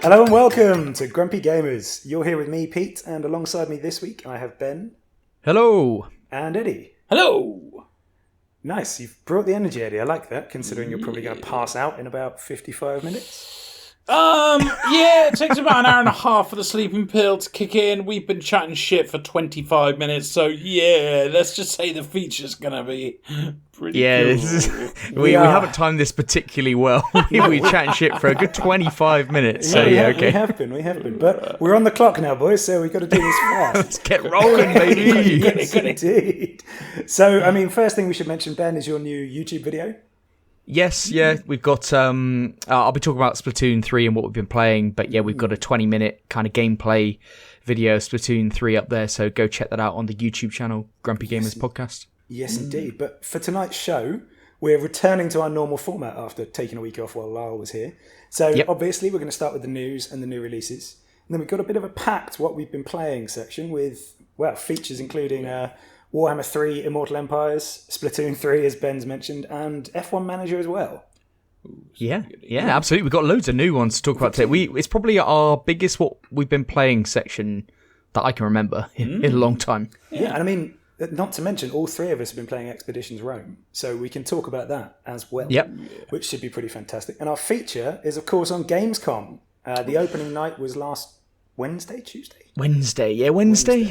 Hello and welcome to Grumpy Gamers. You're here with me, Pete, and alongside me this week I have Ben. Hello. And Eddie. Hello. Nice, you've brought the energy, Eddie. I like that, considering you're probably going to pass out in about 55 minutes. Yeah, it takes about an hour and a half for the sleeping pill to kick in. We've been chatting shit for 25 minutes, so yeah, let's just say the feature's gonna be pretty cool. This is, we haven't timed this particularly well. we chatting shit for a good 25 minutes, so okay. We have been. But we're on the clock now, boys, so we've got to do this fast. Let's get rolling, baby. Yes, indeed. So, I mean, first thing we should mention, Ben, is your new YouTube video. Yes, yeah, we've got, I'll be talking about Splatoon 3 and what we've been playing, but yeah, we've got a 20-minute kind of gameplay video, Splatoon 3 up there, so go check that out on the YouTube channel, Grumpy Gamers Podcast. Yes, indeed. But for tonight's show, we're returning to our normal format after taking a week off while Lyle was here. So obviously we're going to start with the news and the new releases. And then we've got a bit of a packed what we've been playing section with, well, features including Warhammer 3 Immortal Empires, Splatoon 3 as Ben's mentioned, and F1 Manager as well. Yeah, absolutely. We've got loads of new ones to talk about today. It's probably our biggest what we've been playing section that I can remember in a long time. Yeah, and I mean, not to mention, all three of us have been playing Expeditions Rome, so we can talk about that as well, which should be pretty fantastic. And our feature is, of course, on Gamescom. The opening night was last Tuesday, I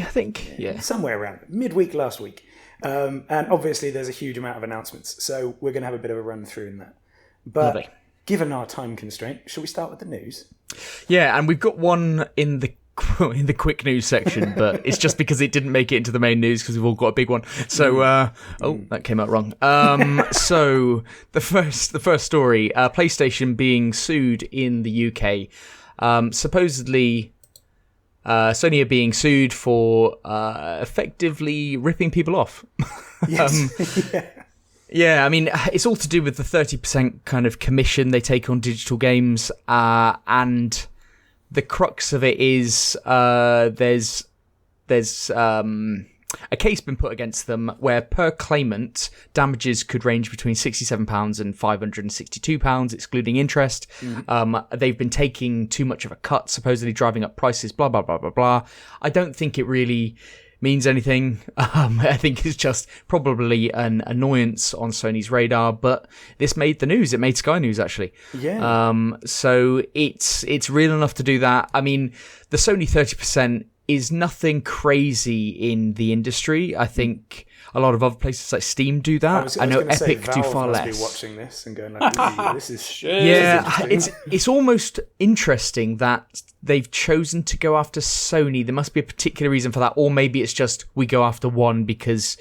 think. Yeah. Somewhere around midweek last week. And obviously there's a huge amount of announcements, so we're going to have a bit of a run through in that. But Lovely. Given our time constraint, shall we start with the news? Yeah, and we've got one in the quick news section, but it's just because it didn't make it into the main news because we've all got a big one. So, that came out wrong. So the first story, PlayStation being sued in the UK. Supposedly, Sony are being sued for effectively ripping people off. Yes. Yeah, I mean, it's all to do with the 30% kind of commission they take on digital games, and the crux of it is there's a case been put against them where per claimant damages could range between £67 and £562, excluding interest. They've been taking too much of a cut, supposedly driving up prices, blah, blah, blah, blah, blah. I don't think it really means anything. I think it's just probably an annoyance on Sony's radar, but this made the news. It made Sky News, actually. Yeah. So it's real enough to do that. I mean, the Sony 30% is nothing crazy in the industry. I think a lot of other places like Steam do that. I know Epic do far less. Be watching this and going like, "This is shit." Yeah, it's almost interesting that they've chosen to go after Sony. There must be a particular reason for that, or maybe it's just we go after one because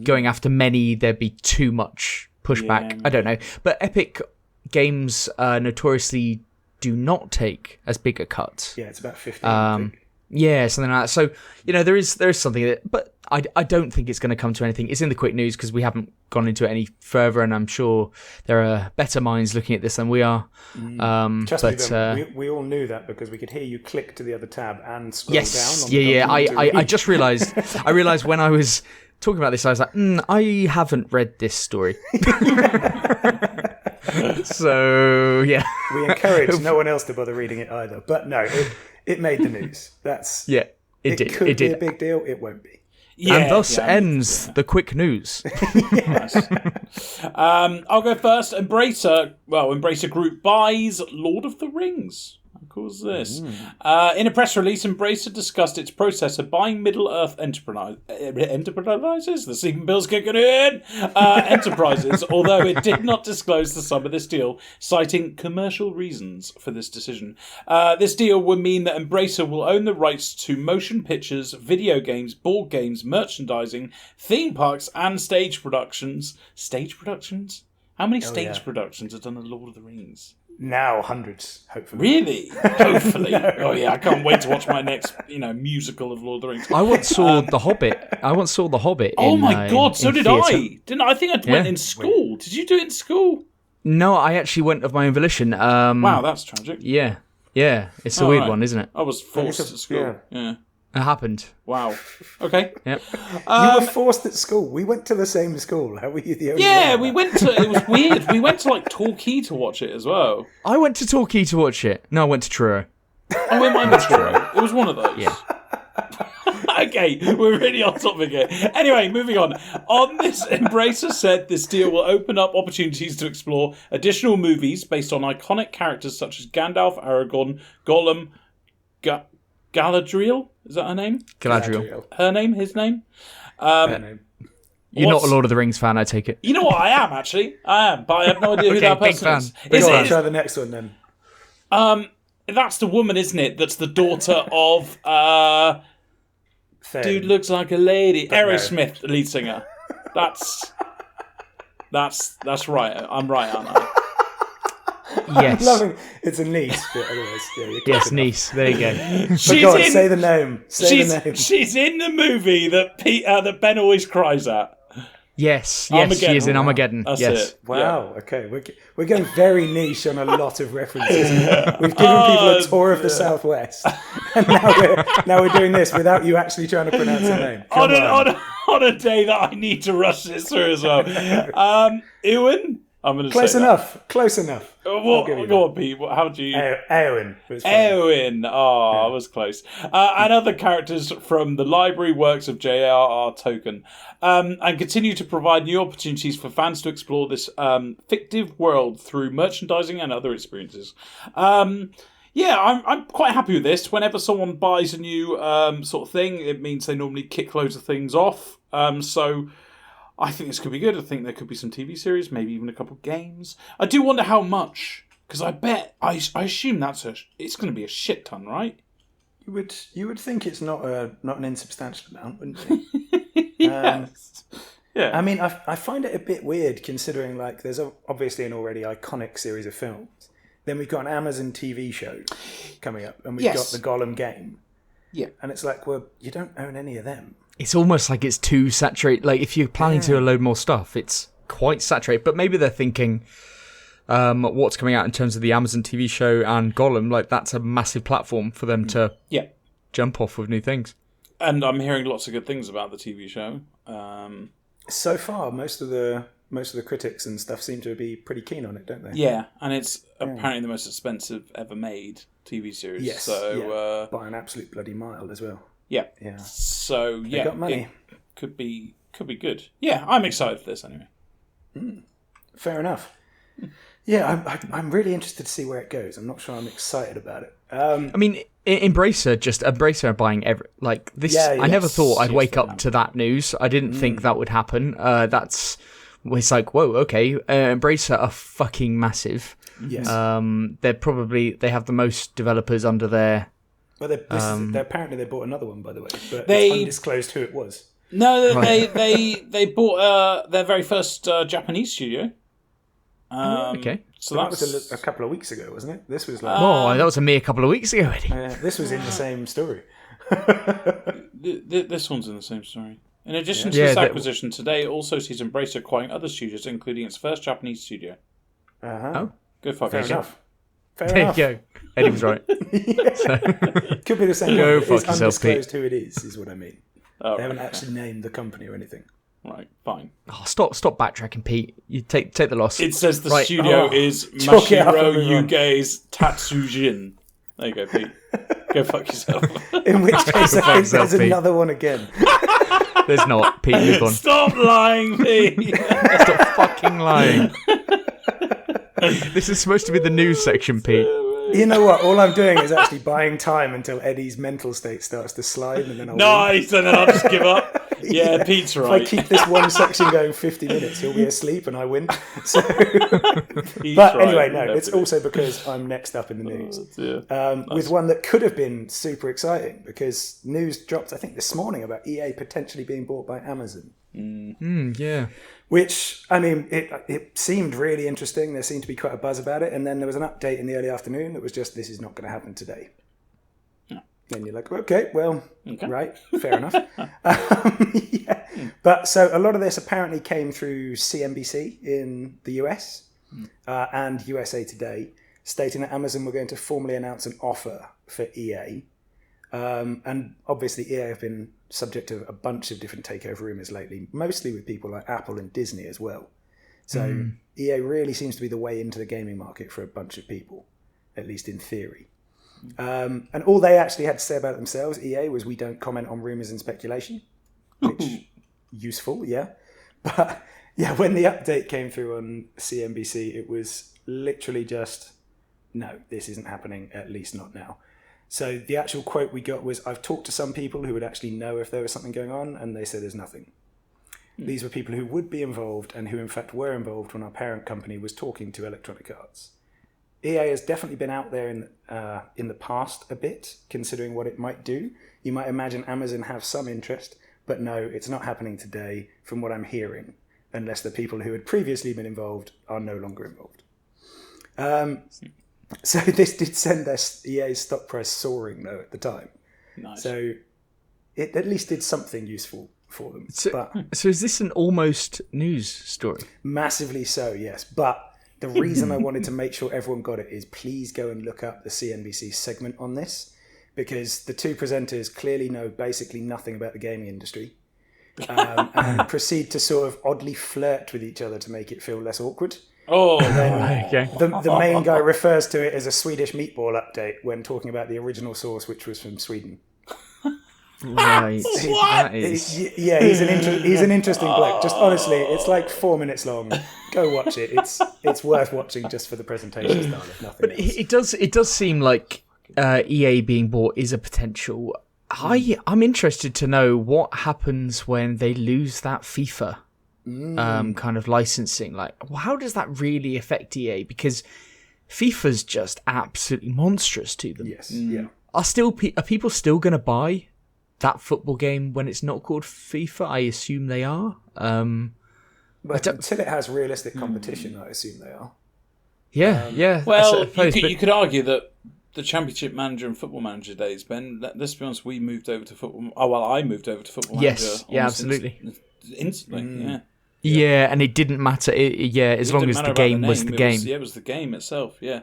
going after many there'd be too much pushback. Yeah. I don't know, but Epic Games notoriously do not take as big a cut. Yeah, it's about 15. I think. Yeah, something like that. So, there is something that, but I don't think it's going to come to anything. It's in the quick news because we haven't gone into it any further, and I'm sure there are better minds looking at this than we are. Trust me, we all knew that because we could hear you click to the other tab and scroll down. I just realised. I realised when I was talking about this, I was like, I haven't read this story. So yeah, we encourage no one else to bother reading it either. But no, it made the news. That's it did. It could be a big deal. It won't be. Yeah, and thus ends the quick news. I'll go first. Embracer Group buys Lord of the Rings. Of course, this. In a press release, Embracer discussed its process of buying Middle-earth Enterprises. The sleeping bill's kicking in. Enterprises, although it did not disclose the sum of this deal, citing commercial reasons for this decision. This deal would mean that Embracer will own the rights to motion pictures, video games, board games, merchandising, theme parks, and stage productions. Stage productions? How many stage productions are done of Lord of the Rings? Now hundreds, hopefully. Really? Hopefully. No. Oh yeah, I can't wait to watch my next, musical of Lord of the Rings. I once saw The Hobbit. Oh my god, so did I. Didn't I? think I went in school. Did you do it in school? No, I actually went of my own volition. Wow, that's tragic. Yeah. It's a weird one, isn't it? I was forced to school. Yeah. It happened. Wow. Okay. Yep. You were forced at school. We went to the same school. How were you the only Yeah, one? we went to. It was weird. We went to like Torquay to watch it as well. I went to Torquay to watch it. No, I went to Truro. Oh, it might be true. It was one of those. Yeah. Okay, we're really on topic here. Anyway, moving on. On this, Embracer said this deal will open up opportunities to explore additional movies based on iconic characters such as Gandalf, Aragorn, Gollum, Galadriel. Is that her name? Galadriel. Her name? His name? Her name. You're not a Lord of the Rings fan, I take it. You know what? I am, actually. I am, but I have no idea who Okay, that big person fan. is. Big Go on, fan. try the next one then. That's the woman, isn't it? That's the daughter of... Fair. Dude looks like a lady. no. Aerosmith, the lead singer. That's right. I'm right, aren't I? Yes. Loving it's a niece, but otherwise, yeah, you're Yes, close enough. niece. There you go. But go on, say the name. Say the name. She's in the movie that Ben always cries at. Yes, Armageddon. she is in Armageddon. That's yes. it. Wow. Okay, we're going very niche on a lot of references. We've given people a tour of the Southwest, and now we're doing this without you actually trying to pronounce the name. Come on. On a day that I need to rush this through as well. Ewan? I'm going to Close say enough. Close enough. Go on, Pete. How do you... Eowyn. Eowyn. Oh, I was close. And other characters from the library works of J.R.R. Tolkien. And continue to provide new opportunities for fans to explore this fictive world through merchandising and other experiences. Yeah, I'm quite happy with this. Whenever someone buys a new sort of thing, it means they normally kick loads of things off. So I think this could be good. I think there could be some TV series, maybe even a couple of games. I do wonder how much, because I assume it's going to be a shit ton, right? You would think it's not an insubstantial amount, wouldn't you? Yes. Yeah. I mean, I find it a bit weird considering like there's obviously an already iconic series of films. Then we've got an Amazon TV show coming up, and we've got the Gollum game. Yeah. And it's like, well, you don't own any of them. It's almost like it's too saturated. Like, if you're planning to load more stuff, it's quite saturated. But maybe they're thinking what's coming out in terms of the Amazon TV show and Gollum. Like, that's a massive platform for them to jump off with new things. And I'm hearing lots of good things about the TV show. So far, most of the critics and stuff seem to be pretty keen on it, don't they? Yeah, and it's apparently the most expensive ever made TV series. Yes. So by an absolute bloody mile as well. Yeah. Yeah. So yeah, got money. It could be good. Yeah, I'm excited for this anyway. Fair enough. Yeah, I'm really interested to see where it goes. I'm not sure I'm excited about it. I mean, Embracer are buying this. I never thought I'd wake up to that news. I didn't think that would happen. It's like, whoa, okay. Embracer are fucking massive. Yes. They have the most developers under their. Well, apparently they bought another one, by the way, but They- it's undisclosed who it was. No, they bought their very first Japanese studio. Okay. So That that's was a couple of weeks ago, wasn't it? This was like That was a mere couple of weeks ago, Eddie. this was in the same story. this one's in the same story. In addition to this acquisition, today also sees Embracer acquiring other studios, including its first Japanese studio. Oh, Go fuck fair yourself. enough. Fair There you enough. go. Eddie was right. Could be the same. Go one, but fuck it's yourself, Pete. undisclosed who it is what I mean. Oh, They haven't actually named the company or anything. right, fine. Oh, stop backtracking, Pete. You take the loss. It says the Right. studio is Chalk it up and Mashiro move on. Yuge's Tatsujin. There you go, Pete. Go fuck yourself. In which case, I think yourself, there's Pete. another one again. There's not. Pete, move on. Stop lying, Pete. Stop fucking lying. This is supposed to be the news section, Pete. You know what? All I'm doing is actually buying time until Eddie's mental state starts to slide, and then I'll win. Nice, and then I'll just give up. Yeah, Pete's If I right. keep this one section going 50 minutes, he'll be asleep and I win. So, Pete's but right, anyway, no, it's definitely. also because I'm next up in the news. Yeah. With one that could have been super exciting, because news dropped, I think, this morning about EA potentially being bought by Amazon. Yeah. Which, I mean, it seemed really interesting. There seemed to be quite a buzz about it. And then there was an update in the early afternoon that was just, this is not going to happen today. And you're like, okay, well, right, fair enough. Yeah. But so a lot of this apparently came through CNBC in the US and USA Today, stating that Amazon were going to formally announce an offer for EA. And obviously EA have been subject to a bunch of different takeover rumours lately, mostly with people like Apple and Disney as well. So EA really seems to be the way into the gaming market for a bunch of people, at least in theory. And all they actually had to say about themselves, EA, was we don't comment on rumours and speculation, which useful, yeah. But yeah, when the update came through on CNBC, it was literally just, no, this isn't happening, at least not now. So the actual quote we got was, I've talked to some people who would actually know if there was something going on, and they said there's nothing. These were people who would be involved and who in fact were involved when our parent company was talking to Electronic Arts. EA has definitely been out there in the past a bit, considering what it might do. You might imagine Amazon have some interest, but no, it's not happening today from what I'm hearing, unless the people who had previously been involved are no longer involved. So this did send their EA's stock price soaring, though, at the time. Nice. So it at least did something useful for them. So is this an almost news story? Massively so, yes. But the reason I wanted to make sure everyone got it is please go and look up the CNBC segment on this, because the two presenters clearly know basically nothing about the gaming industry and proceed to sort of oddly flirt with each other to make it feel less awkward. Oh, Okay. The main guy refers to it as a Swedish meatball update when talking about the original source, which was from Sweden. Right. What? That is... Yeah, he's an interesting bloke. Just honestly, it's like 4 minutes long. Go watch it. It's worth watching just for the presentation style, if nothing else. It does seem like EA being bought is a potential. I'm interested to know what happens when they lose that FIFA kind of licensing. Like, how does that really affect EA? Because FIFA's just absolutely monstrous to them. Yes, yeah. Are people still going to buy that football game when it's not called FIFA? I assume they are. But until it has realistic competition, I assume they are. Yeah. Well, I suppose, you could argue that the Championship Manager and Football Manager days, Ben, let's be honest, we moved over to Football... Oh, well, I moved over to Football Manager. Yes, yeah, absolutely. Instantly, yeah. Yeah, and it didn't matter. As long as the game was the game. It was the game itself, yeah.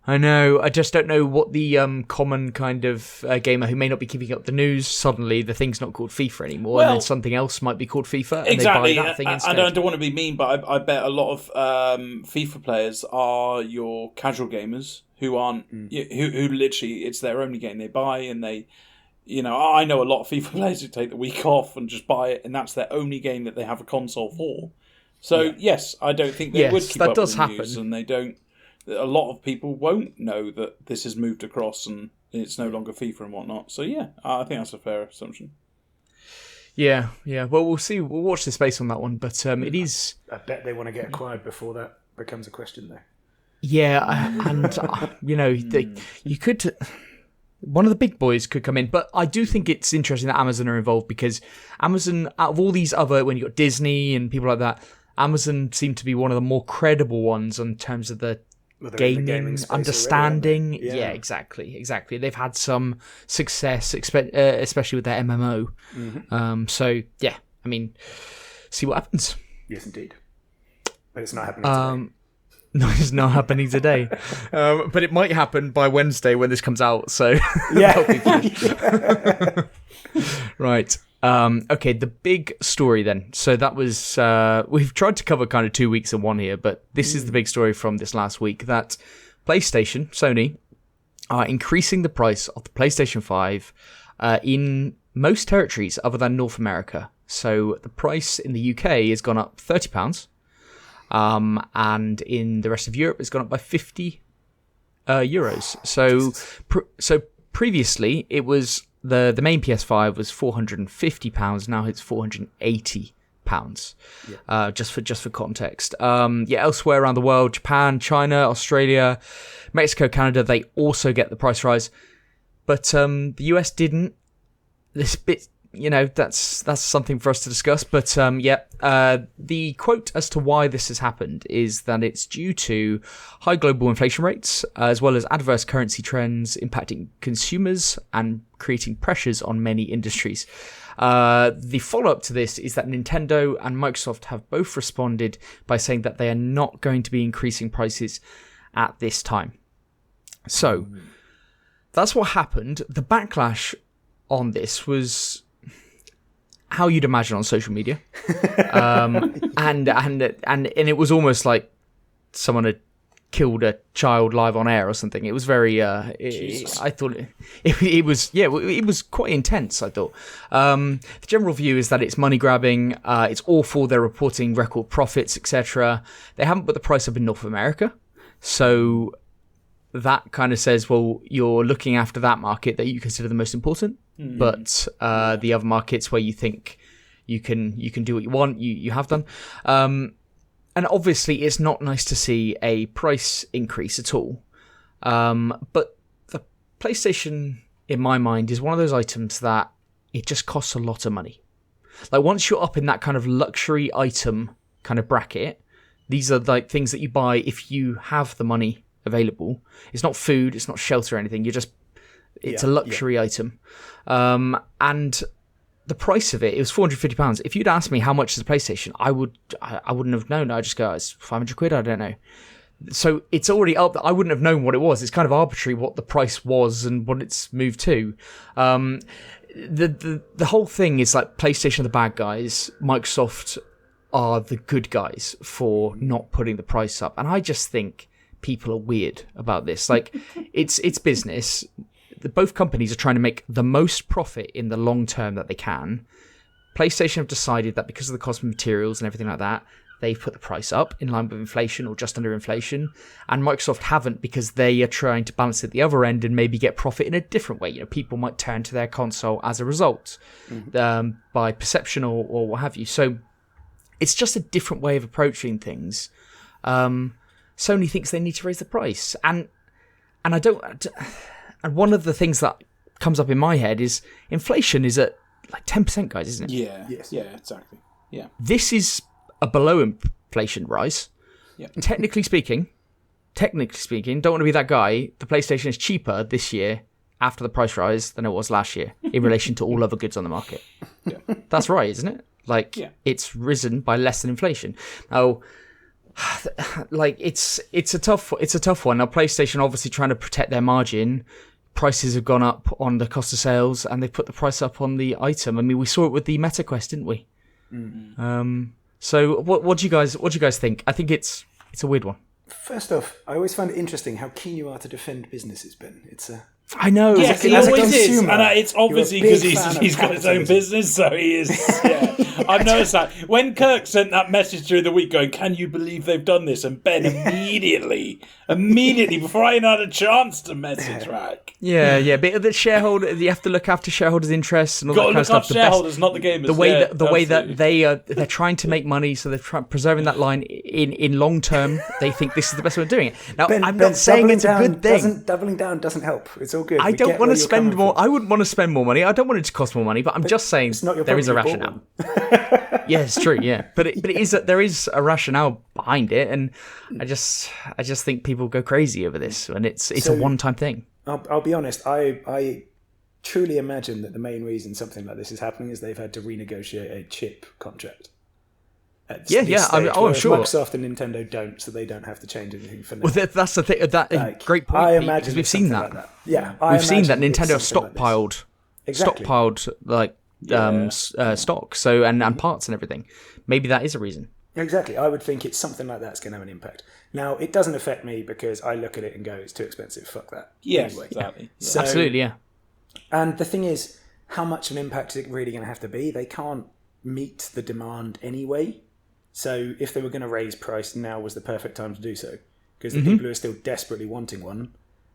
I know. I just don't know what the common kind of gamer who may not be keeping up the news, suddenly the thing's not called FIFA anymore, and then something else might be called FIFA, and exactly. they buy that thing instead. I don't want to be mean, but I bet a lot of FIFA players are your casual gamers who aren't, who literally, it's their only game they buy, and they... You know, I know a lot of FIFA players who take the week off and just buy it, and that's their only game that they have a console for. So, yes, I don't think they would keep up with the news, and they don't... A lot of people won't know that this has moved across and it's no longer FIFA and whatnot. So, yeah, I think that's a fair assumption. Yeah. Well, we'll see. We'll watch the space on that one, but it is... I bet they want to get acquired before that becomes a question, though. Yeah, and, you could... One of the big boys could come in, but I do think it's interesting that Amazon are involved, because Amazon, out of all these other, when you got Disney and people like that, Amazon seemed to be one of the more credible ones in terms of the gaming understanding. Already, yeah, exactly. They've had some success, especially with their MMO. So yeah, I mean, see what happens. Yes, indeed. But it's not happening today. No, it's not happening today. But it might happen by Wednesday when this comes out. So yeah. Right. Okay, the big story then. So that was... we've tried to cover kind of 2 weeks in one here, but this is the big story from this last week, that PlayStation, Sony, are increasing the price of the PlayStation 5 in most territories other than North America. So the price in the UK has gone up £30, and in the rest of Europe it's gone up by 50 euros. So previously it was... The main PS5 was £450. Now it's £480. Just for context. Elsewhere around the world, Japan, China, Australia, Mexico, Canada, they also get the price rise, but the US didn't. This bit, that's something for us to discuss. But the quote as to why this has happened is that it's due to high global inflation rates, as well as adverse currency trends impacting consumers and creating pressures on many industries. The follow-up to this is that Nintendo and Microsoft have both responded by saying that they are not going to be increasing prices at this time. So, that's what happened. The backlash on this was how you'd imagine on social media, and it was almost like someone had killed a child live on air or something. It was very. I thought it was. Yeah, it was quite intense. I thought. The general view is that it's money grabbing. It's awful. They're reporting record profits, etc. They haven't put the price up in North America, so that kind of says, well, you're looking after that market that you consider the most important, but the other markets where you think you can do what you want, you have done. And obviously, it's not nice to see a price increase at all. But the PlayStation, in my mind, is one of those items that it just costs a lot of money. Like, once you're up in that kind of luxury item kind of bracket, these are like things that you buy if you have the money available. It's not food, it's not shelter or anything. It's a luxury item. And the price of it was £450. If you'd asked me how much is a PlayStation, I wouldn't have known. I'd just go, it's 500 quid, I don't know. So it's already up. I wouldn't have known what it was. It's kind of arbitrary what the price was and what it's moved to. The whole thing is like PlayStation are the bad guys, Microsoft are the good guys for not putting the price up. And I just think people are weird about this. Like, it's business. Both companies are trying to make the most profit in the long term that they can. PlayStation have decided that because of the cost of materials and everything like that, they've put the price up in line with inflation or just under inflation. And Microsoft haven't, because they are trying to balance it at the other end and maybe get profit in a different way. You know, people might turn to their console as a result, by perception or what have you. So it's just a different way of approaching things. Sony thinks they need to raise the price, and I don't. And one of the things that comes up in my head is inflation is at like 10%, guys, isn't it? Yeah. Yes. Yeah. Exactly. Yeah. This is a below inflation rise. Yeah. Technically speaking, don't want to be that guy. The PlayStation is cheaper this year after the price rise than it was last year in relation to all other goods on the market. Yeah. That's right, isn't it? Like, it's risen by less than inflation. Now, like, it's a tough one. Now, PlayStation obviously trying to protect their margin. Prices have gone up on the cost of sales, and they've put the price up on the item. I mean, we saw it with the Meta Quest, didn't we? So what do you guys think? I think it's a weird one. First off, I always find it interesting how keen you are to defend businesses, Ben. I know. Yes, he always is, and it's obviously because he's got his own business, so he is. Yeah, I've noticed that. When Kirk sent that message during the week going, "Can you believe they've done this?" and Ben immediately, before I even had a chance to message back. Yeah, but the shareholder, you have to look after shareholders' interests and all that kind of stuff. Shareholders, not the gamers. The way that they're trying to make money, so they're preserving that line in long term. They think this is the best way of doing it. Now, I'm not saying it's a good thing. Doubling down doesn't help. It's all good. I don't want to spend more. I wouldn't want to spend more money. I don't want it to cost more money. But I'm just saying there is a rationale. Yeah, it's true. Yeah, but there is a rationale behind it, and I just think people go crazy over this, and it's a one-time thing. I'll be honest. I truly imagine that the main reason something like this is happening is they've had to renegotiate a chip contract. I'm sure. Microsoft and Nintendo don't, so they don't have to change anything for now. Well, that's the thing. Great point. I imagine because we've seen that. Like that. Yeah, we've seen that Nintendo stockpiled, stock, so and parts and everything. Maybe that is a reason. Exactly. I would think it's something like that's going to have an impact. Now, it doesn't affect me because I look at it and go, "It's too expensive. Fuck that." Yes, anyway. exactly. So, absolutely, yeah. And the thing is, how much of an impact is it really going to have to be? They can't meet the demand anyway. So if they were going to raise price, now was the perfect time to do so. Because the people who are still desperately wanting one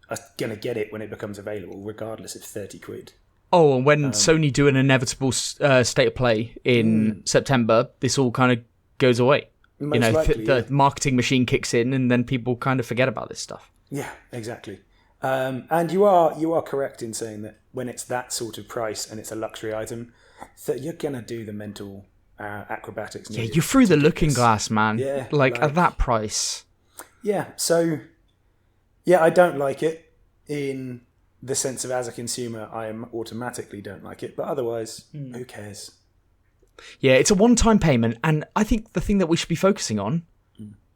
are going to get it when it becomes available, regardless of 30 quid. Oh, and when Sony do an inevitable state of play in September, this all kind of goes away. Most likely, the marketing machine kicks in, and then people kind of forget about this stuff. Yeah, exactly. And you are correct in saying that when it's that sort of price and it's a luxury item, that you're going to do the mental acrobatics. Yeah, you're through the looking glass, man. Yeah, like at that price. Yeah, so I don't like it in the sense of, as a consumer, I automatically don't like it, but otherwise, who cares? Yeah, it's a one-time payment, and I think the thing that we should be focusing on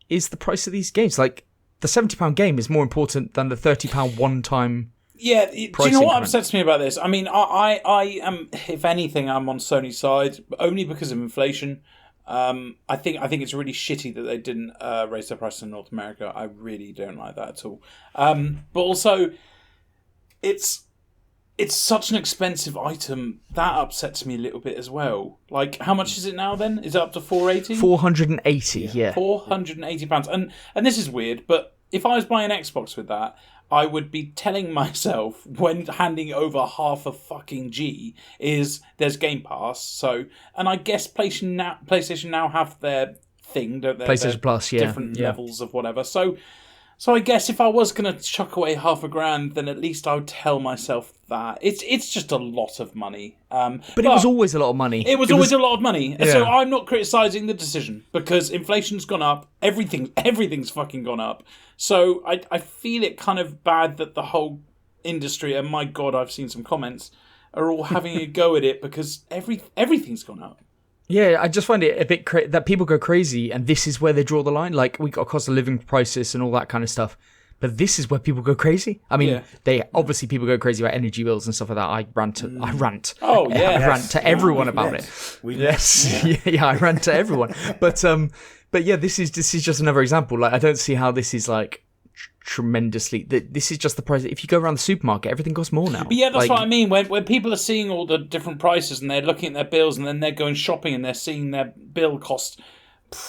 is the price of these games. Like, the £70 game is more important than the £30 one-time Yeah, do you know what upsets me about this? I mean, I am, if anything, I'm on Sony's side, only because of inflation. I think it's really shitty that they didn't raise their prices in North America. I really don't like that at all. But also, it's such an expensive item that upsets me a little bit as well. Like, how much is it now? Then is it up to £480? £480, yeah. £480, and this is weird, but if I was buying an Xbox with that, I would be telling myself when handing over half a fucking G is there's Game Pass. So, and I guess PlayStation now have their thing, don't they? PlayStation Plus, yeah. Different levels of whatever. So I guess if I was going to chuck away £1,000, then at least I would tell myself that. It's just a lot of money. But it was always a lot of money. It was always a lot of money. Yeah. So I'm not criticising the decision because inflation's gone up. Everything's fucking gone up. So I feel it kind of bad that the whole industry, and my God, I've seen some comments, are all having a go at it because everything's gone up. Yeah, I just find it a bit that people go crazy, and this is where they draw the line. Like, we got cost of living crisis and all that kind of stuff, but this is where people go crazy. I mean, obviously people go crazy about energy bills and stuff like that. I rant. Oh yeah, I rant to everyone about it. Yeah, I rant to everyone. But yeah, this is just another example. Like, I don't see how this is like tremendously. This is just the price. If you go around the supermarket, everything costs more now. But yeah, that's what I mean. When people are seeing all the different prices and they're looking at their bills and then they're going shopping and they're seeing their bill cost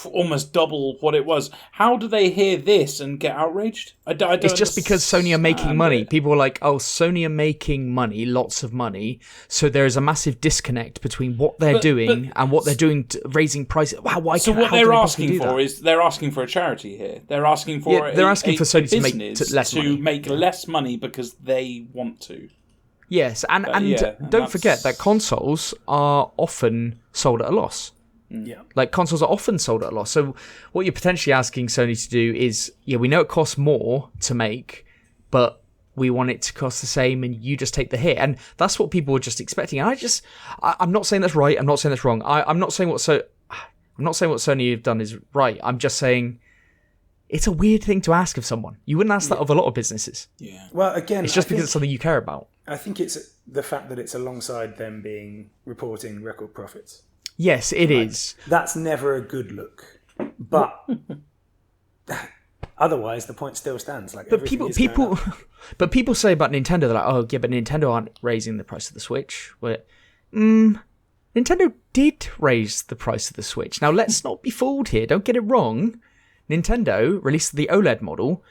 almost double what it was. How do they hear this and get outraged? I don't it's just because Sony are making money. People are like, oh, Sony are making money, lots of money. So there is a massive disconnect between what they're doing and what they're doing, raising prices. Wow, why? So what they're asking for is they're asking for a charity here. They're asking for for Sony to make less money. Make less money because they want to. Yes, and don't forget that consoles are often sold at a loss. Yeah, like consoles are often sold at a loss. So what you're potentially asking Sony to do is, we know it costs more to make, but we want it to cost the same, and you just take the hit. And that's what people were just expecting. And I'm not saying that's right. I'm not saying that's wrong. I'm not saying what Sony have done is right. I'm just saying it's a weird thing to ask of someone. You wouldn't ask that of a lot of businesses. Yeah. Well, again, it's just because it's something you care about. I think it's the fact that it's alongside them reporting record profits. Yes, it is. That's never a good look. But otherwise, the point still stands. Like, but people say about Nintendo, they're like, oh yeah, but Nintendo aren't raising the price of the Switch. Nintendo did raise the price of the Switch. Now, let's not be fooled here. Don't get it wrong. Nintendo released the OLED model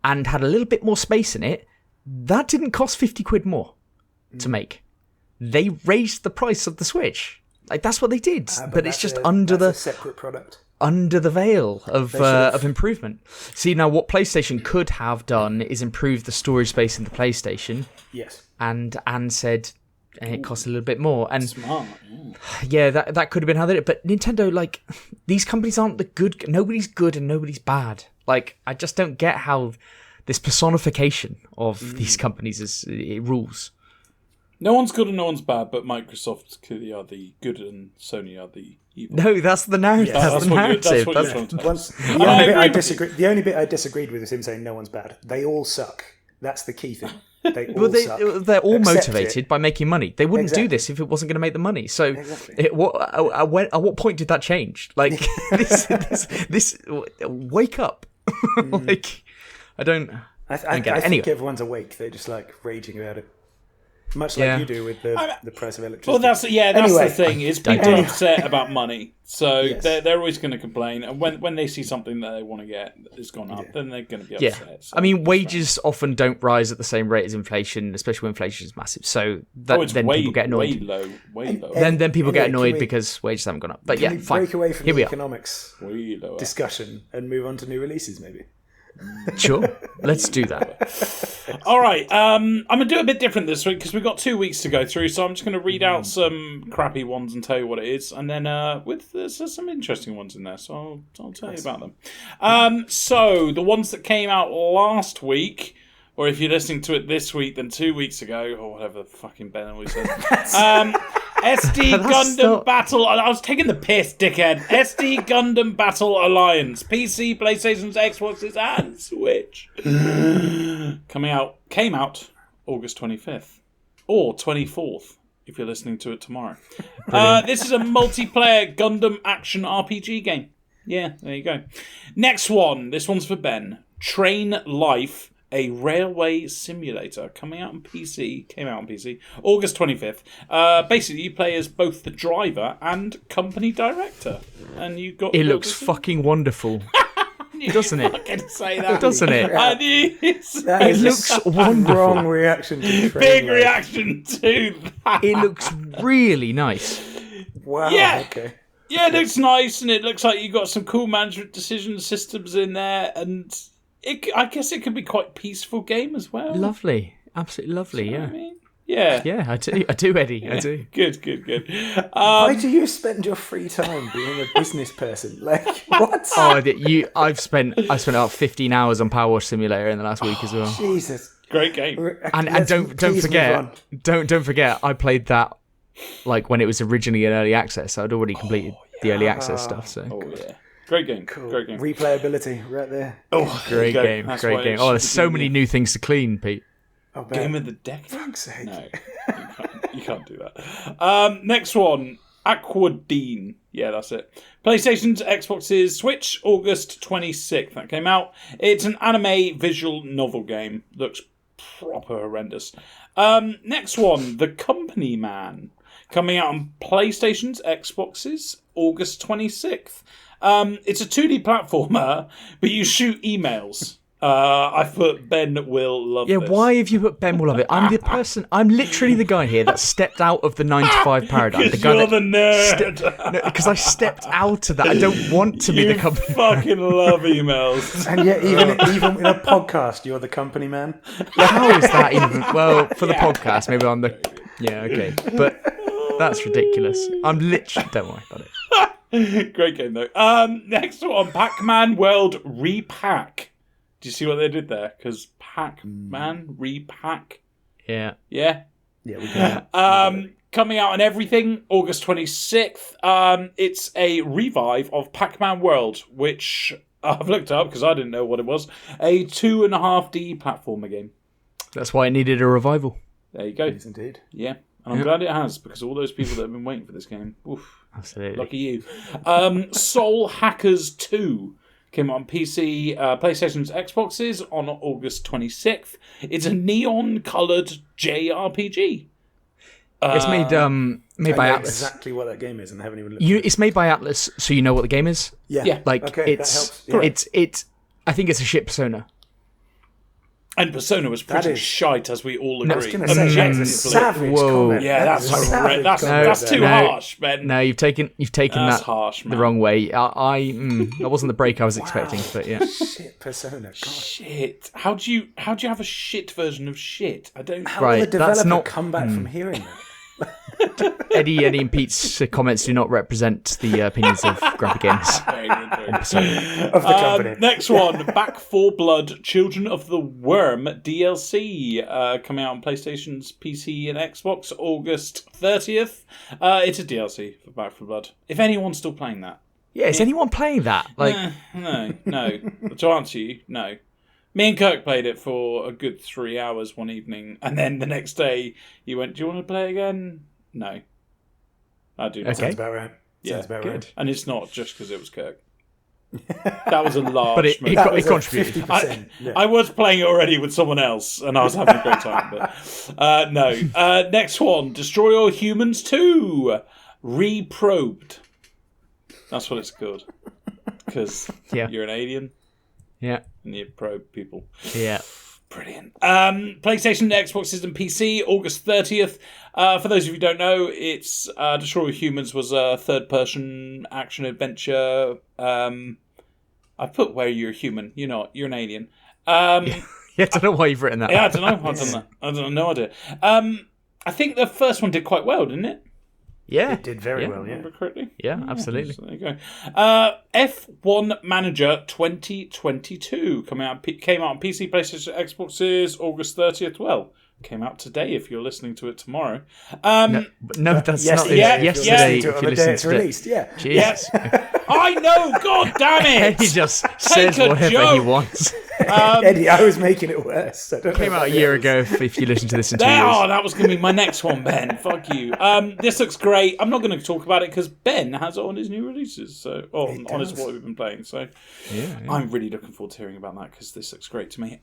and had a little bit more space in it. That didn't cost 50 quid more to make. They raised the price of the Switch. Like, that's what they did, but it's just under the separate product, under the veil of improvement. See, now what PlayStation could have done is improve the storage space in the PlayStation. Yes, and said it costs a little bit more. And smart. Yeah, that could have been how they did it. But Nintendo, like, these companies aren't the good. Nobody's good and nobody's bad. Like, I just don't get how this personification of these companies it rules. No one's good and no one's bad, but Microsoft clearly are the good and Sony are the evil. No, that's the narrative. That's the narrative. The only bit I disagreed with is him saying no one's bad. They all suck. That's the key thing. They all suck. They're all motivated by making money. They wouldn't do this if it wasn't going to make them money. So, at what point did that change? Like, this wake up. Like, I don't get it. I think anyway. everyone's awake. They're just like raging about it. Much like you do with the price of electricity. Well, that's the thing, is people are upset about money. So they're always going to complain. And when they see something that they want to get that's gone up, then they're going to be upset. Yeah. So I mean, wages often don't rise at the same rate as inflation, especially when inflation is massive. So then people get annoyed. Way low. Then people get annoyed because wages haven't gone up. But fine. Break away from the economics lower discussion and move on to new releases, maybe. Sure, let's do that. All right, I'm going to do it a bit different this week because we've got 2 weeks to go through, so I'm just going to read out some crappy ones and tell you what it is, and then there's some interesting ones in there, so I'll tell you about them. So, the ones that came out last week, or if you're listening to it this week, then 2 weeks ago, or whatever the fucking Ben always says. SD Gundam Battle... I was taking the piss, dickhead. SD Gundam Battle Alliance. PC, PlayStations, Xboxes, and Switch. Came out August 25th. Or 24th, if you're listening to it tomorrow. This is a multiplayer Gundam action RPG game. Yeah, there you go. Next one. This one's for Ben. Train Life, a railway simulator. Came out on PC, August 25th. Basically, you play as both the driver and company director. And you got. It looks fucking wonderful. Doesn't it? Fucking say that. Doesn't it? It looks wonderful. Wrong reaction to Big reaction to that. It looks really nice. Wow. Yeah. Okay. Yeah, it looks nice, and it looks like you got some cool management decision systems in there, and I guess it could be quite a peaceful game as well. Lovely. Absolutely lovely, yeah. I mean, yeah. Yeah, I do, Eddie. Yeah. I do. Good. Why do you spend your free time being a business person? Like, what? I've spent about 15 hours on Power Wash Simulator in the last week as well. Jesus. Great game. And don't forget, I played that like when it was originally in early access. So I'd already completed the early access stuff. So great game. Cool. Great game. Replayability right there. Great game. Oh, there's so many new things to clean, Pete. Game of the decade. Fuck's sake. No, you can't do that. Next one, Aquadine. Yeah, that's it. PlayStation's, Xbox's, Switch, August 26th. That came out. It's an anime visual novel game. Looks proper horrendous. Next one, The Company Man. Coming out on PlayStation's, Xbox's, August 26th. It's a 2D platformer, but you shoot emails. I put Ben will love this. Yeah, why have you put Ben will love it? I'm literally the guy here that stepped out of the 9-to-5 paradigm. The guy you're the nerd. Because I stepped out of that. I don't want to be the company man. Fucking love emails. And yet, even in a podcast, you're the company man. How is that even? Well, for the podcast, maybe I'm the... Yeah, okay. But that's ridiculous. I'm literally... Don't worry about it. Great game, though. Next one, Pac-Man World Repack. Do you see what they did there? Because Pac-Man Repack. Yeah. Yeah? Yeah, we can. Coming out on everything, August 26th. It's a revive of Pac-Man World, which I've looked up because I didn't know what it was. A 2.5D platformer game. That's why it needed a revival. There you go. Yes, indeed. Yeah. And I'm glad it has, because all those people that have been waiting for this game. Oof. Absolutely. Lucky you. Soul Hackers 2. Came out on PC, PlayStation's, Xboxes on August 26th. It's a neon-coloured JRPG. It's made by Atlas. Exactly what that game is, and I haven't even looked. It's made by Atlas, so you know what the game is. Yeah. Like okay, it's that helps. Yeah. it's. I think it's a shit Persona. And Persona was pretty shite, as we all agree. I was going to say, that's a savage comment. Yeah, that's too harsh, Ben. No, you've taken that harsh, the wrong way. That wasn't the break I was expecting, but yeah. Shit Persona. God. Shit. How do you have a shit version of shit? I don't. How will the developer come back from hearing that? Eddie and Pete's comments do not represent the opinions of Grumpy Games. Very good. Of the company. Next one, Back 4 Blood, Children of the Worm DLC, coming out on PlayStation's, PC and Xbox, August 30th. It's a DLC for Back 4 Blood. If anyone's still playing that. Yeah, is anyone playing that? No. To answer you, no. Me and Kirk played it for a good 3 hours one evening, and then the next day he went, "Do you want to play again?" No. I do not. Okay. Sounds about right. Yeah, sounds about right. And it's not just because it was Kirk. That was a large... But it contributed. I was playing it already with someone else, and I was having a great time. But no. Next one, Destroy All Humans 2, Reprobed. That's what it's called. Because you're an alien. Yeah. And you probe people. Yeah. Brilliant. PlayStation, Xboxes and PC, August 30th. For those of you who don't know, it's Destroy All Humans was a third-person action adventure. I put where you're a human. You're not. You're an alien. I don't know why you've written that. Yeah, I don't know. I don't know. No idea. I think the first one did quite well, didn't it? Yeah. It did very well, Remember correctly? Yeah, absolutely. So there you go. F1 Manager 2022 came out on PC, PlayStation, Xboxes, August 30th. Well, came out today if you're listening to it tomorrow. No, that's not. Yesterday, If you listen to it. Released, yeah. Jesus. I know, god damn it! He just says whatever he wants. Eddie, I was making it worse. So Came out a year ago if you listen to this in 2 years. That was going to be my next one, Ben. Fuck you. This looks great. I'm not going to talk about it because Ben has it on his new releases, so on his what we've been playing. So I'm really looking forward to hearing about that because this looks great to me.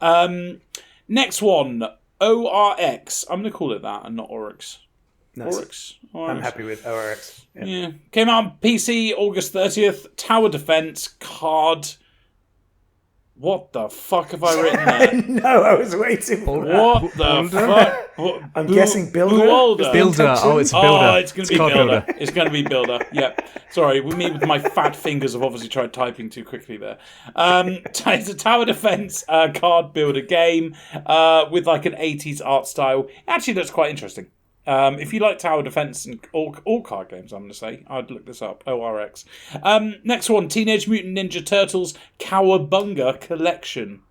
Next one, ORX. I'm going to call it that and not Oryx. Nice. Oryx. I'm happy with ORX. Yeah. Came out on PC August 30th. Tower Defense card. What the fuck have I written there? No, I was waiting for What the fuck? I'm guessing Builder. Builder. Oh, it's Builder. Oh, it's going to be Builder. It's going to be Builder. Yeah. Sorry, me with my fat fingers have obviously tried typing too quickly there. It's a tower defense card builder game with like an 80s art style. It actually looks quite interesting. If you like tower defense and all card games, I'm going to say, I'd look this up. ORX. Next one, Teenage Mutant Ninja Turtles Cowabunga Collection.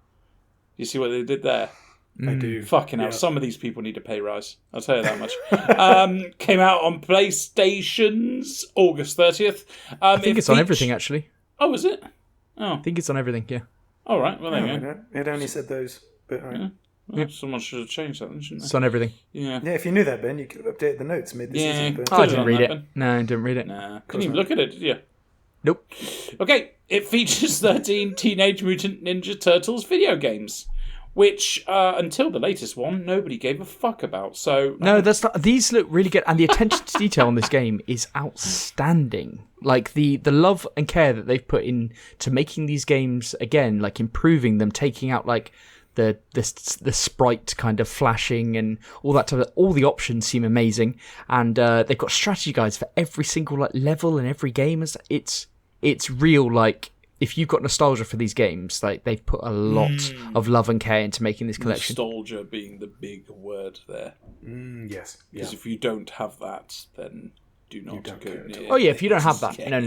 You see what they did there? I do. Fucking hell, some of these people need a pay rise. I'll tell you that much. Came out on PlayStation's August 30th. I think it's on everything, actually. Oh, is it? Oh. I think it's on everything, yeah. All right, well, there you go. It only said those, but... Yeah. Well, someone should have changed that, shouldn't they? It's on everything. Yeah. Yeah, if you knew that, Ben, you could have updated the notes mid-season. Yeah. But... I didn't read it. No, I didn't read it. Nah. Couldn't even look at it, did you? Nope. Okay, it features 13 Teenage Mutant Ninja Turtles video games, which, until the latest one, nobody gave a fuck about. So no, that's not, these look really good, and the attention to detail on this game is outstanding. Like the love and care that they've put in to making these games again, like improving them, taking out like the sprite kind of flashing and all that type of, all the options seem amazing, and they've got strategy guides for every single like level and every game. It's real. Like if you've got nostalgia for these games, like they've put a lot of love and care into making this collection. Nostalgia being the big word there. Yes. Because if you don't have that, then do not go near. Oh yeah, if you don't have that, no.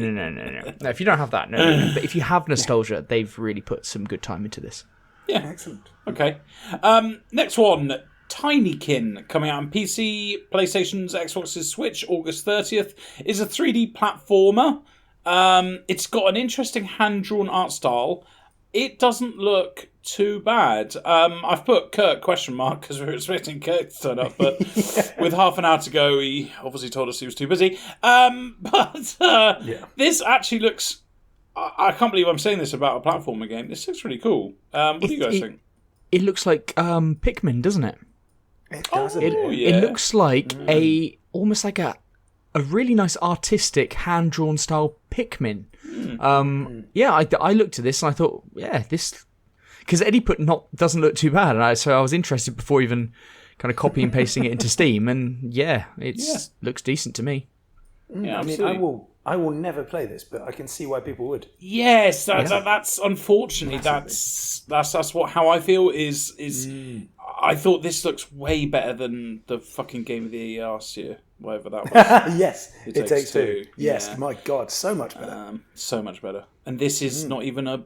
If you don't have that, no. But if you have nostalgia, they've really put some good time into this. Yeah, excellent. Okay. Next one, Tinykin, coming out on PC, PlayStation's, Xbox's, Switch, August 30th, is a 3D platformer. It's got an interesting hand-drawn art style. It doesn't look too bad. I've put Kurt ? Because we were expecting Kurt to turn up, but with half an hour to go, he obviously told us he was too busy. This actually looks... I can't believe I'm saying this about a platformer game. This looks really cool. What do you guys think? It looks like Pikmin, doesn't it? It does. It looks like almost like a really nice artistic hand-drawn style Pikmin. Yeah, I looked at this and I thought, this... Because Eddie put doesn't look too bad, and so I was interested before even kind of copy and pasting it into Steam, and looks decent to me. Yeah, I mean, I will never play this, but I can see why people would. Yes, that's unfortunately that's how I feel is I thought this looks way better than the fucking game of the year last year, whatever that was. Yes, It Takes Two. Yes, yeah. My God, so much better. So much better. And this is not even a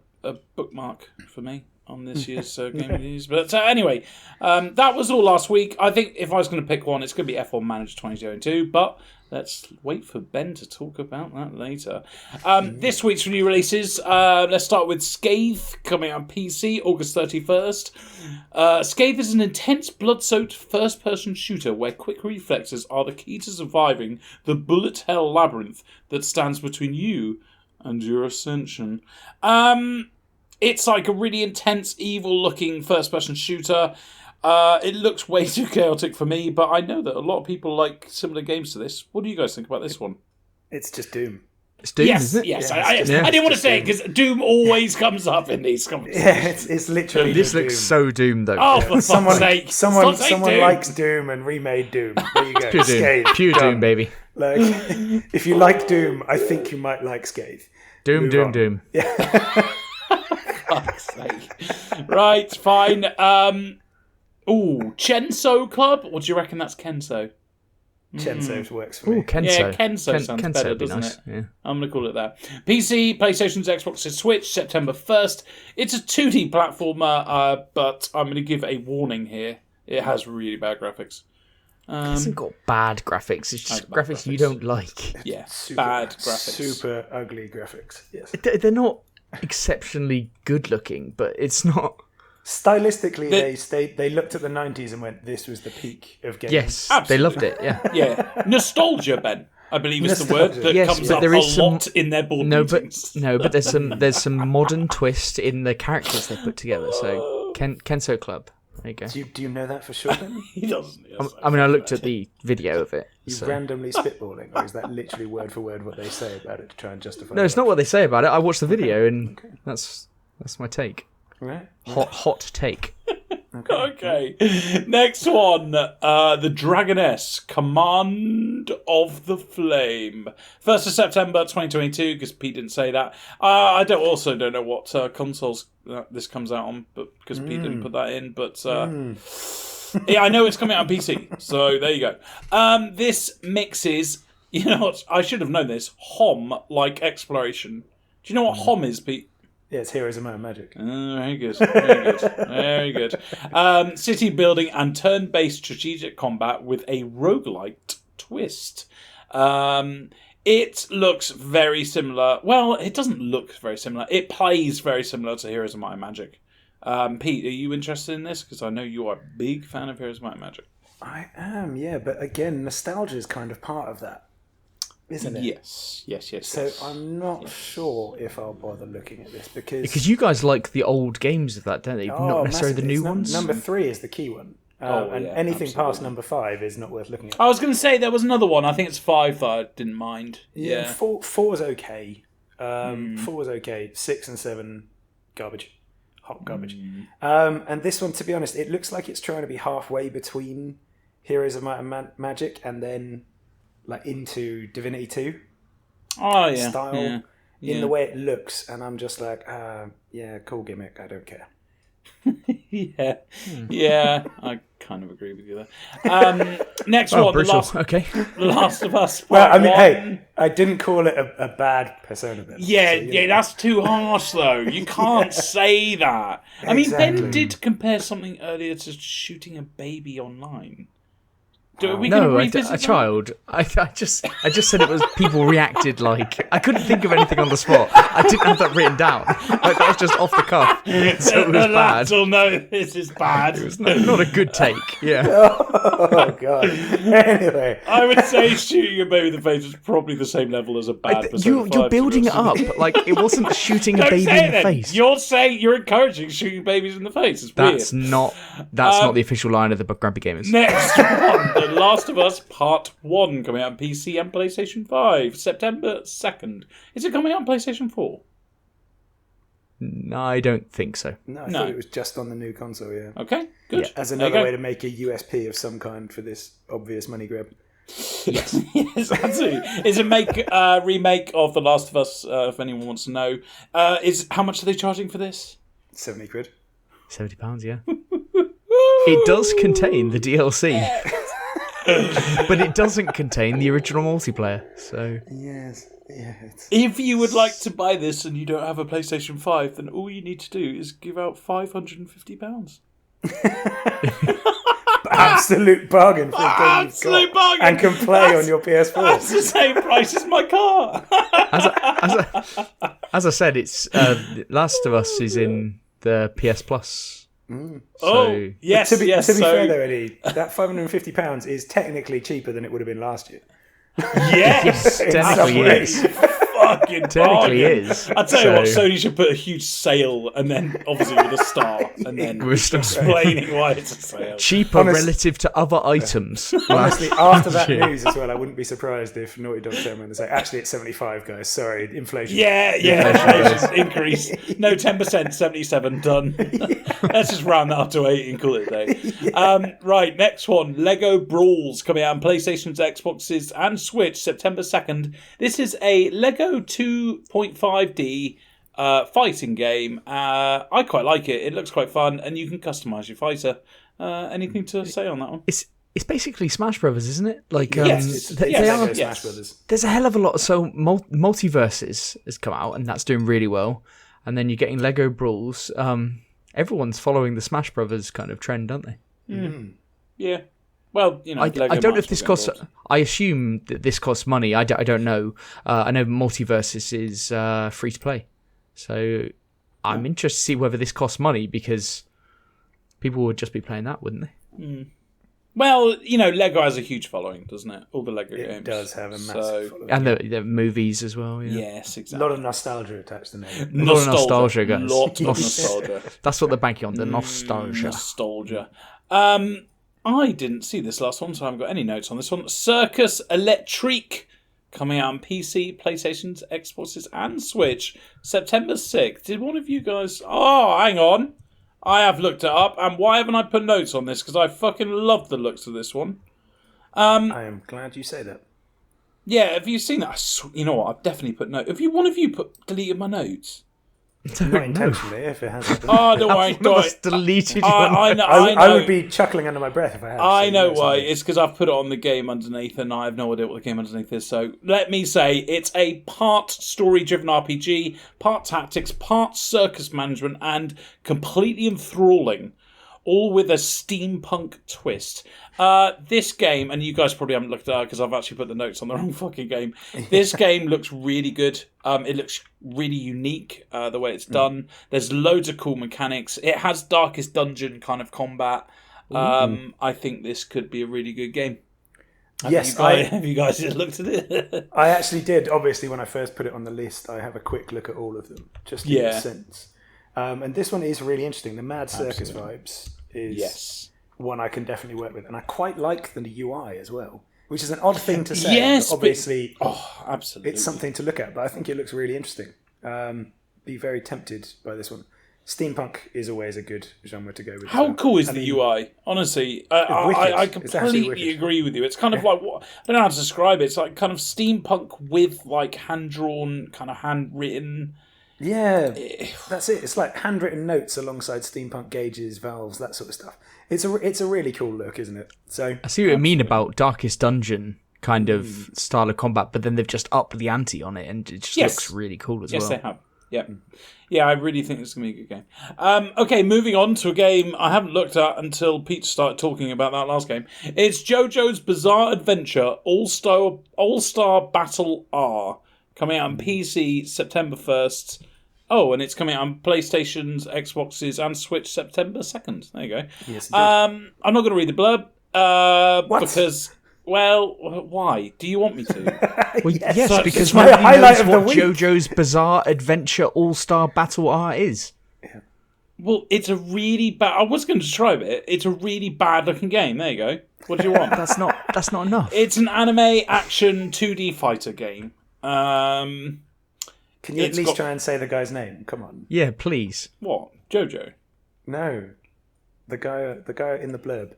bookmark for me on this year's game of the year. But anyway, that was all last week. I think if I was going to pick one, it's going to be F1 Manager 2022, but let's wait for Ben to talk about that later. This week's new releases, let's start with Scathe, coming out on PC, August 31st. Scathe is an intense, blood-soaked first-person shooter where quick reflexes are the key to surviving the bullet hell labyrinth that stands between you and your ascension. It's like a really intense, evil-looking first-person shooter. It looks way too chaotic for me, but I know that a lot of people like similar games to this. What do you guys think about this one? It's just Doom. It's Doom, yes, isn't it? Yes, I didn't want to say it because Doom always comes up in these conversations. Yeah, it's literally This Doom. looks so Doom, though. Oh, for fuck's sake. Someone Doom. likes Doom and remade Doom. There you go. Pure Doom. Scathe. Pure Done. Doom, baby. Like, if you like Doom, I think you might like Scathe. Doom. Fuck's sake. Right, fine. Chenso Club? Or do you reckon that's Kenso? Chenso works for me. Kenso. Yeah, Kenso sounds better, doesn't it? Yeah. I'm going to call it that. PC, PlayStation's, Xbox's, Switch, September 1st. It's a 2D platformer, but I'm going to give a warning here. It has really bad graphics. It hasn't got bad graphics. It's just graphics you don't like. Yeah, bad graphics. Super ugly graphics. Yes. They're not exceptionally good looking, but it's not... stylistically, they looked at the 90s and went, "This was the peak of games." Yes, Absolutely. they loved it. Yeah. Yeah, nostalgia, Ben. I believe is the word that comes up there a is lot in their board meetings. But there's some modern twist in the characters they put together. So Kenso Club. There you go. Do you know that for sure? Then? He doesn't. I mean, I looked at the video of it. You randomly spitballing, or is that literally word for word what they say about it to try and justify? No, it's not what they say about it. I watched the video, and that's my take. Right. Hot take. Okay. Next one. The Dragoness, Command of the Flame. 1st of September 2022, because Pete didn't say that. I don't know what consoles this comes out on, but because Pete didn't put that in. But yeah, I know it's coming out on PC, so there you go. This mixes, you know what, I should have known this, HOM-like exploration. Do you know what HOM is, Pete? Yeah, it's Heroes of Might and Magic. Very good. Very good. Very good. City building and turn-based strategic combat with a roguelite twist. It looks very similar. Well, it doesn't look very similar. It plays very similar to Heroes of Might and Magic. Pete, are you interested in this? Because I know you are a big fan of Heroes of Might and Magic. I am, yeah. But again, nostalgia is kind of part of that. Isn't it? Yes. So I'm not sure if I'll bother looking at this because you guys like the old games of that, don't you? Not necessarily the new ones. Number 3 is the key one, and anything past number 5 is not worth looking at. I was going to say there was another one. I think it's 5 that I didn't mind. Yeah, 4's okay. 4's okay. 6 and 7, garbage, hot garbage. And this one, to be honest, it looks like it's trying to be halfway between Heroes of Might and Magic and then like into Divinity 2 style in the way it looks, and I'm just like, yeah, cool gimmick, I don't care. Yeah, I kind of agree with you there. Next one, brutal. The Last of Us. Well, I mean, hey, I didn't call it a bad Persona then. Yeah, that's too harsh though. You can't say that. I mean, Ben did compare something earlier to shooting a baby online. A child. I just said it was people reacted like I couldn't think of anything on the spot. I didn't have that written down. Like, that was just off the cuff. So it was bad. Will know this is bad. It was not a good take. Yeah. Oh god. Anyway, I would say shooting a baby in the face is probably the same level as a bad. You're building it up like it wasn't shooting a baby in the face. You're encouraging shooting babies in the face. It's weird. That's not the official line of the Grumpy Gamers. Next one. The Last of Us Part 1 coming out on PC and PlayStation 5, September 2nd. Is it coming out on PlayStation 4? No, I don't think so. No, I thought it was just on the new console, yeah. Okay, good. Yeah. As another way to make a USP of some kind for this obvious money grab. Yes. Yes, absolutely. It's a remake of The Last of Us, if anyone wants to know. How much are they charging for this? 70 quid. £70, yeah. It does contain the DLC. But it doesn't contain the original multiplayer, so... Yes. If you would like to buy this and you don't have a PlayStation 5, then all you need to do is give out £550. Absolute bargain for a game Absolute bargain! And can play on your PS4. That's the same price as my car! As I said, it's Last of Us is in the PS Plus. Yes. To be fair though, Eddie, that £550 is technically cheaper than it would have been last year. Yes, technically is. Fucking technically bargain. is. I'll tell you what, Sony should put a huge sale and then obviously with a star and then explaining why it's a sale. Cheaper relative to other items. Honestly, after that news as well, I wouldn't be surprised if Naughty Dog turned around and say, actually it's 75 guys, sorry, inflation. Yeah, inflation increase. No, 10%, 77, done. Let's just round that up to 8 and call it a day. Right, next one, Lego Brawls coming out on PlayStation's, Xboxes and Switch, September 2nd. This is a Lego 2.5D fighting game. I quite like it. It looks quite fun, and you can customise your fighter. Anything to say on that one? It's basically Smash Brothers, isn't it? Like they are Smash Brothers. There's a hell of a lot. So Multiverses has come out, and that's doing really well. And then you're getting Lego Brawls. Everyone's following the Smash Brothers kind of trend, aren't they? Mm. Yeah. Well, you know, I don't know if this costs. I assume that this costs money. I don't know. I know Multiverses is free to play, so I'm interested to see whether this costs money because People would just be playing that, wouldn't they? Well, Lego has a huge following, doesn't it? All the Lego games. It does have a massive following. And the movies as well. Yeah. Yes, exactly. A lot of nostalgia attached to it. A lot of nostalgia, guys. Lot of nostalgia. That's what they're banking on, the nostalgia. Nostalgia. I didn't see this last one, so I haven't got any notes on this one. Circus Electrique, coming out on PC, PlayStations, Xboxes, and Switch, September 6th. Did one of you guys... Oh, hang on. I have looked it up, and why haven't I put notes on this? Because I fucking love the looks of this one. I am glad you say that. Yeah, have you seen that? You know what? I've definitely put notes. Have you, one of you, deleted my notes? Not intentionally, if it hasn't. Oh, don't worry. Deleted I know. I would be chuckling under my breath if I had. I know why. It's because I've put it on the game underneath, and I have no idea what the game underneath is. So let me say, it's a part story-driven RPG, part tactics, part circus management, and completely enthralling, all with a steampunk twist. This game, and you guys probably haven't looked at it because I've actually put the notes on the wrong fucking game. This game looks really good. It looks really unique, the way it's done. There's loads of cool mechanics. It has Darkest Dungeon kind of combat. I think this could be a really good game. Have you guys looked at it? I actually did. Obviously, when I first put it on the list, I have a quick look at all of them, just to get a sense. And this one is really interesting. The Mad Circus vibes is one I can definitely work with. And I quite like the UI as well, which is an odd thing to say. Yes, obviously, absolutely. It's something to look at, but I think it looks really interesting. Be very tempted by this one. Steampunk is always a good genre to go with. How cool is the UI? Honestly, I completely agree with you. It's kind of like, I don't know how to describe it. It's like kind of steampunk with like hand-drawn, kind of handwritten... Yeah, that's it. It's like handwritten notes alongside steampunk gauges, valves, that sort of stuff. It's a really cool look, isn't it? So I see what you mean about Darkest Dungeon kind of style of combat, but then they've just upped the ante on it, and it just looks really cool as well. Yes, they have. Yeah, I really think this is going to be a good game. Okay, moving on to a game I haven't looked at until Pete started talking about that last game. It's JoJo's Bizarre Adventure All-Star Battle R, coming out on PC September 1st. Oh, and it's coming out on PlayStations, Xboxes, and Switch September 2nd. There you go. Yes, I'm not going to read the blurb What? because... Well, why? Do you want me to? Well, yes, So because it's my nobody highlight knows of the what week. JoJo's Bizarre Adventure All-Star Battle R is. Well, it's a really bad... I was going to describe it. It's a really bad-looking game. There you go. What do you want? That's not enough. It's an anime action 2D fighter game. Can you at least try and say the guy's name? Come on. Yeah, please. What? JoJo? No, the guy in the blurb.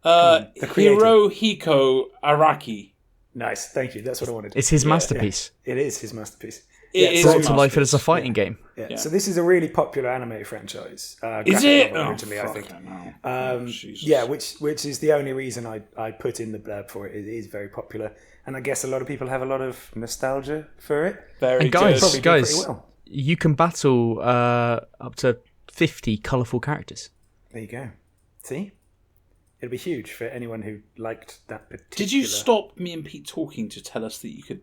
The creator. Hirohiko Araki. Nice, thank you. That's what I wanted. It's his masterpiece. Yeah. It is his masterpiece. It is Brought his to life masterpiece. as a fighting game. Yeah. So this is a really popular anime franchise. Is it? Originally, I think. Jesus. Yeah, which is the only reason I put in the blurb for it. It is very popular, and I guess a lot of people have a lot of nostalgia for it. Very And guys, good. Pretty well. You can battle up to 50 colourful characters. There you go. See? It'll be huge for anyone who liked that particular... Did you stop me and Pete talking to tell us that you could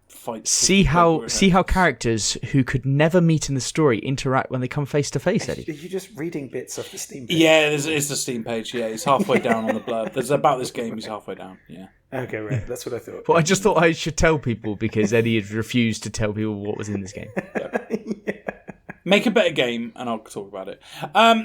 fight? See how characters who could never meet in the story interact when they come face to face, Eddie. Are you just reading bits off the Steam page? Yeah, it's the Steam page. Yeah, he's halfway down on the blurb. There's about this game. He's halfway down. Yeah. Okay, right. That's what I thought. Well, I just thought I should tell people because Eddie had refused to tell people what was in this game. Make a better game, and I'll talk about it.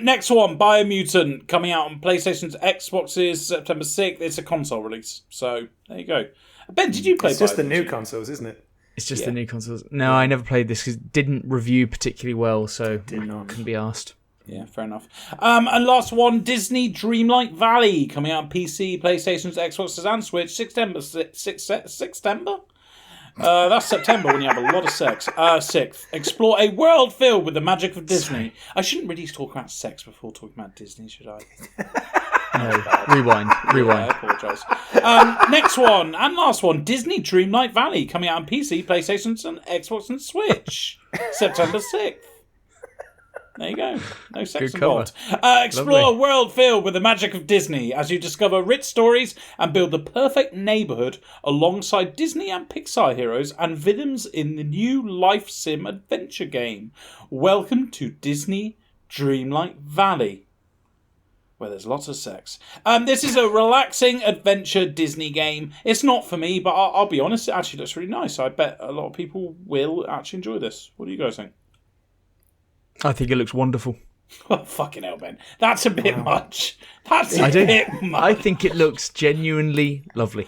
Next one, Biomutant, coming out on PlayStation's, Xboxes, September 6th. It's a console release, so there you go. Ben, did you play It's just the Biomutant? new consoles, isn't it? It's just the new consoles. No, I never played this because it didn't review particularly well, so couldn't be asked. Yeah, fair enough. And last one, Disney Dreamlight Valley, coming out on PC, PlayStation's, Xboxes, and Switch, September. That's September when you have a lot of sex. 6th. Explore a world filled with the magic of Disney. I shouldn't really talk about sex before talking about Disney, should I? No, rewind. I apologise. Next one and last one, Disney Dreamlight Valley, coming out on PC, PlayStation, and Xbox and Switch, September 6th. There you go. No sex Good cover. involved. Explore a world filled with the magic of Disney as you discover rich stories and build the perfect neighbourhood alongside Disney and Pixar heroes and villains in the new life sim adventure game. Welcome to Disney Dreamlight Valley. where there's lots of sex. This is a relaxing adventure Disney game. It's not for me, but I'll be honest, it actually looks really nice. I bet a lot of people will actually enjoy this. What do you guys think? I think it looks wonderful. Oh, fucking hell, Ben. That's a bit much. That's a bit much. I think it looks genuinely lovely.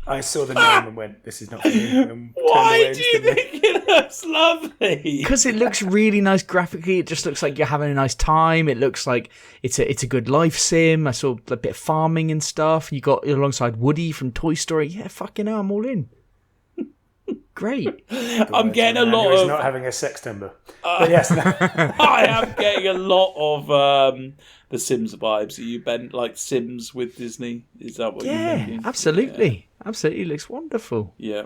I saw the name and went, this is not for me. Why do you think it looks lovely? Because it looks really nice graphically. It just looks like you're having a nice time. It looks like it's a good life sim. I saw a bit of farming and stuff. You got alongside Woody from Toy Story. Yeah, fucking hell, I'm all in. Great. I'm getting a lot of... not having a sex timber. But yes, no. I am getting a lot of the Sims vibes. Are you, Ben, like Sims with Disney? Is that what you're thinking? Absolutely. Yeah, absolutely. It looks wonderful. Yeah.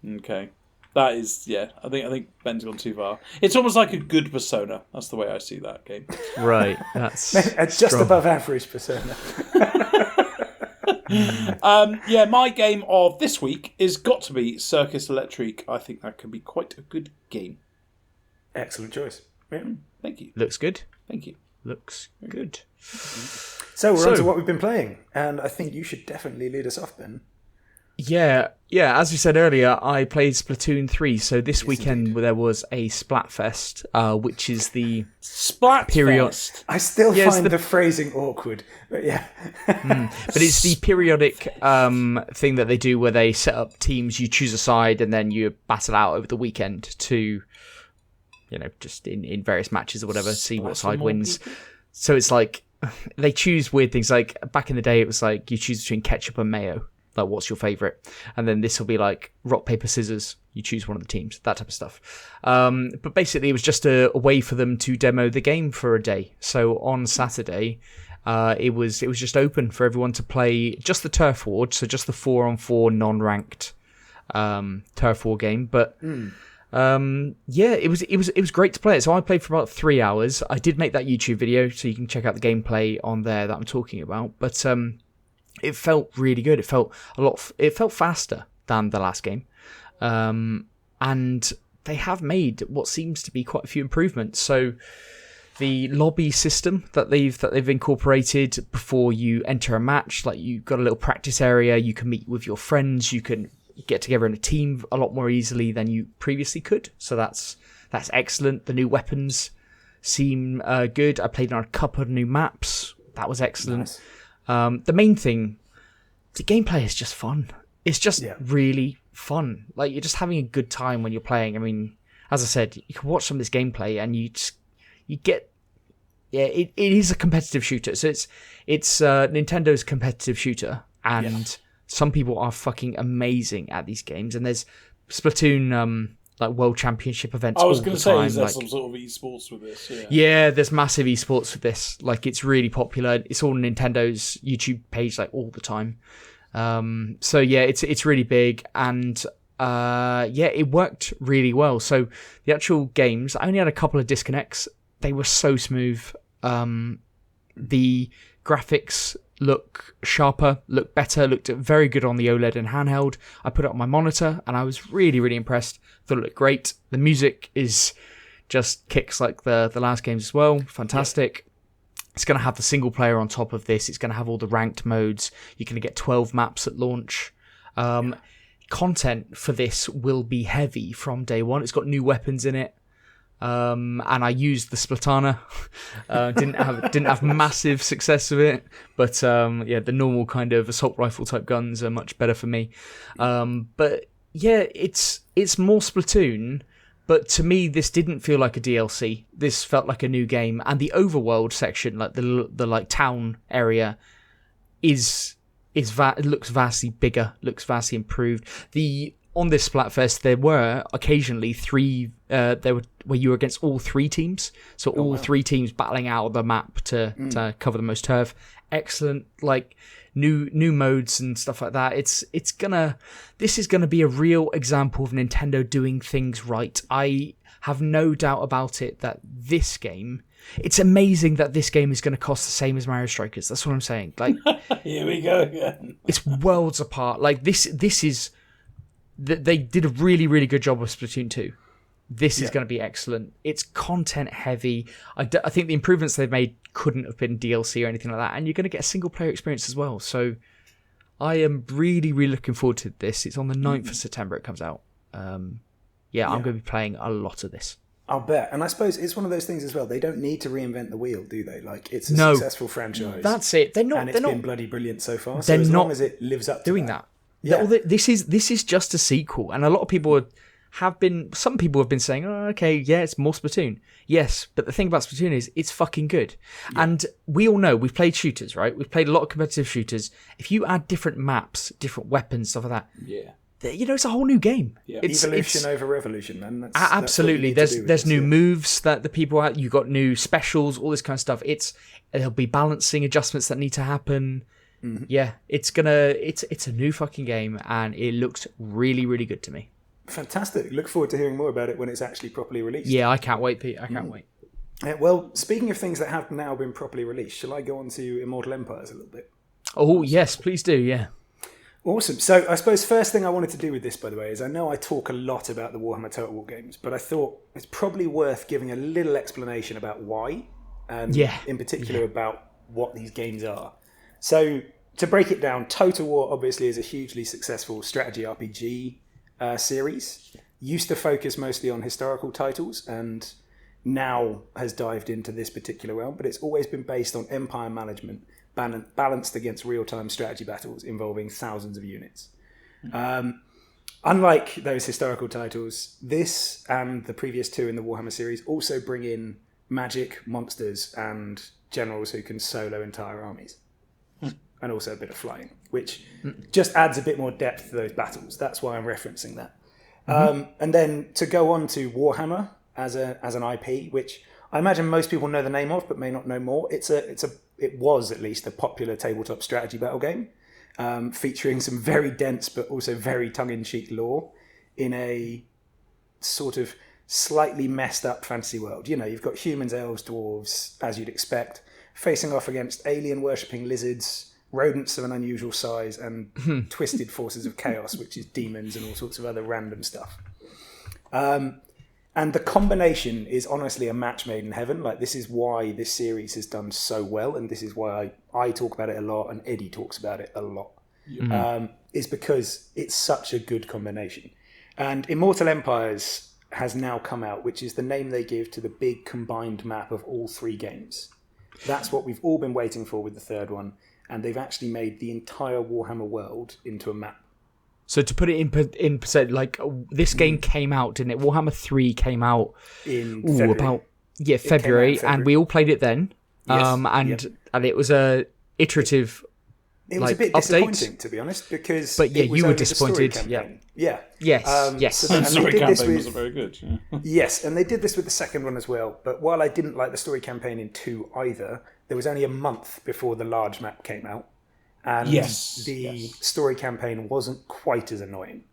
Okay. That is, I think Ben's gone too far. It's almost like a good Persona. That's the way I see that game. Right. That's it's just above average Persona. My game of this week is got to be Circus Electrique. I think that can be quite a good game. Excellent choice. Yeah. Thank you. Looks good. Thank you. Looks good. So we're on to what we've been playing, and I think you should definitely lead us off, Ben. Yeah. As we said earlier, I played Splatoon 3. So this weekend there was a Splatfest, which is the Splatfest. I still find the phrasing awkward, but yeah. But it's the periodic thing that they do where they set up teams. You choose a side, and then you battle out over the weekend to, just in various matches or whatever, see what side wins. So it's like they choose weird things. Like back in the day, it was like you choose between ketchup and mayo. Like, what's your favourite? And then this will be like rock, paper, scissors. You choose one of the teams, that type of stuff. But basically, it was just a way for them to demo the game for a day. So on Saturday, it was just open for everyone to play just the Turf War, so just the 4-on-4 non-ranked Turf War game. But it was great to play it. So I played for about 3 hours. I did make that YouTube video, so you can check out the gameplay on there that I'm talking about. But it felt really good. It felt it felt faster than the last game, and they have made what seems to be quite a few improvements. So the lobby system that they've incorporated before you enter a match, like you've got a little practice area. You can meet with your friends. You can get together in a team a lot more easily than you previously could. So that's excellent. The new weapons seem good. I played on a couple of new maps. That was excellent. Nice. The main thing, the gameplay is just fun. It's just really fun. Like, you're just having a good time when you're playing. I mean, as I said, you can watch some of this gameplay and you get, it is a competitive shooter. So it's Nintendo's competitive shooter, and some people are fucking amazing at these games. And there's Splatoon, like World Championship events. I was going to say, is there like, some sort of esports with this? Yeah, there's massive esports with this. Like, it's really popular. It's all on Nintendo's YouTube page, like, all the time. So yeah, it's really big, and it worked really well. So the actual games, I only had a couple of disconnects. They were so smooth. The graphics look sharper, look better, looked very good on the OLED and handheld. I put it on my monitor and I was really, really impressed. Thought it looked great. The music is just kicks like the last games as well. Fantastic. It's going to have the single player on top of this. It's going to have all the ranked modes. You're going to get 12 maps at launch. Content for this will be heavy from day one. It's got new weapons in it. And I used the Splatana. Didn't have massive success with it, but the normal kind of assault rifle type guns are much better for me. But yeah, it's more Splatoon. But to me, this didn't feel like a DLC. This felt like a new game, and the overworld section, like the like town area, looks vastly bigger, looks vastly improved. On this Splatfest, there were occasionally where you were against all three teams. So all three teams battling out of the map to cover the most turf. Excellent, like new modes and stuff like that. This is gonna be a real example of Nintendo doing things right. I have no doubt about it that this game. It's amazing that this game is going to cost the same as Mario Strikers. That's what I'm saying. Like, here we go again. It's worlds apart. Like this is. They did a really, really good job with Splatoon 2. This is going to be excellent. It's content heavy. I think the improvements they've made couldn't have been DLC or anything like that. And you're going to get a single player experience as well. So I am really, really looking forward to this. It's on the 9th of September it comes out. I'm going to be playing a lot of this. I'll bet. And I suppose it's one of those things as well. They don't need to reinvent the wheel, do they? Like, it's a successful franchise. That's it. And it's been bloody brilliant so far. So as long as it lives up to doing that. Yeah. This is just a sequel. And a lot of people some people have been saying, oh, okay, yeah, it's more Splatoon. Yes, but the thing about Splatoon is it's fucking good. Yeah. And we all know, we've played shooters, right? We've played a lot of competitive shooters. If you add different maps, different weapons, stuff like that, it's a whole new game. Yeah. Evolution over revolution, man. Absolutely. There's new moves that the people have. You've got new specials, all this kind of stuff. There'll be balancing adjustments that need to happen. Mm-hmm. Yeah, it's a new fucking game, and it looks really, really good to me. Fantastic. Look forward to hearing more about it when it's actually properly released. Yeah, I can't wait, Pete. I can't wait. Well, speaking of things that have now been properly released, shall I go on to Immortal Empires a little bit? Oh, yes, please do, yeah. Awesome. So I suppose first thing I wanted to do with this, by the way, is I know I talk a lot about the Warhammer Total War games, but I thought it's probably worth giving a little explanation about why, and in particular about what these games are. So to break it down, Total War obviously is a hugely successful strategy RPG series. Used to focus mostly on historical titles and now has dived into this particular realm, but it's always been based on empire management balanced against real-time strategy battles involving thousands of units. Unlike those historical titles, this and the previous two in the Warhammer series also bring in magic, monsters, and generals who can solo entire armies. And also a bit of flying, which just adds a bit more depth to those battles. That's why I'm referencing that. And then to go on to Warhammer as an IP, which I imagine most people know the name of, but may not know more. It was at least a popular tabletop strategy battle game, featuring some very dense but also very tongue-in-cheek lore in a sort of slightly messed up fantasy world. You know, you've got humans, elves, dwarves, as you'd expect, facing off against alien-worshipping lizards, rodents of an unusual size, and twisted forces of chaos, which is demons and all sorts of other random stuff. And the combination is honestly a match made in heaven. Like, this is why this series has done so well, and this is why I talk about it a lot, and Eddie talks about it a lot, is because it's such a good combination. And Immortal Empires has now come out, which is the name they give to the big combined map of all three games. That's what we've all been waiting for with the third one. And they've actually made the entire Warhammer world into a map. So to put it in percent, like this game came out, didn't it? Warhammer 3 came out in February. February, and we all played it then. Yes, and it was a iterative. It was a bit disappointing, to be honest, because you were disappointed. Yes. So the story campaign wasn't very good. Yeah. Yes, and they did this with the second one as well. But while I didn't like the story campaign in 2 either, there was only a month before the large map came out, and the story campaign wasn't quite as annoying.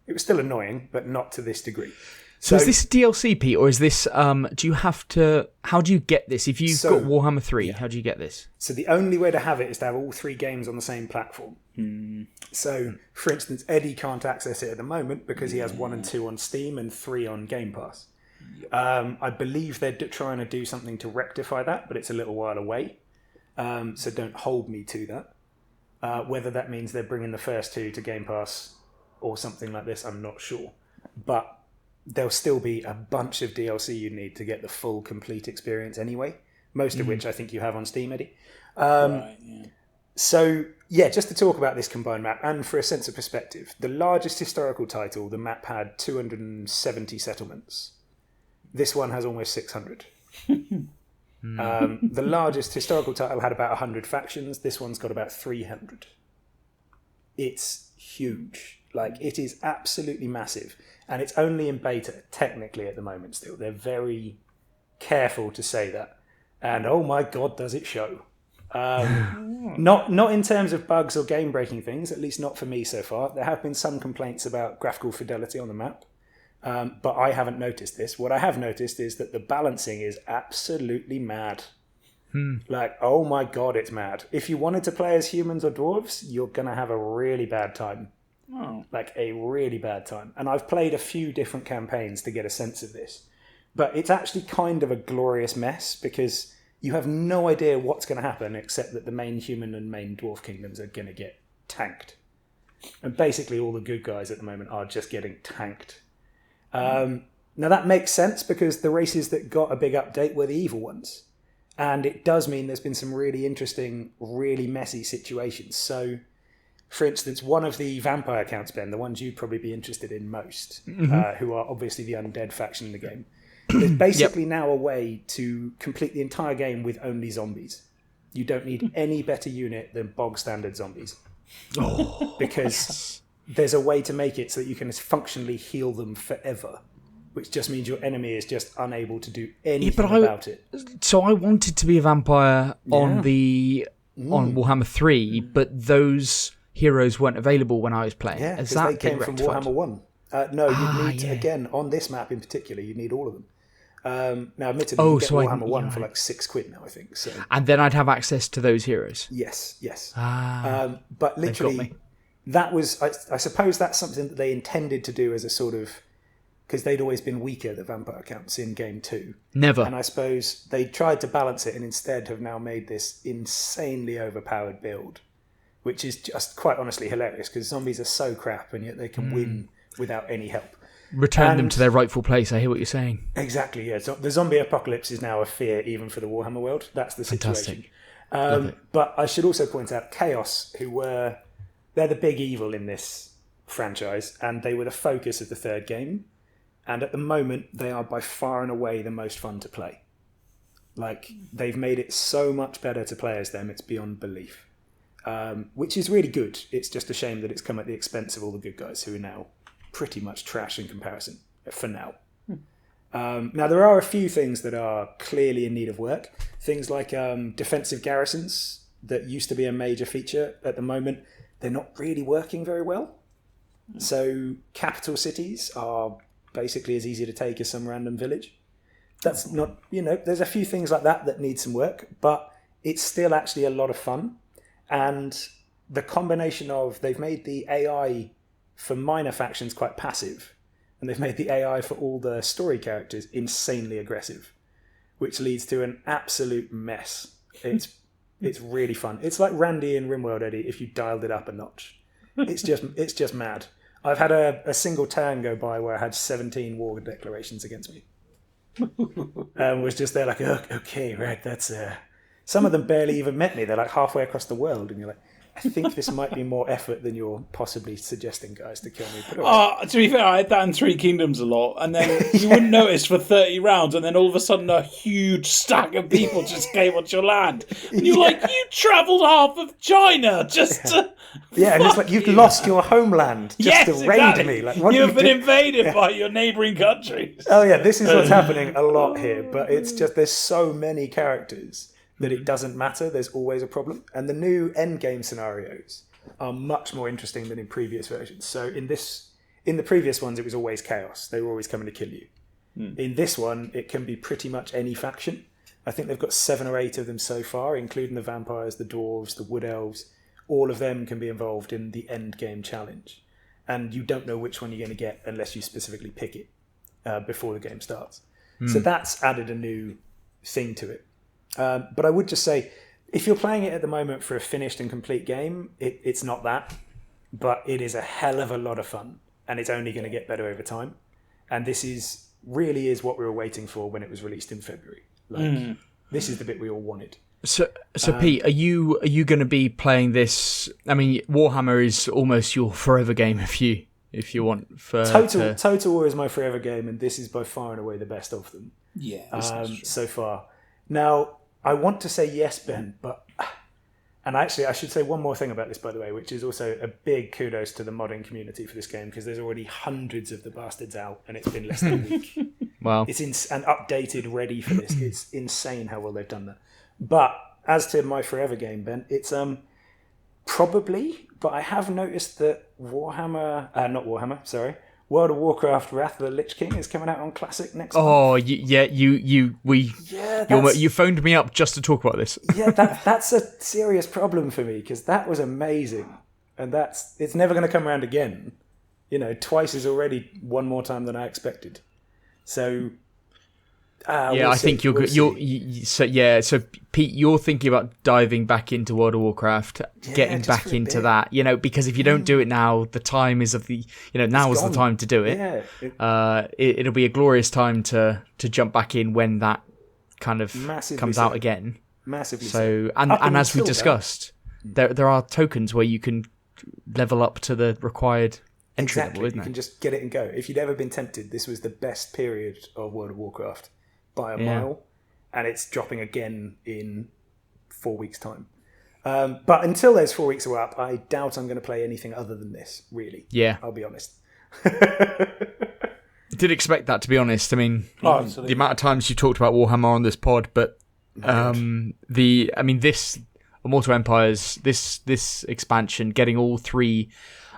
It was still annoying, but not to this degree. So is this DLC, Pete, or is this? Do you have to? How do you get this? If you've got Warhammer 3, how do you get this? So the only way to have it is to have all 3 games on the same platform. So, for instance, Eddie can't access it at the moment because he has 1 and 2 on Steam and 3 on Game Pass. I believe they're trying to do something to rectify that, but it's a little while away. So don't hold me to that. Whether that means they're bringing the first 2 to Game Pass or something like this, I'm not sure. But there'll still be a bunch of DLC you need to get the full, complete experience anyway. Most of which I think you have on Steam, Eddie. So, just to talk about this combined map, and for a sense of perspective, the largest historical title, the map had 270 settlements. This one has almost 600. The largest historical title had about 100 factions. This one's got about 300. It's huge. Like, it is absolutely massive. And it's only in beta, technically, at the moment still. They're very careful to say that. And, oh my God, does it show. Not in terms of bugs or game-breaking things, at least not for me so far. There have been some complaints about graphical fidelity on the map. But I haven't noticed this. What I have noticed is that the balancing is absolutely mad. Like, oh my God, it's mad. If you wanted to play as humans or dwarves, you're going to have a really bad time. Oh. Like a really bad time. And I've played a few different campaigns to get a sense of this. But it's actually kind of a glorious mess because you have no idea what's going to happen except that the main human and main dwarf kingdoms are going to get tanked. And basically all the good guys at the moment are just getting tanked. Now that makes sense because the races that got a big update were the evil ones. And it does mean there's been some really interesting, really messy situations. So, for instance, one of the vampire counts, Ben, the ones you'd probably be interested in most, who are obviously the undead faction in the game, there's basically now a way to complete the entire game with only zombies. You don't need any better unit than bog standard zombies. Because there's a way to make it so that you can functionally heal them forever, which just means your enemy is just unable to do anything about it. So I wanted to be a vampire on Warhammer 3, but those heroes weren't available when I was playing. Yeah, because they came from Warhammer 1. No, you need, again, on this map in particular, you need all of them. Now, admittedly, you get Warhammer 1 for like £6 now, I think. So. And then I'd have access to those heroes? Yes. But literally, that was, I suppose that's something that they intended to do as a sort of, because they'd always been weaker, the vampire counts in Game 2. Never. And I suppose they tried to balance it and instead have now made this insanely overpowered build, which is just quite honestly hilarious because zombies are so crap and yet they can win without any help. Return them to their rightful place. I hear what you're saying. Exactly, yeah. So the zombie apocalypse is now a fear even for the Warhammer world. That's the situation. But I should also point out Chaos, they're the big evil in this franchise, and they were the focus of the third game. And at the moment, they are by far and away the most fun to play. Like, they've made it so much better to play as them, it's beyond belief. Which is really good. It's just a shame that it's come at the expense of all the good guys who are now pretty much trash in comparison, for now. Now, there are a few things that are clearly in need of work. Things like defensive garrisons that used to be a major feature. At the moment, they're not really working very well. So capital cities are basically as easy to take as some random village. That's not, there's a few things like that need some work, but it's still actually a lot of fun. And the combination of, they've made the AI for minor factions quite passive, and they've made the AI for all the story characters insanely aggressive, which leads to an absolute mess. It's really fun. It's like Randy in RimWorld, Eddie, if you dialed it up a notch. It's just mad. I've had a single turn go by where I had 17 war declarations against me. And was just there like, oh, okay, right, that's... Some of them barely even met me. They're like halfway across the world, and you're like, I think this might be more effort than you're possibly suggesting, guys, to kill me. But to be fair, I had that in Three Kingdoms a lot, and then you wouldn't notice for 30 rounds, and then all of a sudden a huge stack of people just came onto your land. And you're like, you travelled half of China just to... Yeah, and it's like you've lost your homeland just to raid me. Like, you've been invaded by your neighbouring countries. Oh yeah, this is what's happening a lot here, but it's just there's so many characters that it doesn't matter. There's always a problem. And the new endgame scenarios are much more interesting than in previous versions. So in the previous ones, it was always chaos. They were always coming to kill you. In this one, it can be pretty much any faction. I think they've got 7 or 8 of them so far, including the vampires, the dwarves, the wood elves. All of them can be involved in the endgame challenge. And you don't know which one you're going to get unless you specifically pick it before the game starts. So that's added a new thing to it. But I would just say, if you're playing it at the moment for a finished and complete game, it's not that, but it is a hell of a lot of fun, and it's only going to get better over time. And this really is what we were waiting for when it was released in February. This is the bit we all wanted. So Pete, are you going to be playing this? I mean, Warhammer is almost your forever game if you want. Total War is my forever game, and this is by far and away the best of them. Yeah, so far. Now, I want to say yes, Ben, and actually I should say one more thing about this, by the way, which is also a big kudos to the modding community for this game, because there's already hundreds of the bastards out, and it's been less than a week. Wow. It's and updated, ready for this. It's insane how well they've done that. But as to my forever game, Ben, it's probably, but I have noticed that World of Warcraft Wrath of the Lich King is coming out on Classic next month. Oh, you phoned me up just to talk about this. Yeah, that's a serious problem for me, because that was amazing. and it's never going to come around again. Twice is already one more time than I expected. So, I think you're good. So Pete, you're thinking about diving back into World of Warcraft, getting back into that. Because if you don't do it now, the time is now is the time to do it. Yeah, it'll be a glorious time to jump back in when that kind of comes out again. Massively. So and as we discussed, there are tokens where you can level up to the required entry level, isn't you can just get it and go. If you'd ever been tempted, this was the best period of World of Warcraft by a mile, and it's dropping again in 4 weeks' time. But until those 4 weeks are up, I doubt I'm going to play anything other than this, really. Yeah. I'll be honest. Did expect that, to be honest. I mean, the amount of times you talked about Warhammer on this pod, but this Immortal Empires, this expansion, getting all 3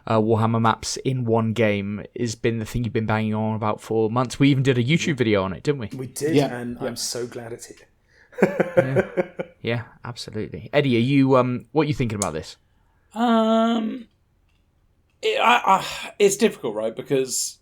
Warhammer maps in one game has been the thing you've been banging on about for months. We even did a YouTube video on it, didn't we? We did, and I'm so glad it's here. Yeah, absolutely. Eddie, are you what are you thinking about this? It's difficult, right? Because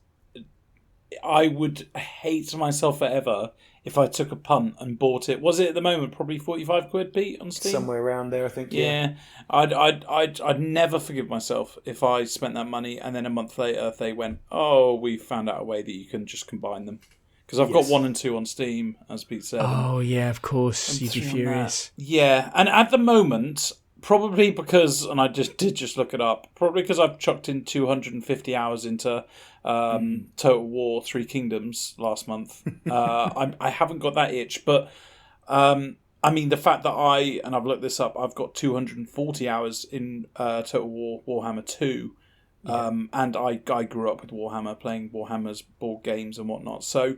I would hate myself forever if I took a punt and bought it. Was it at the moment probably 45 quid, Pete, on Steam? Somewhere around there, I think. Yeah. I'd never forgive myself if I spent that money and then a month later they went, oh, we found out a way that you can just combine them. Because I've got 1 and 2 on Steam, as Pete said. Oh, yeah, of course. You'd be furious. Yeah, and at the moment, probably because, and I did look it up, probably because I've chucked in 250 hours into Total War 3 Kingdoms last month. I haven't got that itch, but I mean, the fact that I've looked this up, I've got 240 hours in Total War Warhammer 2. And I grew up with Warhammer, playing Warhammer's board games and whatnot. So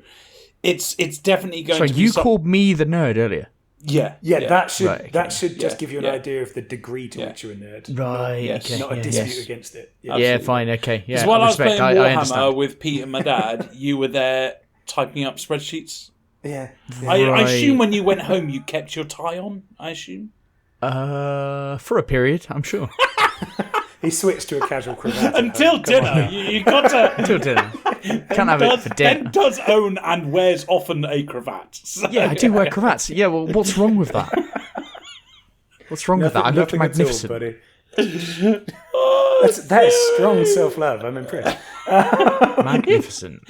it's definitely going to be... So you called me the nerd earlier? Yeah. That should just give you an idea of the degree to which you're a nerd. Right, not a dispute against it. Yeah, fine, okay. Yeah, because while I was playing Warhammer with Pete and my dad, you were there typing up spreadsheets. Yeah. I assume when you went home, you kept your tie on, I assume? For a period, I'm sure. He switched to a casual cravat. Until dinner. You got to... Until dinner. Can't have it for dinner. Ben does own and wears often a cravat. So. Yeah, I do wear cravats. Yeah, well, what's wrong with that? What's wrong with that? I look magnificent. All, that is strong self-love. I'm impressed. Magnificent.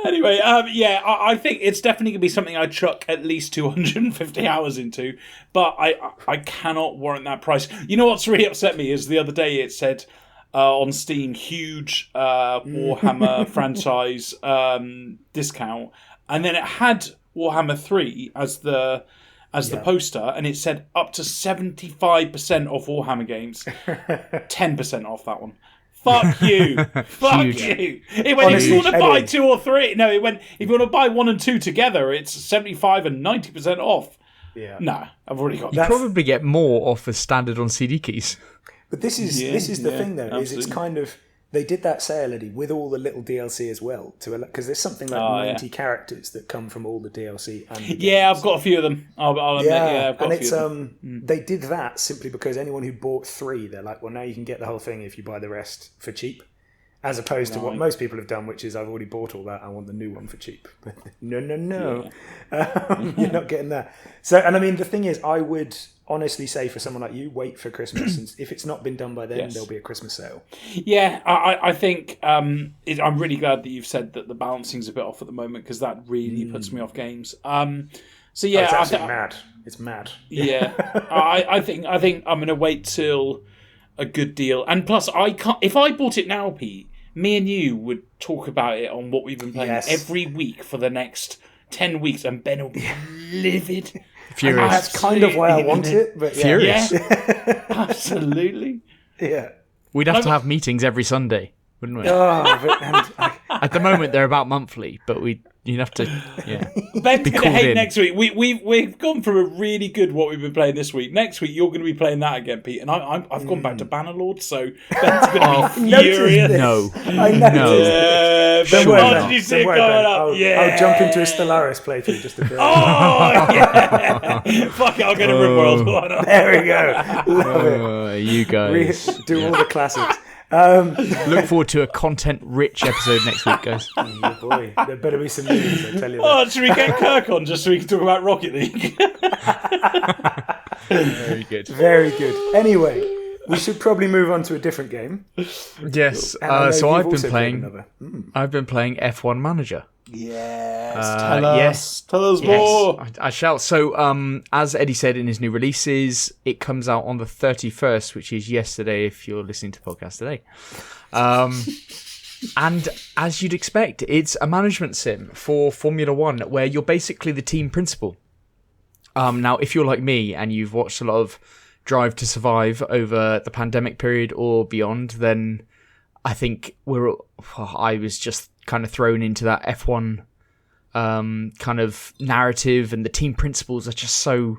Anyway, I think it's definitely going to be something I'd chuck at least 250 hours into, but I cannot warrant that price. You know what's really upset me is the other day it said on Steam, huge Warhammer franchise discount, and then it had Warhammer 3 as the poster, and it said up to 75% off Warhammer games, 10% off that one. Fuck you. Fuck you. It went, if you want to buy 2 or 3, no, it went, if you want to buy 1 and 2 together, it's 75 and 90% off. Yeah. No, I've already got that. You probably get more off as standard on CD keys. But this is the thing, though, absolutely. is it's kind of... They did that sale, Eddie, with all the little DLC as well, because there's something like 90 characters that come from all the DLC. And I've got a few of them. I'll admit, I've got a few of them. They did that simply because anyone who bought 3, they're like, well, now you can get the whole thing if you buy the rest for cheap, as opposed to what most people have done, which is I've already bought all that, I want the new one for cheap. No. You're not getting that. So, and I mean, the thing is, I would honestly say for someone like you, wait for Christmas, and if it's not been done by then, there'll be a Christmas sale. Yeah, I think I'm really glad that you've said that the balancing's a bit off at the moment, because that really puts me off games. So yeah, it's actually mad. It's mad. Yeah, I think I'm going to wait till a good deal, and plus I can't. If I bought it now, Pete, me and you would talk about it on what we've been playing every week for the next 10 weeks, and Ben will be livid. Furious. That's kind of why I want it, but furious. Yeah, absolutely. Yeah. We'd have to have meetings every Sunday. wouldn't we? At the moment, they're about monthly, but you'd have to, Ben's going to hate in. next week. We've gone from a really good what we've been playing this week. Next week, you're going to be playing that again, Pete. And I've gone back to Bannerlord, so Ben's going to be furious. No. I know. Ben, did you see it going up? I'll jump into a Stellaris playthrough just to feel. Fuck it, I'll go to RimWorld. Why not? There we go. Love it. You guys. Do all the classics. Look forward to a content-rich episode next week, guys. Oh boy, there better be some news, I tell you that. Oh, should we get Kirk on just so we can talk about Rocket League? Very good. Very good. Anyway, we should probably move on to a different game. Yes. So I've been playing F1 Manager. Yes. Tell us more. I shall. So, as Eddie said in his new releases, it comes out on the 31st, which is yesterday if you're listening to the podcast today. And as you'd expect, it's a management sim for Formula One where you're basically the team principal. Now, if you're like me and you've watched a lot of Drive to Survive over the pandemic period or beyond, then I think I was just kind of thrown into that F1 kind of narrative, and the team principals are just so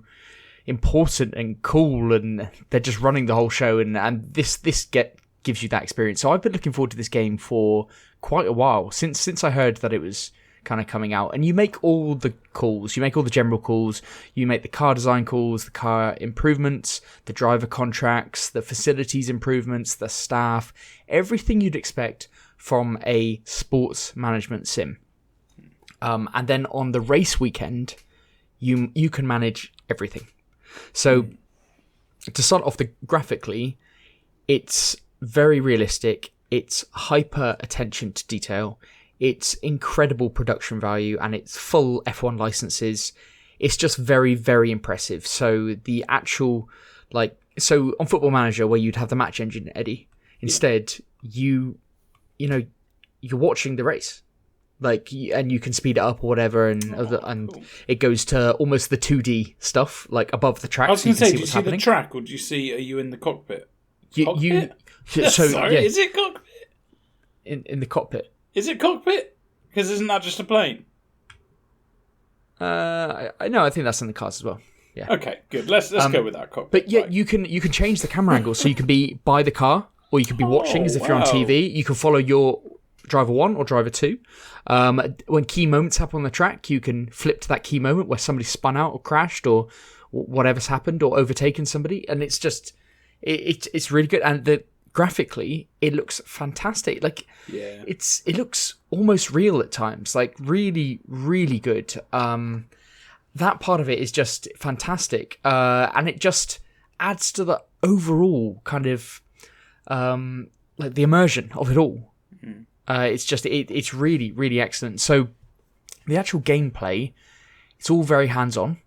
important and cool, and they're just running the whole show, and this gives you that experience. So I've been looking forward to this game for quite a while, since I heard that it was kind of coming out. And you make all the calls, you make all the general calls, you make the car design calls, the car improvements, the driver contracts, the facilities improvements, the staff, everything you'd expect from a sports management sim. And then on the race weekend, you can manage everything. So to start off, graphically, it's very realistic. It's hyper attention to detail. It's incredible production value, and it's full F1 licenses. It's just very, very impressive. So the actual, so on Football Manager, where you'd have the match engine, Eddie, instead you're watching the race, and you can speed it up or whatever, and cool. It goes to almost the 2D stuff, like above the track. I was going to say, did you see the track, or do you see? Are you in the cockpit? Sorry, is it cockpit? In the cockpit. Is it cockpit? Because isn't that just a plane? I think that's in the cars as well. Yeah. Okay, good. Let's go with that cockpit. But yeah, you can change the camera angle, so you can be by the car, or you can be watching as if you're on TV. You can follow your driver 1 or driver 2. When key moments happen on the track, you can flip to that key moment where somebody spun out or crashed or whatever's happened or overtaken somebody, and it's just it's really good. And graphically, it looks fantastic. It looks almost real at times. Really, really good. That part of it is just fantastic, and it just adds to the overall kind of the immersion of it all. It's really, really excellent. So the actual gameplay, it's all very hands-on.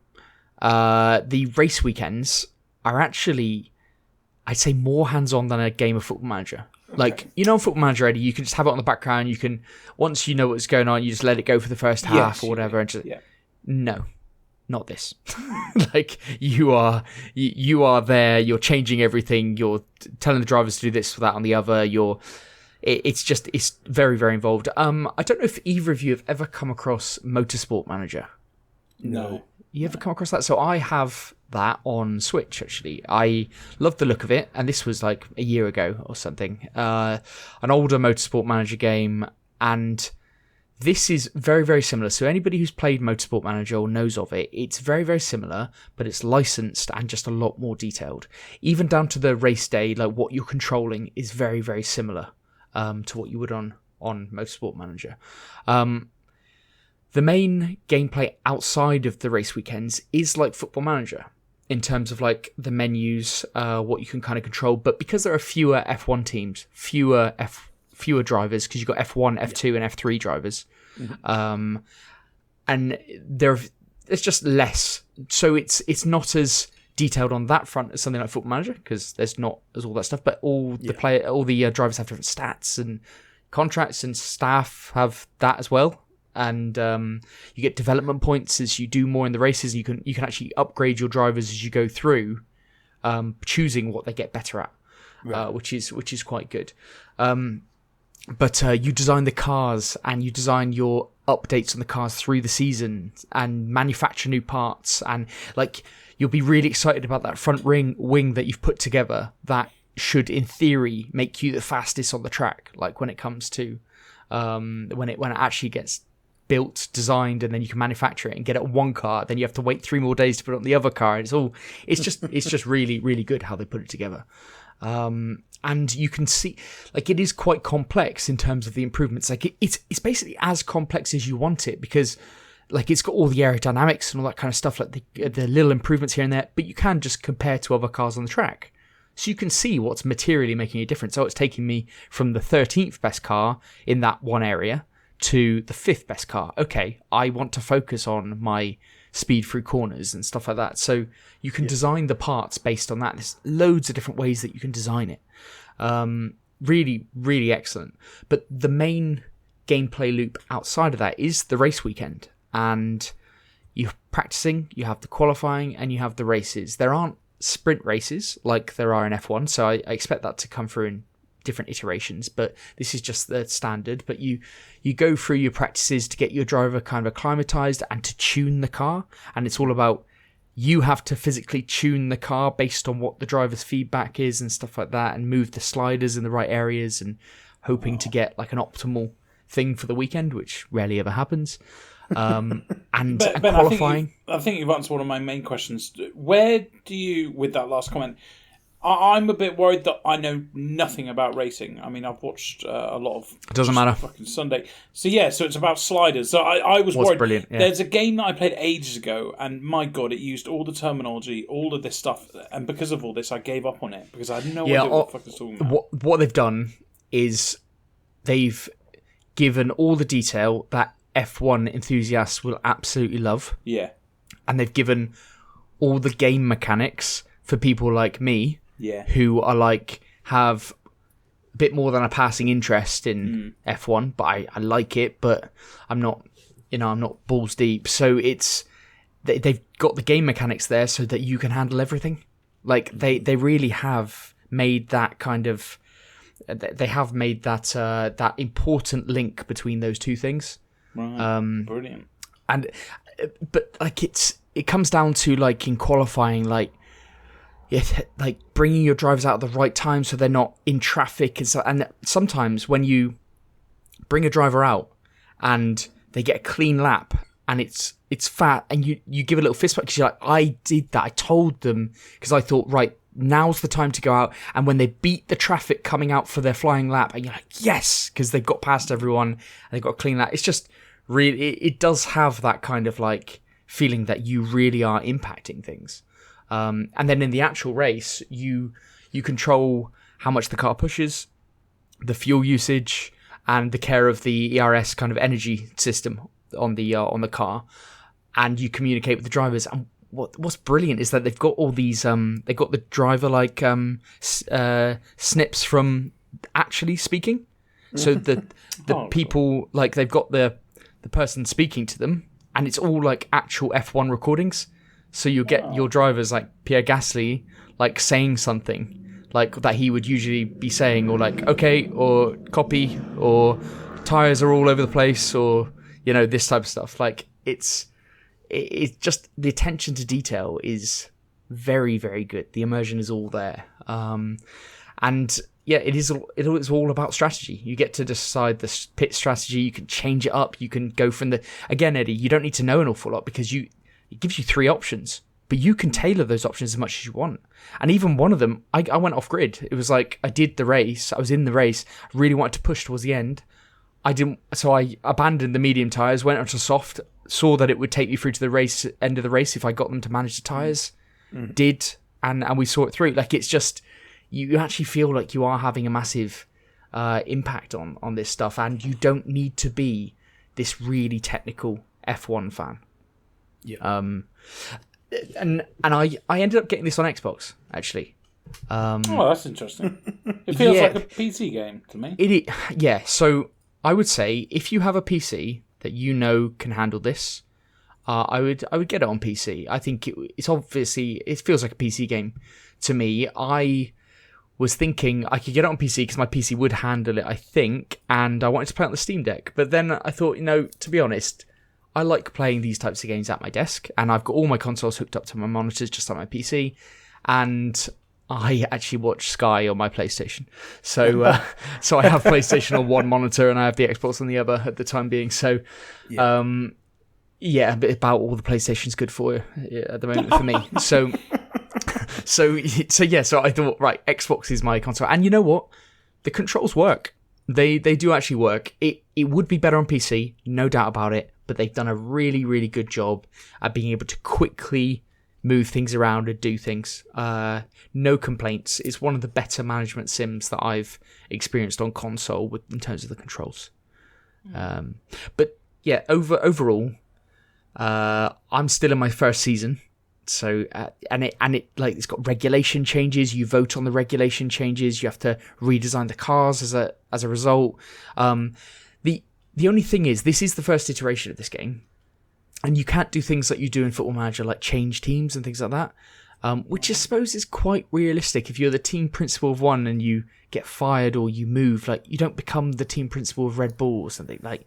The race weekends are actually, I'd say, more hands-on than a game of Football Manager. Okay. Football Manager, Eddie, you can just have it on the background. You can, once you know what's going on, you just let it go for the first half or whatever. And just, no, not this. You are there. You're changing everything. You're telling the drivers to do this, that, and the other. It's very, very involved. I don't know if either of you have ever come across Motorsport Manager. No. You ever come across that? So I have that on Switch, actually. I love the look of it, and this was like a year ago or something. An older Motorsport Manager game, and this is very, very similar. So anybody who's played Motorsport Manager or knows of it, it's very, very similar, but it's licensed and just a lot more detailed. Even down to the race day, what you're controlling is very, very similar to what you would on Motorsport Manager. The main gameplay outside of the race weekends is like Football Manager in terms of the menus, what you can kind of control. But because there are fewer F1 teams, fewer drivers, because you've got F1, F2, and F3 drivers, and it's just less. So it's not as detailed on that front as something like Football Manager, because there's all that stuff. But all the drivers have different stats and contracts, and staff have that as well. And you get development points as you do more in the races. You can actually upgrade your drivers as you go through, choosing what they get better at, which is quite good. But you design the cars and you design your updates on the cars through the season and manufacture new parts, and like you'll be really excited about that front wing that you've put together that should in theory make you the fastest on the track, like when it comes to when it actually gets built, designed, and then you can manufacture it and get it on one car, then you have to wait 3 more days to put it on the other car. It's just really, really good how they put it together. And you can see, like, it is quite complex in terms of the improvements. Like, it's basically as complex as you want it, because, like, it's got all the aerodynamics and all that kind of stuff, like the little improvements here and there, but you can just compare to other cars on the track. So you can see what's materially making a difference. Oh, it's taking me from the 13th best car in that one area to the 5th best car. Okay, I want to focus on my speed through corners and stuff like that. So you can design the parts based on that. There's loads of different ways that you can design it. Really, really excellent. But the main gameplay loop outside of that is the race weekend. And you're practicing, you have the qualifying, and you have the races. There aren't sprint races like there are in F1, so I expect that to come through in different iterations, but this is just the standard. But you go through your practices to get your driver kind of acclimatized and to tune the car, and it's all about you have to physically tune the car based on what the driver's feedback is and stuff like that, and move the sliders in the right areas, and hoping to get like an optimal thing for the weekend, which rarely ever happens. And qualifying. I think you've answered one of my main questions. Where do you, with that last comment, I'm a bit worried that I know nothing about racing. I mean, I've watched a lot of... It doesn't matter. Fucking Sunday. So it's about sliders. So I was worried. Brilliant, yeah. There's a game that I played ages ago, and my God, it used all the terminology, all of this stuff. And because of all this, I gave up on it, because I had no idea what the fuck I was talking about. What they've done is they've given all the detail that F1 enthusiasts will absolutely love. Yeah. And they've given all the game mechanics for people like me, who are like, have a bit more than a passing interest in F1, but I like it, but I'm not balls deep. So they've got the game mechanics there so that you can handle everything. Like they really have made that kind of, they have made that important link between those two things. Right. Brilliant. But like it comes down to, like, in qualifying, like bringing your drivers out at the right time so they're not in traffic and so. And sometimes when you bring a driver out and they get a clean lap and it's fat, and you give a little fist bump because you're like, I did that. I told them, because I thought, right, now's the time to go out. And when they beat the traffic coming out for their flying lap, and you're like, yes, because they've got past everyone and they've got a clean lap. It's just really, it does have that kind of like feeling that you really are impacting things. And then in the actual race, you control how much the car pushes, the fuel usage, and the care of the ERS kind of energy system on the car, and you communicate with the drivers. And what's brilliant is that they've got all these they've got the driver like snips from actually speaking, so the people, like, they've got the person speaking to them, and it's all like actual F1 recordings. So you get your drivers like Pierre Gasly, like saying something like that he would usually be saying, or like, okay, or copy, or tires are all over the place, or, you know, this type of stuff. Like it's just, the attention to detail is very, very good. The immersion is all there. And yeah, it is all about strategy. You get to decide the pit strategy. You can change it up. You can go from again, Eddie, you don't need to know an awful lot, because it gives you 3 options, but you can tailor those options as much as you want. And even one of them, I went off grid. It was like, I did the race. I was in the race. I really wanted to push towards the end. I didn't, so I abandoned the medium tires, went onto soft, saw that it would take me through to the end of the race if I got them to manage the tires. Did, and we saw it through. Like, it's just, you actually feel like you are having a massive impact on this stuff, and you don't need to be this really technical F1 fan. Yeah. And I ended up getting this on Xbox, actually. That's interesting. It feels like a PC game to me. Yeah. So I would say, if you have a PC that you know can handle this, I would get it on PC. I think it's obviously, it feels like a PC game to me. I was thinking I could get it on PC because my PC would handle it, I think, and I wanted to play it on the Steam Deck. But then I thought, to be honest, I like playing these types of games at my desk, and I've got all my consoles hooked up to my monitors just like my PC, and I actually watch Sky on my PlayStation. So so I have PlayStation on one monitor and I have the Xbox on the other at the time being. So a bit about all the PlayStation's good for at the moment for me. So I thought, right, Xbox is my console. And you know what? The controls work. They do actually work. It would be better on PC, no doubt about it, but they've done a really, really good job at being able to quickly move things around and do things. No complaints. It's one of the better management sims that I've experienced on console in terms of the controls. But yeah, overall, I'm still in my first season. So and it like it's got regulation changes. You vote on the regulation changes. You have to redesign the cars as a result. The only thing is, this is the first iteration of this game, and you can't do things like you do in Football Manager, like change teams and things like that. Which I suppose is quite realistic. If you're the team principal of one and you get fired or you move, like you don't become the team principal of Red Bull or something like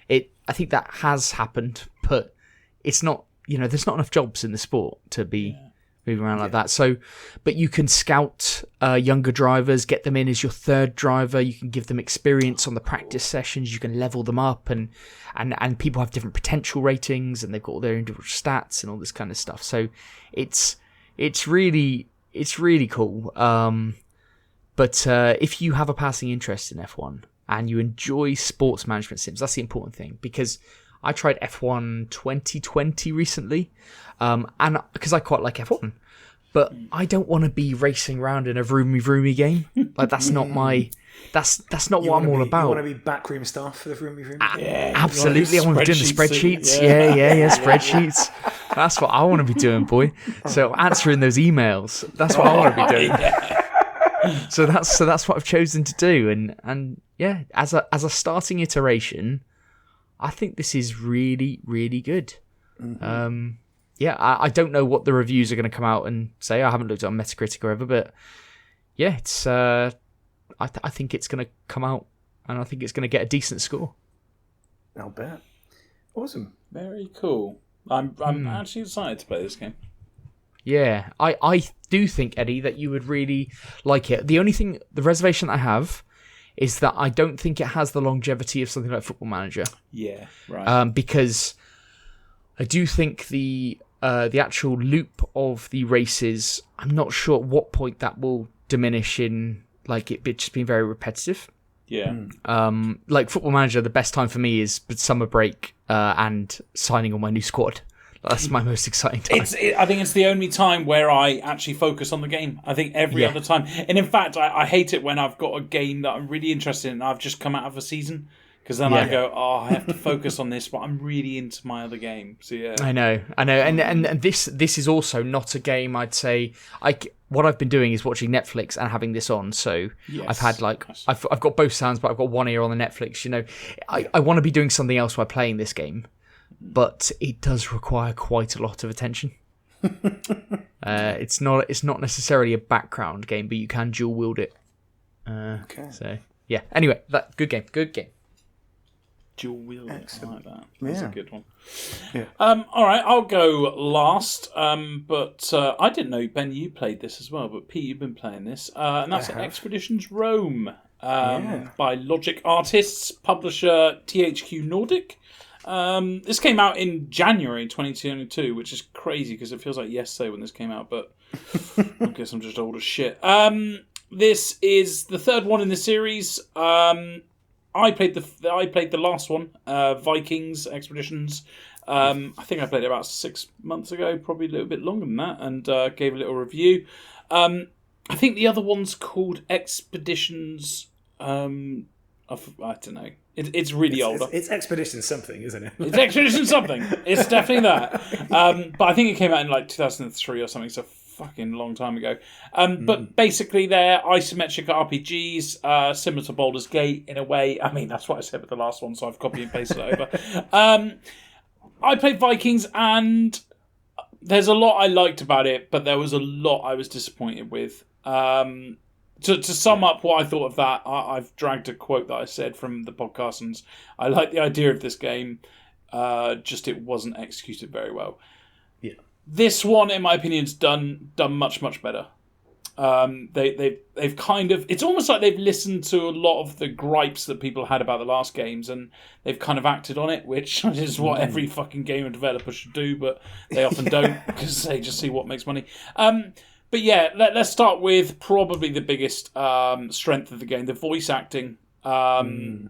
it. I think that has happened, but it's not. There's not enough jobs in the sport to be moving around like that. So, but you can scout younger drivers, get them in as your third driver. You can give them experience on the practice sessions. You can level them up, and people have different potential ratings, and they've got all their individual stats and all this kind of stuff. So, it's really cool. But if you have a passing interest in F1 and you enjoy sports management sims, that's the important thing, because I tried F1 2020 recently, and because I quite like F1, but I don't want to be racing around in a vroomy game. Like that's not that's not what I'm all about. You want to be backroom staff for the vroomy game? Absolutely, I want to be doing the spreadsheets. Yeah, spreadsheets. That's what I want to be doing, boy. So answering those emails, that's what I want to be doing. So that's what I've chosen to do, and yeah, as a starting iteration, I think this is really, really good. Mm-hmm. I don't know what the reviews are going to come out and say. I haven't looked on Metacritic or ever, but yeah, it's. I think it's going to come out, and I think it's going to get a decent score. I'll bet. Awesome. Very cool. I'm actually excited to play this game. Yeah, I do think, Eddie, that you would really like it. The reservation I have is that I don't think it has the longevity of something like Football Manager. Yeah, right. Because I do think the actual loop of the races, I'm not sure at what point that will diminish in like it just being very repetitive. Yeah. Like Football Manager, the best time for me is summer break and signing on my new squad. That's my most exciting time. I think it's the only time where I actually focus on the game. I think every other time. And in fact, I hate it when I've got a game that I'm really interested in and I've just come out of a season. Because then I go, I have to focus on this, but I'm really into my other game. So yeah. I know. And this is also not a game I'd say... What I've been doing is watching Netflix and having this on. So I've had I've got both sounds, but I've got one ear on the Netflix. I want to be doing something else while playing this game. But it does require quite a lot of attention. It's not necessarily a background game, but you can dual wield it. Okay. So yeah. Anyway, good game. Dual wield. I like that. Yeah. That's a good one. Yeah. All right, I'll go last. But I didn't know, Ben, you played this as well. But Pete, you've been playing this, and that's Expeditions Rome by Logic Artists, publisher THQ Nordic. This came out in January 2022, which is crazy because it feels like yesterday when this came out, but I guess I'm just old as shit. This is the third one in the series. I played the last one, Vikings Expeditions. I think I played it about 6 months ago, probably a little bit longer than that, and gave a little review. I think the other one's called Expeditions. I don't know. It's really older. It's Expedition something, isn't it? It's Expedition something. It's definitely that. But I think it came out in like 2003 or something, so fucking long time ago. But basically they're isometric RPGs, similar to Baldur's Gate in a way. I mean, that's what I said with the last one, so I've copied and pasted it over. I played Vikings, and there's a lot I liked about it, but there was a lot I was disappointed with. To sum up what I thought of that, I've dragged a quote that I said from the podcast, and I like the idea of this game. Just it wasn't executed very well. Yeah. This one, in my opinion, is done much better. They've kind of, it's almost like they've listened to a lot of the gripes that people had about the last games, and they've kind of acted on it, which is what every fucking game developer should do, but they often don't because they just see what makes money. But yeah, let's start with probably the biggest strength of the game, the voice acting. And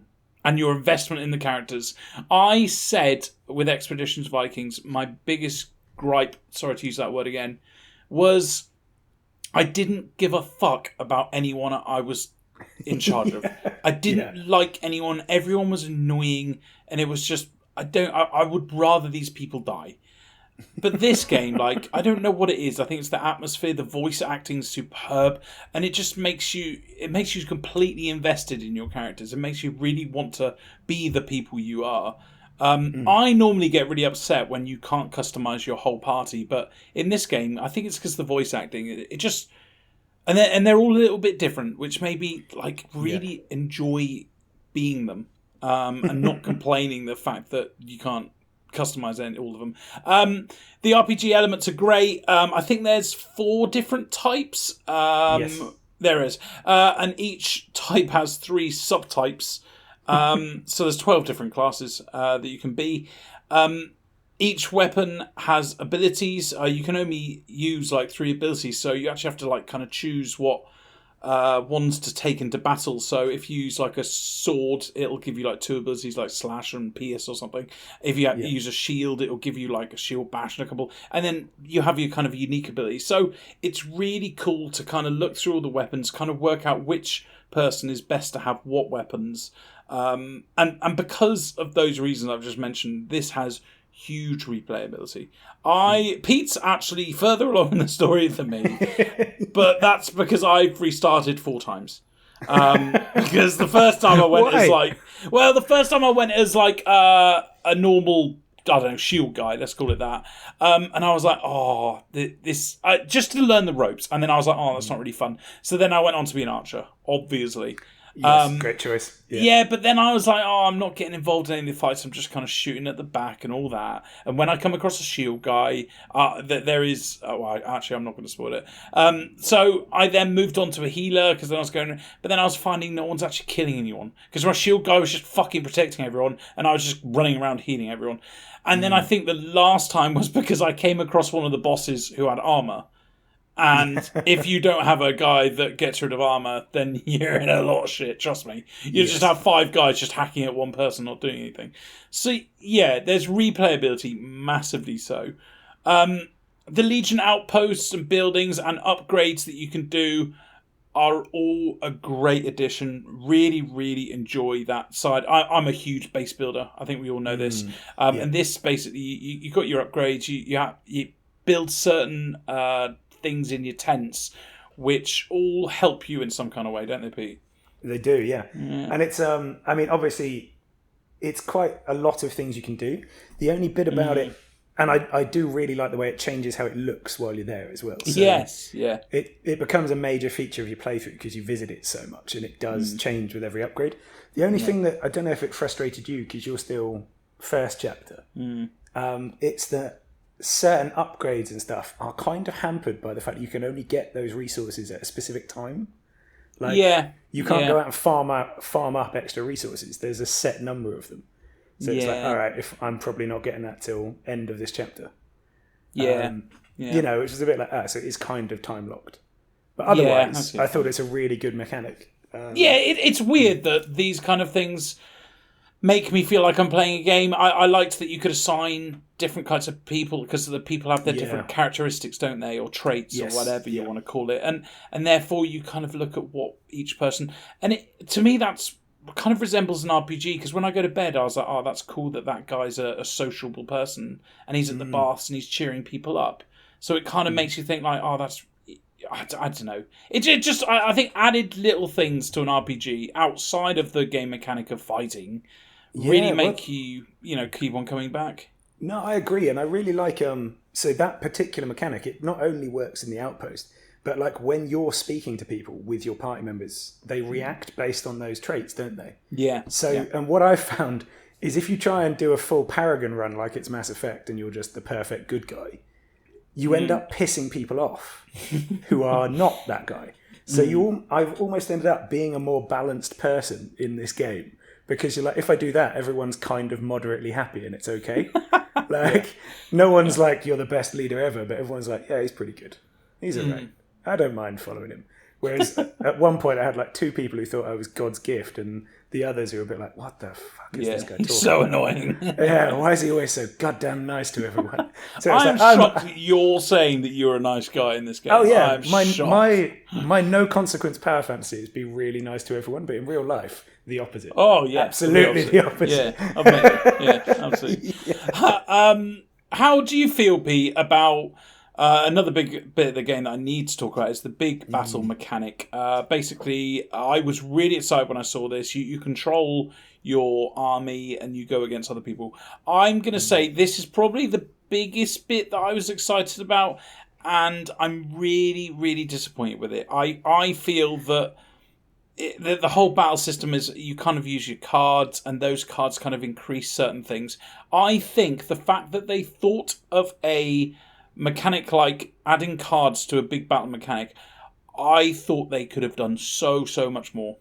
your investment in the characters. I said with Expeditions Vikings, my biggest gripe, sorry to use that word again, was I didn't give a fuck about anyone I was in charge of. I didn't like anyone. Everyone was annoying, and it was just I would rather these people die. But this game, like, I don't know what it is. I think it's the atmosphere, the voice acting is superb, and it just makes you completely invested in your characters. It makes you really want to be the people you are. I normally get really upset when you can't customize your whole party, but in this game, I think it's because the voice acting, it just, and they're all a little bit different, which made me like really enjoy being them, and not complaining the fact that you can't customize all of them. The RPG elements are great. I think there's 4 different types. Yes. There is. And each type has 3 subtypes. So there's 12 different classes that you can be. Each weapon has abilities. You can only use like 3 abilities, so you actually have to like kind of choose what ones to take into battle. So if you use like a sword, it'll give you like 2 abilities like slash and pierce or something. If you use a shield, it'll give you like a shield bash and a couple, and then you have your kind of unique abilities. So it's really cool to kind of look through all the weapons, kind of work out which person is best to have what weapons. And because of those reasons I've just mentioned, this has huge replayability. Pete's actually further along in the story than me, but that's because I've restarted 4 times. Because the first time I went as like a normal, I don't know, shield guy, let's call it that. And I was like, just to learn the ropes. And then I was like, that's not really fun. So then I went on to be an archer, obviously. Yes, great choice. Yeah, but then I was like, I'm not getting involved in any of the fights. I'm just kind of shooting at the back and all that. And when I come across a shield guy, there is... actually, I'm not going to spoil it. So I then moved on to a healer, because then I was going... But then I was finding no one's actually killing anyone. Because my shield guy was just fucking protecting everyone, and I was just running around healing everyone. And then I think the last time was because I came across one of the bosses who had armor. And if you don't have a guy that gets rid of armor, then you're in a lot of shit, trust me. You just have 5 guys just hacking at one person, not doing anything. So, yeah, there's replayability, massively so. The Legion outposts and buildings and upgrades that you can do are all a great addition. Really, really enjoy that side. I'm a huge base builder. I think we all know this. And this, basically, you got your upgrades. You build certain... things in your tents, which all help you in some kind of way, don't they, Pete? They do, yeah. And it's, I mean, obviously, it's quite a lot of things you can do. The only bit about it, and I do really like the way it changes how it looks while you're there as well. So yes, yeah. It becomes a major feature of your playthrough because you visit it so much, and it does change with every upgrade. The only thing that, I don't know if it frustrated you because you're still first chapter, it's that certain upgrades and stuff are kind of hampered by the fact that you can only get those resources at a specific time. Like, you can't go out and farm up extra resources. There's a set number of them. So it's like, all right, if I'm probably not getting that till end of this chapter. You know, which is a bit like that. So it is kind of time locked. But otherwise, I thought it's a really good mechanic. It's weird that these kind of things make me feel like I'm playing a game. I liked that you could assign different kinds of people because the people have their different characteristics, don't they, or traits or whatever you want to call it, and therefore you kind of look at what each person. And it, to me, that's kind of resembles an RPG because when I go to bed, I was like, that's cool that guy's a sociable person and he's at the baths and he's cheering people up. So it kind of makes you think like, that's. I don't know. It just I think added little things to an RPG outside of the game mechanic of fighting really make you keep on coming back. No, I agree, and I really like so that particular mechanic. It not only works in the outpost, But like when you're speaking to people with your party members, they react based on those traits, don't they? Yeah. So, and what I've found is if you try and do a full Paragon run like it's Mass Effect and you're just the perfect good guy, you end up pissing people off who are not that guy. So I've almost ended up being a more balanced person in this game because you're like, if I do that, everyone's kind of moderately happy and it's okay. No one's like, you're the best leader ever, but everyone's like, yeah, he's pretty good. He's all right. I don't mind following him. Whereas at one point I had like 2 people who thought I was God's gift and the others who were a bit like, what the fuck is this guy talking so about? annoying. Yeah, why is he always so goddamn nice to everyone? So I'm shocked that you're saying that you're a nice guy in this game. Oh yeah, my no consequence power fantasy is be really nice to everyone, but in real life, the opposite. Oh yeah, absolutely the opposite. Yeah, absolutely. How do you feel, Pete, about another big bit of the game that I need to talk about is the big battle mechanic. Basically, I was really excited when I saw this. You control your army and you go against other people. I'm going to say this is probably the biggest bit that I was excited about, and I'm really, really disappointed with it. I feel that the whole battle system is you kind of use your cards and those cards kind of increase certain things. I think the fact that they thought of a mechanic like adding cards to a big battle mechanic, I thought they could have done so much more.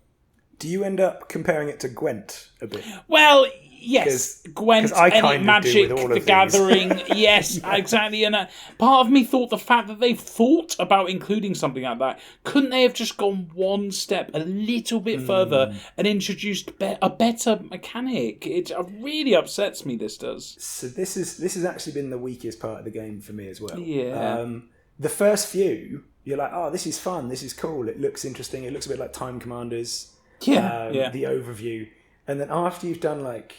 Do you end up comparing it to Gwent a bit? Well, yes, Gwent, any Magic, the Gathering, yes, exactly. And part of me thought the fact that they've thought about including something like that, couldn't they have just gone one step a little bit further and introduced a better mechanic? It really upsets me, this does. So this has actually been the weakest part of the game for me as well. Yeah. The first few, you're like, oh, this is fun, this is cool, it looks interesting, it looks a bit like Time Commanders. The overview. And then after you've done like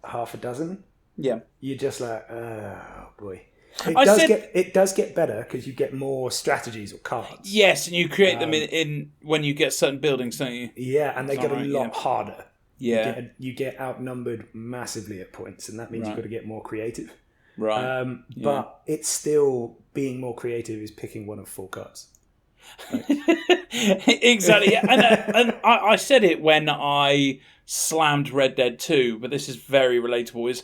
half a dozen, you're just like, oh boy. It does get better because you get more strategies or cards. Yes, and you create them in when you get certain buildings, don't you? Yeah, and they get a lot harder. Yeah. You get outnumbered massively at points, and that means you've got to get more creative. Right. But it's still, being more creative is picking one of 4 cards. Exactly. And I said it when I slammed Red Dead 2, but this is very relatable, is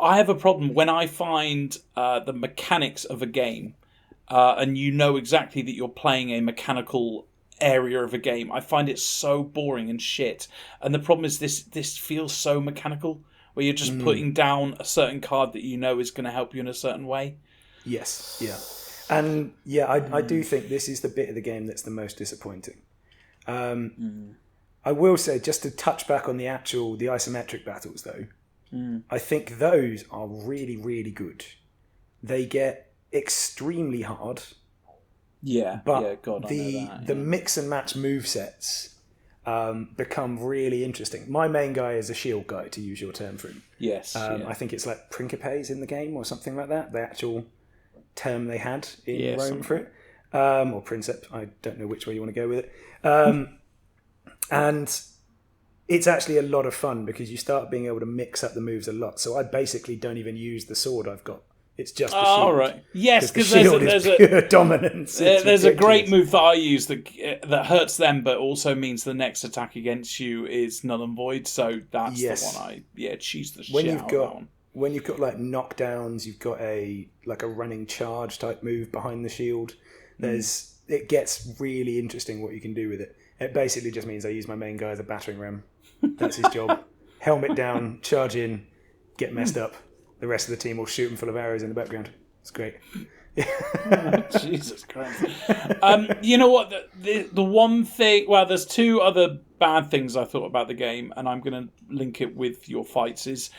I have a problem when I find the mechanics of a game and you know exactly that you're playing a mechanical area of a game. I find it so boring and shit. And the problem is this feels so mechanical, where you're just putting down a certain card that you know is going to help you in a certain way. Yes, yeah. And yeah, I do think this is the bit of the game that's the most disappointing. I will say, just to touch back on the isometric battles though, I think those are really, really good. They get extremely hard. Yeah, but the the mix and match movesets become really interesting. My main guy is a shield guy, to use your term for him. Yes. I think it's like Principes in the game or something like that. The actual term they had in Rome for it. Or Princeps. I don't know which way you want to go with it. And it's actually a lot of fun because you start being able to mix up the moves a lot. So I basically don't even use the sword I've got. It's just the shield. Oh, right. Yes, because there's pure dominance. There's a great move that I use that hurts them, but also means the next attack against you is null and void. So that's the one I cheese the shit out of that one. When you've got like knockdowns, you've got a running charge type move behind the shield. It gets really interesting what you can do with it. It basically just means I use my main guy as a battering ram. That's his job. Helmet down, charge in, get messed up. The rest of the team will shoot him full of arrows in the background. It's great. Jesus Christ. You know what? The one thing... Well, there's 2 other bad things I thought about the game, and I'm going to link it with your fights, is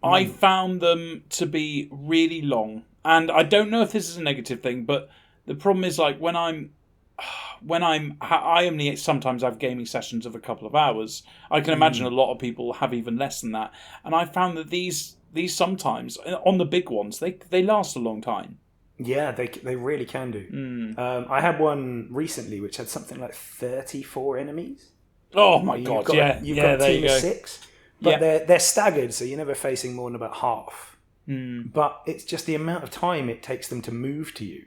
I found them to be really long. And I don't know if this is a negative thing, but the problem is, like, I only sometimes have gaming sessions of a couple of hours. I can imagine a lot of people have even less than that. And I found that these sometimes, on the big ones, they last a long time. Yeah, they really can do. I had one recently which had something like 34 enemies. Oh my God, You've got a team of 6, but they're staggered, so you're never facing more than about half. But it's just the amount of time it takes them to move to you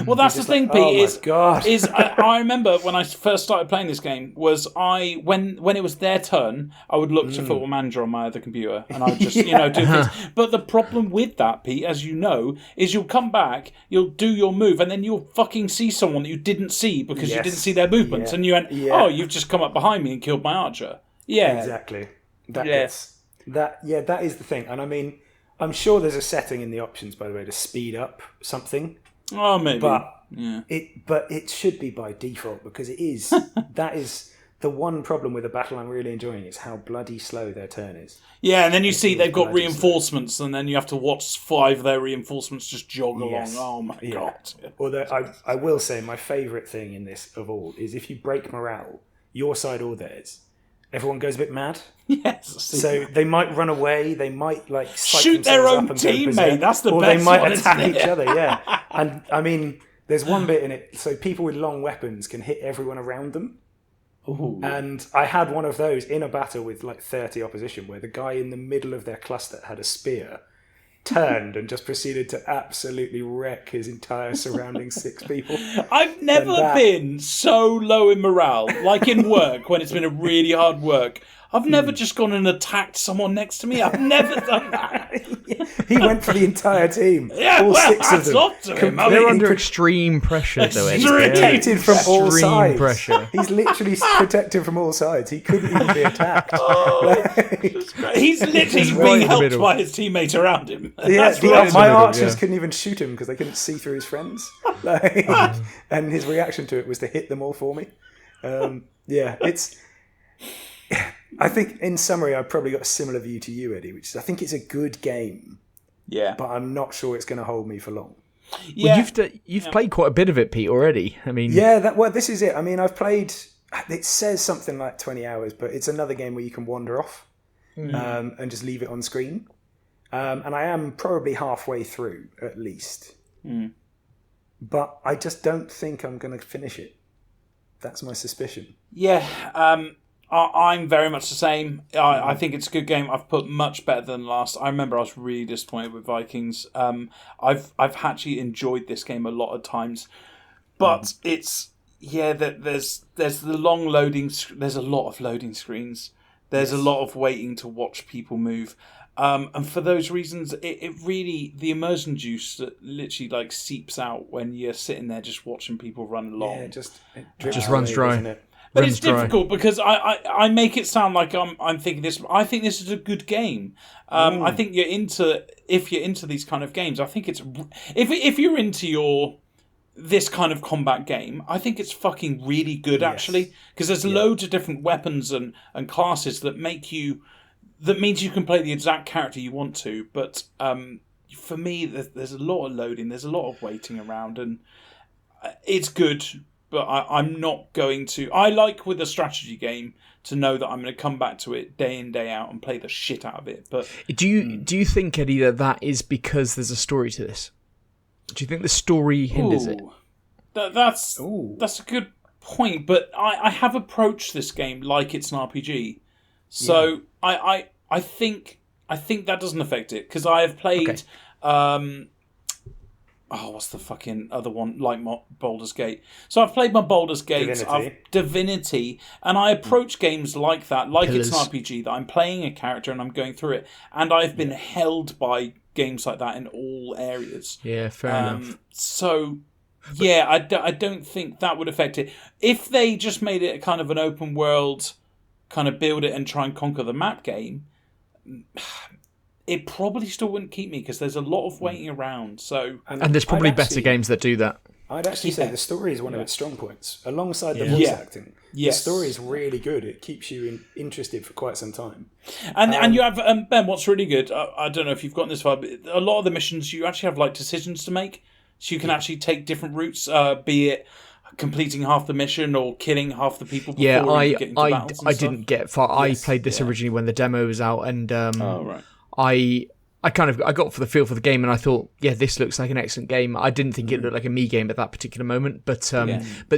Well, that's the thing, like, Pete. God. I remember when I first started playing this game when it was their turn, I would look to Football Manager on my other computer, and I would just do things. But the problem with that, Pete, as you know, is you'll come back, you'll do your move, and then you'll fucking see someone that you didn't see because you didn't see their movements, and you went, "Oh, you've just come up behind me and killed my archer." Yeah, exactly. That is the thing, and I mean, I'm sure there's a setting in the options, by the way, to speed up something. Oh, maybe. But it should be by default, because it is that is the one problem with a battle I'm really enjoying, is how bloody slow their turn is. Yeah, and then you see they've got reinforcements, and then you have to watch 5 of their reinforcements just jog along. Oh my god. Although I will say my favourite thing in this of all is if you break morale, your side or theirs, everyone goes a bit mad. Yes. So they might run away. They might shoot their own teammate. That's the best. Or they might one, attack each other. Yeah. And I mean, there's one bit in it. So people with long weapons can hit everyone around them. Ooh. And I had one of those in a battle with 30 opposition, where the guy in the middle of their cluster had a spear, turned and just proceeded to absolutely wreck his entire surrounding 6 people. I've never been so low in morale, like in work when it's been a really hard work. I've never just gone and attacked someone next to me. I've never done that. He went for the entire team. Yeah, all 6 of them. Up to him. They're under extreme pressure, though. He's protected from all sides. Pressure. He's literally protected from all sides. He couldn't even be attacked. He's literally being helped by his teammate around him. My archers couldn't even shoot him because they couldn't see through his friends. And his reaction to it was to hit them all for me. I think, in summary, I've probably got a similar view to you, Eddie, which is I think it's a good game. Yeah. But I'm not sure it's going to hold me for long. Yeah. Well, you've played quite a bit of it, Pete, already. I mean... Yeah, this is it. I mean, I've played... It says something like 20 hours, but it's another game where you can wander off and just leave it on screen. And I am probably halfway through, at least. Mm. But I just don't think I'm going to finish it. That's my suspicion. Yeah, I'm very much the same. I think it's a good game. I've put much better than last. I remember I was really disappointed with Vikings. I've actually enjoyed this game a lot of times, but it's there's the long loading. There's a lot of loading screens. There's a lot of waiting to watch people move, and for those reasons, it really, the immersion juice that literally seeps out when you're sitting there just watching people run along. Yeah, it just runs dry. Isn't it? But it's difficult because I make it sound like I'm thinking this. I think this is a good game. I think if you're into these kind of games, I think it's if you're into this kind of combat game, I think it's fucking really good actually, because there's loads of different weapons and classes that means you can play the exact character you want to. But for me, there's a lot of loading, there's a lot of waiting around, and it's good. But I'm not going to... I like with a strategy game to know that I'm going to come back to it day in, day out and play the shit out of it. But do you think, Eddie, that is because there's a story to this? Do you think the story hinders it? That's a good point. But I have approached this game like it's an RPG. So I think that doesn't affect it. Because I have played... Okay. What's the fucking other one like Baldur's Gate? So I've played my Baldur's Gate, Divinity, and I approach games like that, like Pillars. It's an RPG, that I'm playing a character and I'm going through it, and I've been held by games like that in all areas. Yeah, fair enough. So, I don't think that would affect it. If they just made it a kind of an open world, kind of build it and try and conquer the map game, it probably still wouldn't keep me because there's a lot of waiting around. So and there's probably better games that do that. I'd actually say the story is one of its strong points, alongside the voice acting. Yes. The story is really good. It keeps you interested for quite some time. And you have Ben. What's really good? I don't know if you've gotten this far, but a lot of the missions you actually have decisions to make, so you can actually take different routes. Be it completing half the mission or killing half the people. Before you get into battles and I stuff. didn't get far. I played this originally when the demo was out, and right. I got for the feel for the game, and I thought, this looks like an excellent game. I didn't think it looked like a me game at that particular moment, but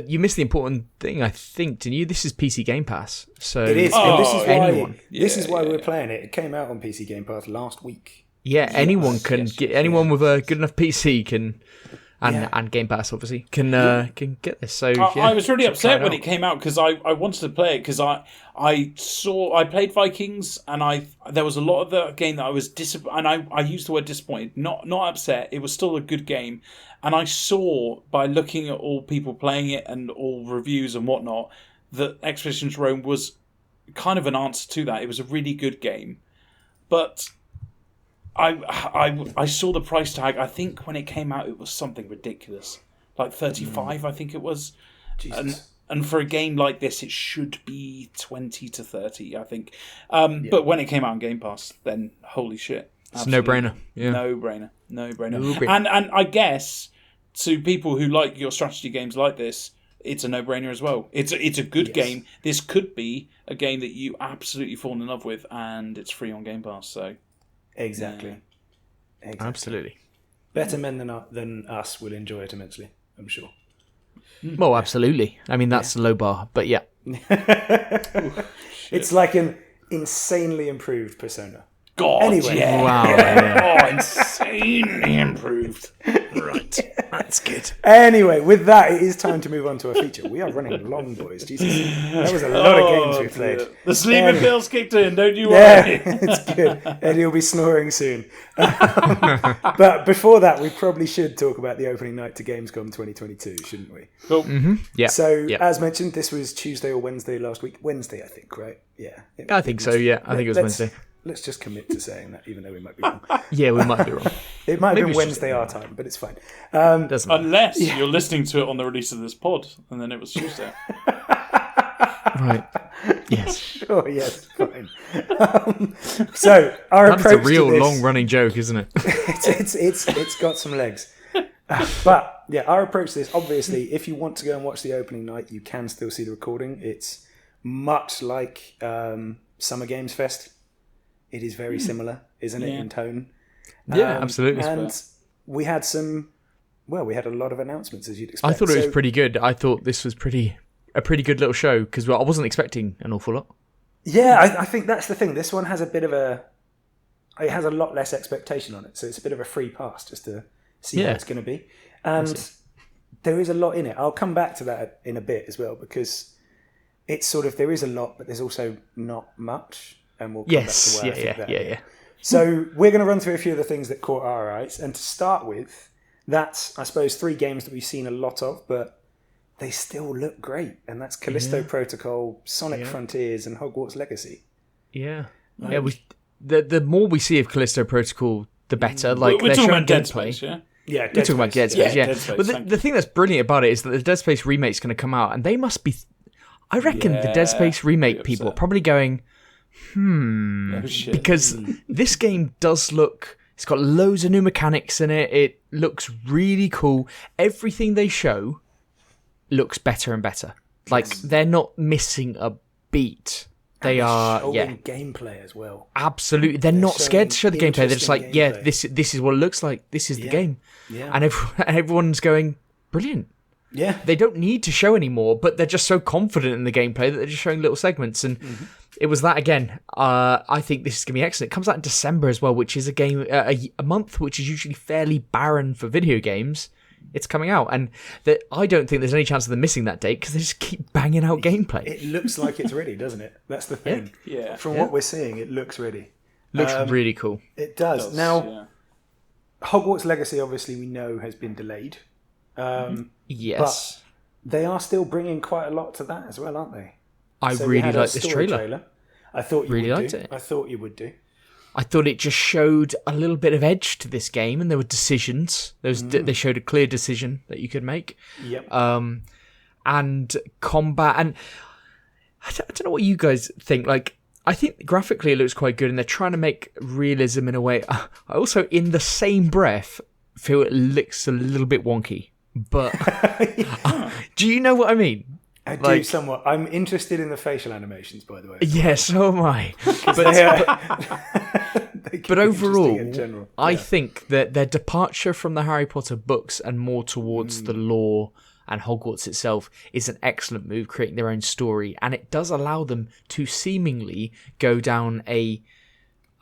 you missed the important thing, I think, didn't you? This is PC Game Pass, so it is. And this is why we're playing it. It came out on PC Game Pass last week. Yeah, anyone can get anyone with a good enough PC can. and Game Pass obviously can get this. So I was really upset when out. it came out because I wanted to play it because I played Vikings and there was a lot of the game that I was disappointed, and I used the word disappointed, not upset. It was still a good game, and I saw by looking at all people playing it and all reviews and whatnot that Expeditions Rome was kind of an answer to that. It was a really good game, but I saw the price tag. I think when it came out, it was something ridiculous, like 35. I think it was, and for a game like this, it should be 20 to 30. I think, but when it came out on Game Pass, then holy shit, it's a no-brainer. Yeah, no brainer. And I guess to people who like your strategy games like this, it's a no-brainer as well. It's a good game. This could be a game that you absolutely fall in love with, and it's free on Game Pass. So. Exactly. Absolutely. Better men than us will enjoy it immensely, I'm sure. Well, absolutely. I mean, that's a low bar, but yeah. It's like an insanely improved Persona. God, anyway. yeah. Wow. Yeah. Oh, insanely improved. Right. That's good. Anyway, with that, it is time to move on to our feature. We are running long, boys. Jesus. That was a lot of games we played. The sleeping pills kicked in, don't you worry. Yeah, it's good. Eddie will be snoring soon. But before that, we probably should talk about the opening night to Gamescom 2022, shouldn't we? Cool. Mm-hmm. Yeah. So, as mentioned, this was Tuesday or Wednesday last week. Wednesday, I think, right? Yeah. I think so, yeah. I think it was Wednesday. Let's just commit to saying that, even though we might be wrong. Yeah, we might be wrong. It might have been Wednesday our time, but it's fine. Doesn't matter. Unless you're listening to it on the release of this pod, and then it was Tuesday. Right. Yes. Sure, yes, fine. So, our That's approach a real to this, long-running joke, isn't it? it's got some legs. But, yeah, our approach to this, obviously, if you want to go and watch the opening night, you can still see the recording. It's much like Summer Games Fest. It is very similar, isn't it, in tone? Yeah, absolutely. And we had we had a lot of announcements, as you'd expect. I thought it was pretty good. I thought this was a pretty good little show, because I wasn't expecting an awful lot. Yeah, I think that's the thing. This one has it has a lot less expectation on it, so it's a bit of a free pass just to see how it's going to be. And there is a lot in it. I'll come back to that in a bit as well, because it's sort of, there is a lot, but there's also not much. And we'll come back to where I think that is. So we're going to run through a few of the things that caught our eyes. And to start with, that's, I suppose, 3 games that we've seen a lot of, but they still look great. And that's Callisto Protocol, Sonic Frontiers, and Hogwarts Legacy. Yeah. The more we see of Callisto Protocol, the better. Like, we're they're talking showing about Dead gameplay. Space, yeah? Yeah, we're talking about Dead Space, Dead Space, but the thing that's brilliant about it is that the Dead Space remake's going to come out, and they must be... I reckon the Dead Space remake people are probably going... because this game does look, it's got loads of new mechanics in it. It looks really cool. Everything they show looks better and better. Like, they're not missing a beat. They are, gameplay as well. Absolutely. They're not scared to show the gameplay. They're just like, this is what it looks like. This is the game. Yeah. And everyone's going, brilliant. Yeah. They don't need to show anymore, but they're just so confident in the gameplay that they're just showing little segments. And it was that again. I think this is going to be excellent. It comes out in December as well, which is a month which is usually fairly barren for video games. It's coming out, and I don't think there's any chance of them missing that date because they just keep banging out gameplay. It looks like it's ready, doesn't it? That's the thing. Yeah. From what we're seeing, it looks ready. Looks really cool. It does. Now, Hogwarts Legacy, obviously, we know has been delayed. Yes. But they are still bringing quite a lot to that as well, aren't they? I really like this trailer. I thought you really would liked do. it. I thought you would do. I thought it just showed a little bit of edge to this game, and there were decisions. They showed a clear decision that you could make. Yep. And combat, and I don't know what you guys think. Like, I think graphically it looks quite good, and they're trying to make realism in a way. I also, in the same breath, feel it looks a little bit wonky. But do you know what I mean? I do somewhat. I'm interested in the facial animations, by the way. Yeah, so am I. But overall, in general. I think that their departure from the Harry Potter books and more towards the lore and Hogwarts itself is an excellent move, creating their own story, and it does allow them to seemingly go down a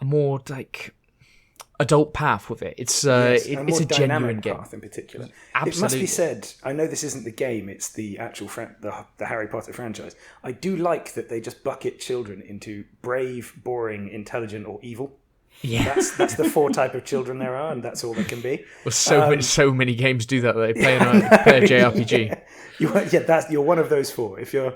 more like adult path with it. It's Yes, it's a genuine game path in particular. Absolutely. It must be said, I know this isn't the game, it's the actual the Harry Potter franchise. I do like that they just bucket children into brave, boring, intelligent, or evil. Yeah, that's the 4 type of children there are, and that's all they can be. Well, so many games do that. They play a JRPG. You're one of those 4. If you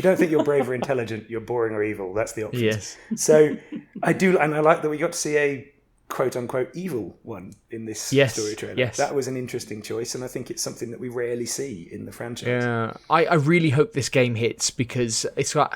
don't think you're brave or intelligent, you're boring or evil. That's the option. Yes. So I do, and I like that we got to see a quote unquote evil one in this story trailer. Yes. That was an interesting choice, and I think it's something that we rarely see in the franchise. Yeah, I really hope this game hits because it's like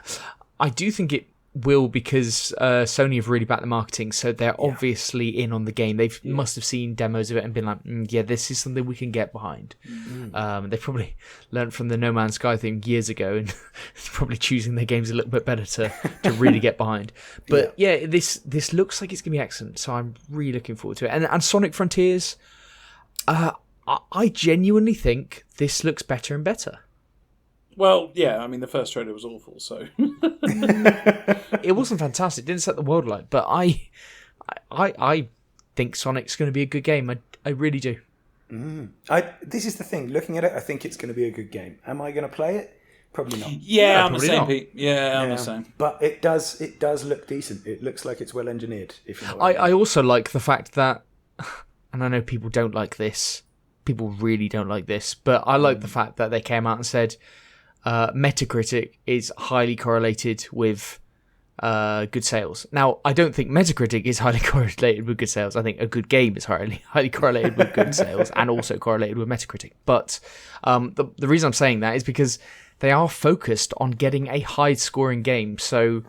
I do think it will because Sony have really backed the marketing, so they're obviously in on the game. They must have seen demos of it and been like, yeah, this is something we can get behind. They probably learned from the No Man's Sky thing years ago and probably choosing their games a little bit better to really get behind. But this looks like it's going to be excellent, so I'm really looking forward to it. And Sonic Frontiers, I genuinely think this looks better and better. Well, yeah, I mean, the first trailer was awful, so... It wasn't fantastic. It didn't set the world alight, but I think Sonic's going to be a good game. I really do. This is the thing. Looking at it, I think it's going to be a good game. Am I going to play it? Probably not. Yeah, I'm the same, Pete. Yeah, I'm the same. But it does look decent. It looks like it's well engineered. If you know I also like the fact that, and I know people don't like this, people really don't like this, but I like the fact that they came out and said Metacritic is highly correlated with good sales. Now, I don't think Metacritic is highly correlated with good sales. I think a good game is highly correlated with good sales and also correlated with Metacritic. But the reason I'm saying that is because they are focused on getting a high-scoring game. So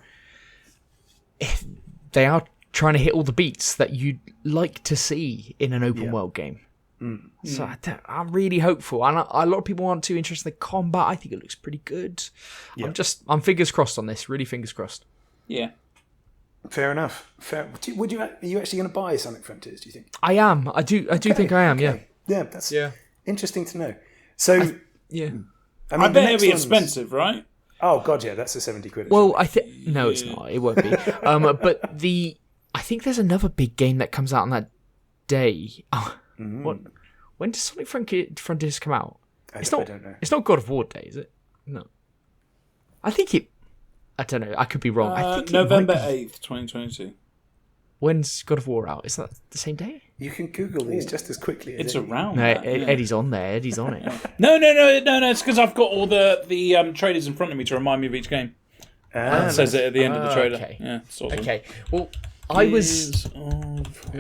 they are trying to hit all the beats that you'd like to see in an open-world game. So I'm really hopeful, and a lot of people aren't too interested in the combat. I think it looks pretty good. Yeah. I'm fingers crossed on this. Really fingers crossed. Yeah. Fair enough. Are you actually going to buy Sonic Frontiers? Do you think? I am. I do think I am. Okay. Yeah. That's interesting to know. So I I bet it'll be expensive, right? Oh god, yeah, that's a 70 quid. Well, no, it's not. It won't be. But I think there's another big game that comes out on that day. What? When does Sonic Frontiers come out? I don't know. It's not God of War Day, is it? No. I think it... I don't know. I could be wrong. I think November 8th, 2022. When's God of War out? Is that the same day? You can Google these just as quickly as it's around. No, Eddie's on there. Eddie's on it. No. It's because I've got all the trailers in front of me to remind me of each game. It says it at the end of the trailer. Okay. Yeah, sort of. Okay. Well, I was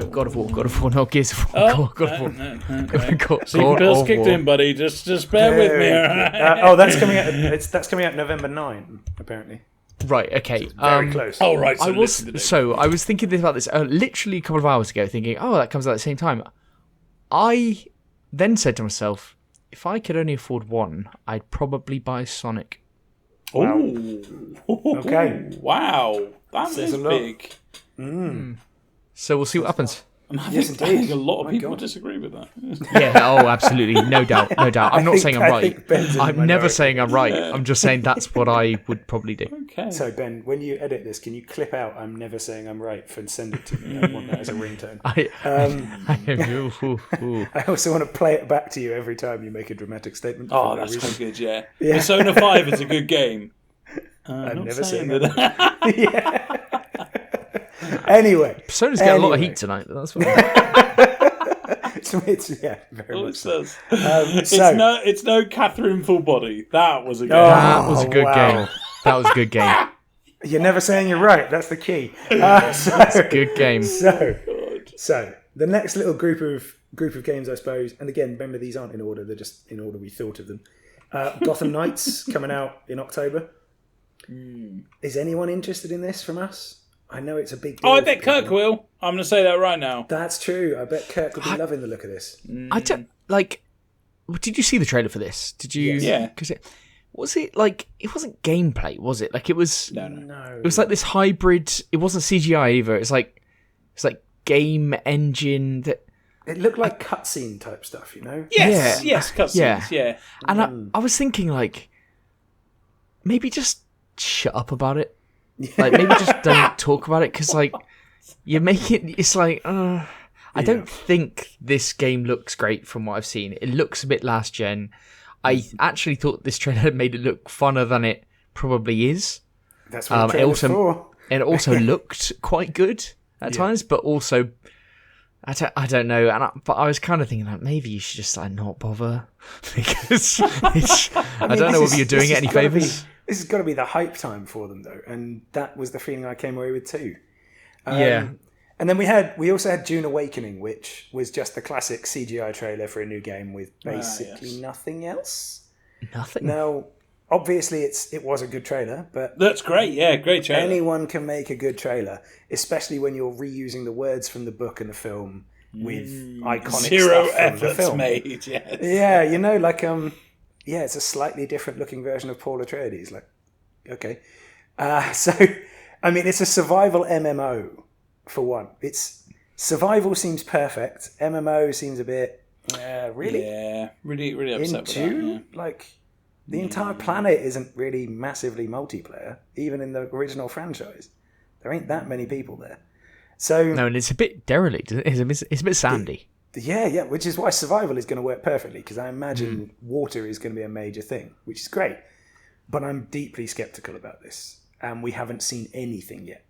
God of War, not Gears of War. God of War. No. See, Bill's kicked in, buddy. Just bear with me. That's coming out. That's coming out November 9, apparently. Right. Okay. Very close. Oh, right. I was thinking about this literally a couple of hours ago, thinking, that comes out at the same time. I then said to myself, if I could only afford one, I'd probably buy Sonic. Wow. Okay. Wow. That is big. So we'll see what happens. Yes, indeed. A lot of people disagree with that. Yeah, absolutely. No doubt. I'm not saying I'm right. I'm never saying I'm right. I'm just saying that's what I would probably do. Okay. So, Ben, when you edit this, can you clip out I'm never saying I'm right and send it to me? I want that as a ringtone. I also want to play it back to you every time you make a dramatic statement. Oh, that's quite good, yeah. Persona 5 is a good game. I'm never saying that. Yeah. Anyway, Persona's getting a lot of heat tonight. That's what. It's very much so. It's no Catherine Full Body. That was a good. That was a good game. That was a good game. You're never saying you're right. That's the key. That's a good game. So the next little group of games, I suppose, and again, remember these aren't in order. They're just in order we thought of them. Gotham Knights coming out in October. Is anyone interested in this from us? I know it's a big deal. Oh, I bet Kirk will. I'm going to say that right now. That's true. I bet Kirk will be loving the look of this. I don't like. Did you see the trailer for this? Did you? Yeah. Because it wasn't gameplay, was it? Like it was. No. It was like this hybrid. It wasn't CGI either. It's like game engine that. It looked like cutscene type stuff, you know. Yes, cutscenes. Yeah. And I was thinking like, maybe just shut up about it. Like maybe just don't talk about it because like you make it. It's like I I don't think this game looks great from what I've seen. It looks a bit last gen. I actually thought this trailer made it look funner than it probably is. That's what it also looked quite good at times, but also I don't know. But I was kind of thinking that maybe you should just not bother because I don't know whether you're doing it any favors. This has got to be the hype time for them, though, and that was the feeling I came away with too. And then we also had Dune Awakening, which was just the classic CGI trailer for a new game with basically nothing else. Nothing. Now, obviously, it was a good trailer, but that's great. Yeah, great trailer. Anyone can make a good trailer, especially when you're reusing the words from the book and the film with iconic zero stuff from the efforts film. made. Yes. Yeah, it's a slightly different looking version of Paul Atreides. Like, okay, so I mean, it's a survival MMO. For one, survival seems perfect. MMO seems a bit really. Yeah, really upset in with June, that. Yeah. Like the entire planet isn't really massively multiplayer. Even in the original franchise, there ain't that many people there. So no, and it's a bit derelict. It's a bit sandy. Yeah, which is why survival is going to work perfectly because I imagine water is going to be a major thing, which is great. But I'm deeply skeptical about this, and we haven't seen anything yet.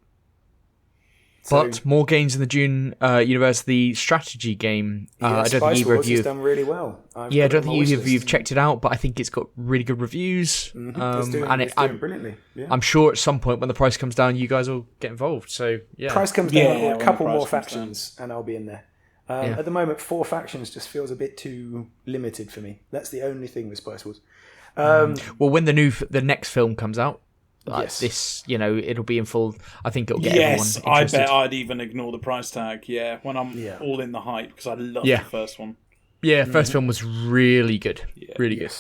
But more games in the Dune universe. The strategy game. I don't think either of you has done really well. I don't think either of you've checked it out, but I think it's got really good reviews. It's doing brilliantly. Yeah. I'm sure at some point when the price comes down, you guys will get involved. So yeah, price comes down, a couple more factions, and I'll be in there. At the moment, 4 factions just feels a bit too limited for me. That's the only thing with Spice Wars. Well, when the next film comes out. This, it'll be in full. I think it'll get everyone interested. I bet I'd even ignore the price tag. Yeah, when I'm all in the hype because I love the first one. Yeah, first film was really good. Yeah. Really good.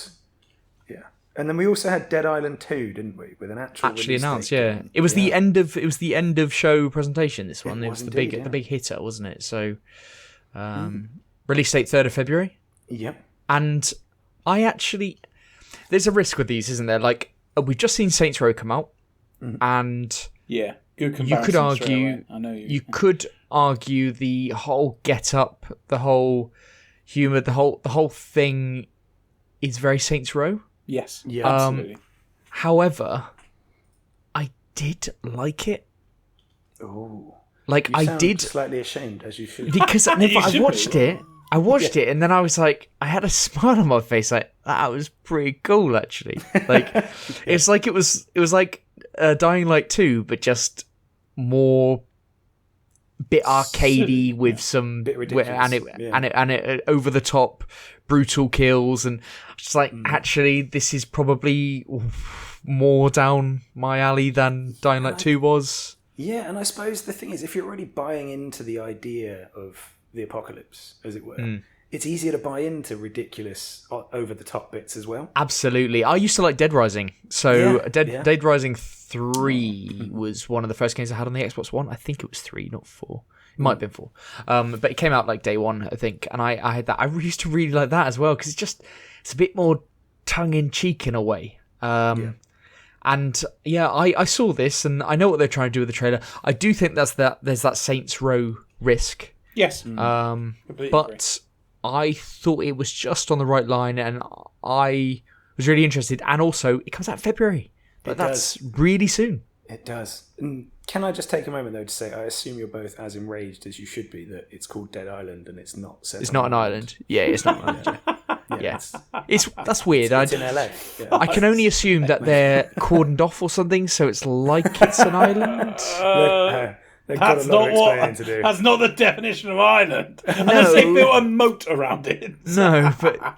Yeah, and then we also had Dead Island 2, didn't we? With an actually announced. Yeah, it was the end of show presentation. This one, it was the big hitter, wasn't it? So, release date 3rd of February. Yep. And there's a risk with these, isn't there? Like. We've just seen Saints Row come out, and good comparison. You could argue, I know you could argue the whole get-up, the whole humour, the whole thing is very Saints Row. Yes, absolutely. However, I did like it. Oh, I did slightly ashamed as you should because I watched it. I watched it and then I was like, I had a smile on my face. Like that was pretty cool, actually. Like it's like it was like Dying Light 2, but just more bit arcadey with some bit ridiculous. and it over the top brutal kills and just like actually this is probably more down my alley than Dying Light 2 was. Yeah, and I suppose the thing is, if you're already buying into the idea of the apocalypse, as it were, it's easier to buy into ridiculous, over-the-top bits as well. Absolutely. I used to like Dead Rising. So Dead Rising 3 was one of the first games I had on the Xbox One. I think it was 3, not 4. It might have been 4. But it came out like day one, I think. And I had that. I used to really like that as well, because it's a bit more tongue-in-cheek in a way. And I saw this, and I know what they're trying to do with the trailer. I do think there's that Saints Row risk. Yes. But I thought it was just on the right line, and I was really interested. And also, it comes out in February. But that's really soon. It does. And can I just take a moment, though, to say I assume you're both as enraged as you should be that it's called Dead Island and it's not set. It's not an island. Yeah, it's not an island. Yeah. That's weird. It's in LA. Yeah. I can only assume that they're cordoned off or something, so it's like it's an island. That's not the definition of island. Unless they built a moat around it. No, but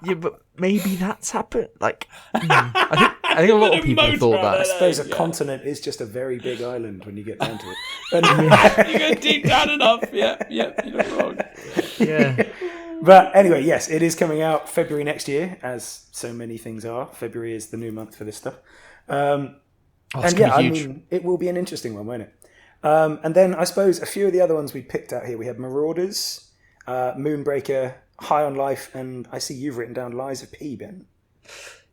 maybe that's happened. Like, I think a lot of people thought that. I suppose a continent is just a very big island when you get down to it. And you go deep down enough. Yeah, you're not wrong. Yeah. But anyway, yes, it is coming out February next year, as so many things are. February is the new month for this stuff. It will be an interesting one, won't it? And then I suppose a few of the other ones we picked out here. We had Marauders, Moonbreaker, High on Life, and I see you've written down Lies of P, Ben.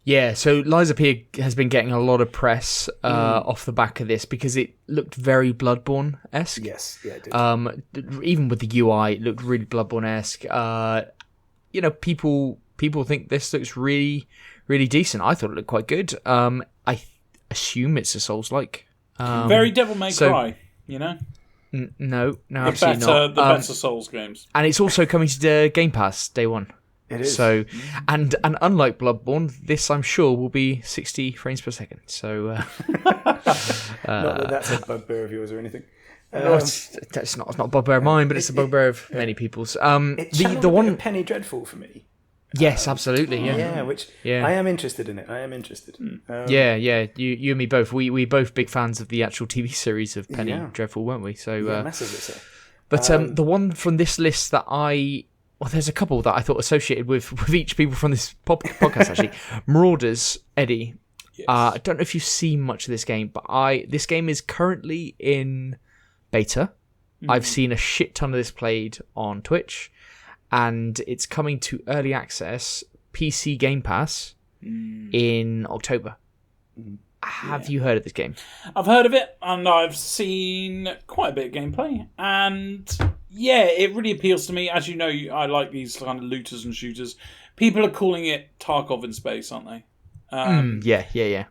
Yeah, so Lies of P has been getting a lot of press off the back of this because it looked very Bloodborne-esque. Yes, yeah, it did. Even with the UI, it looked really Bloodborne-esque. People think this looks really, really decent. I thought it looked quite good. I assume it's a Souls-like. Very Devil May Cry, you know? No, absolutely not. The better Souls games. And it's also coming to Game Pass day one. It is. So, and unlike Bloodborne, this I'm sure will be 60 frames per second. So, not that that's a bugbear of yours or anything. That's not a bugbear of mine, but it's a bugbear of many people's. The one Penny Dreadful for me. Yes, absolutely. Yeah, which I am interested in it. I am interested. Yeah. You and me both. We both big fans of the actual TV series of Penny Dreadful, weren't we? So massively so. But the one from this list that there's a couple that I thought associated with each people from this podcast actually. Marauders, Eddie. Yes. I don't know if you've seen much of this game, but this game is currently in beta. I've seen a shit ton of this played on Twitch, and it's coming to early access PC Game Pass in October. Have you heard of this game? I've heard of it, and I've seen quite a bit of gameplay, and yeah, it really appeals to me. As you know, I like these kind of looters and shooters. People are calling it Tarkov in space, aren't they? Yeah.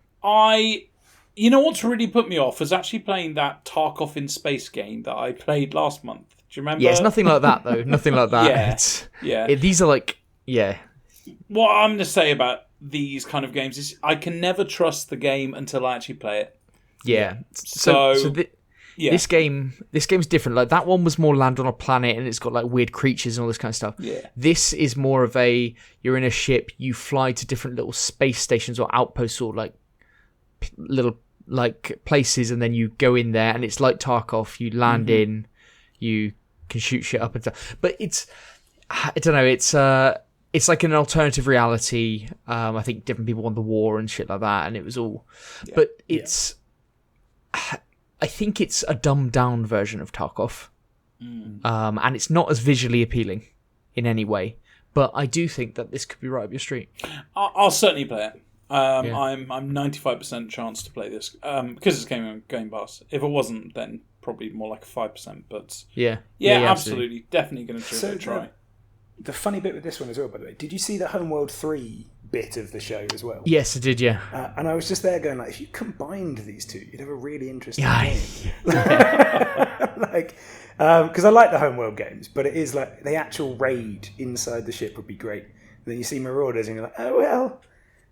You know what's really put me off was actually playing that Tarkov in space game that I played last month. Do you remember? Yeah, it's nothing like that though. Nothing like that. These are like, What I'm going to say about these kind of games is I can never trust the game until I actually play it. Yeah. This game's different. Like that one was more land on a planet and it's got like weird creatures and all this kind of stuff. Yeah. This is more of you're in a ship, you fly to different little space stations or outposts or like little like places, and then you go in there and it's like Tarkov. You land in, you can shoot shit up and stuff. But I don't know, it's like an alternative reality. I think different people won the war and shit like that, and it was all. Yeah. But it's. I think it's a dumbed down version of Tarkov, and it's not as visually appealing in any way. But I do think that this could be right up your street. I'll certainly play it. I'm 95% chance to play this because it's Game Pass. If it wasn't, then probably more like a 5%. But yeah, absolutely, definitely going to give it a try. The funny bit with this one as well, by the way, did you see the Homeworld 3 bit of the show as well? Yes, I did, yeah. And I was just there going, like, if you combined these two, you'd have a really interesting game. Because I like the Homeworld games, but it is like the actual raid inside the ship would be great. And then you see Marauders and you're like, oh, well,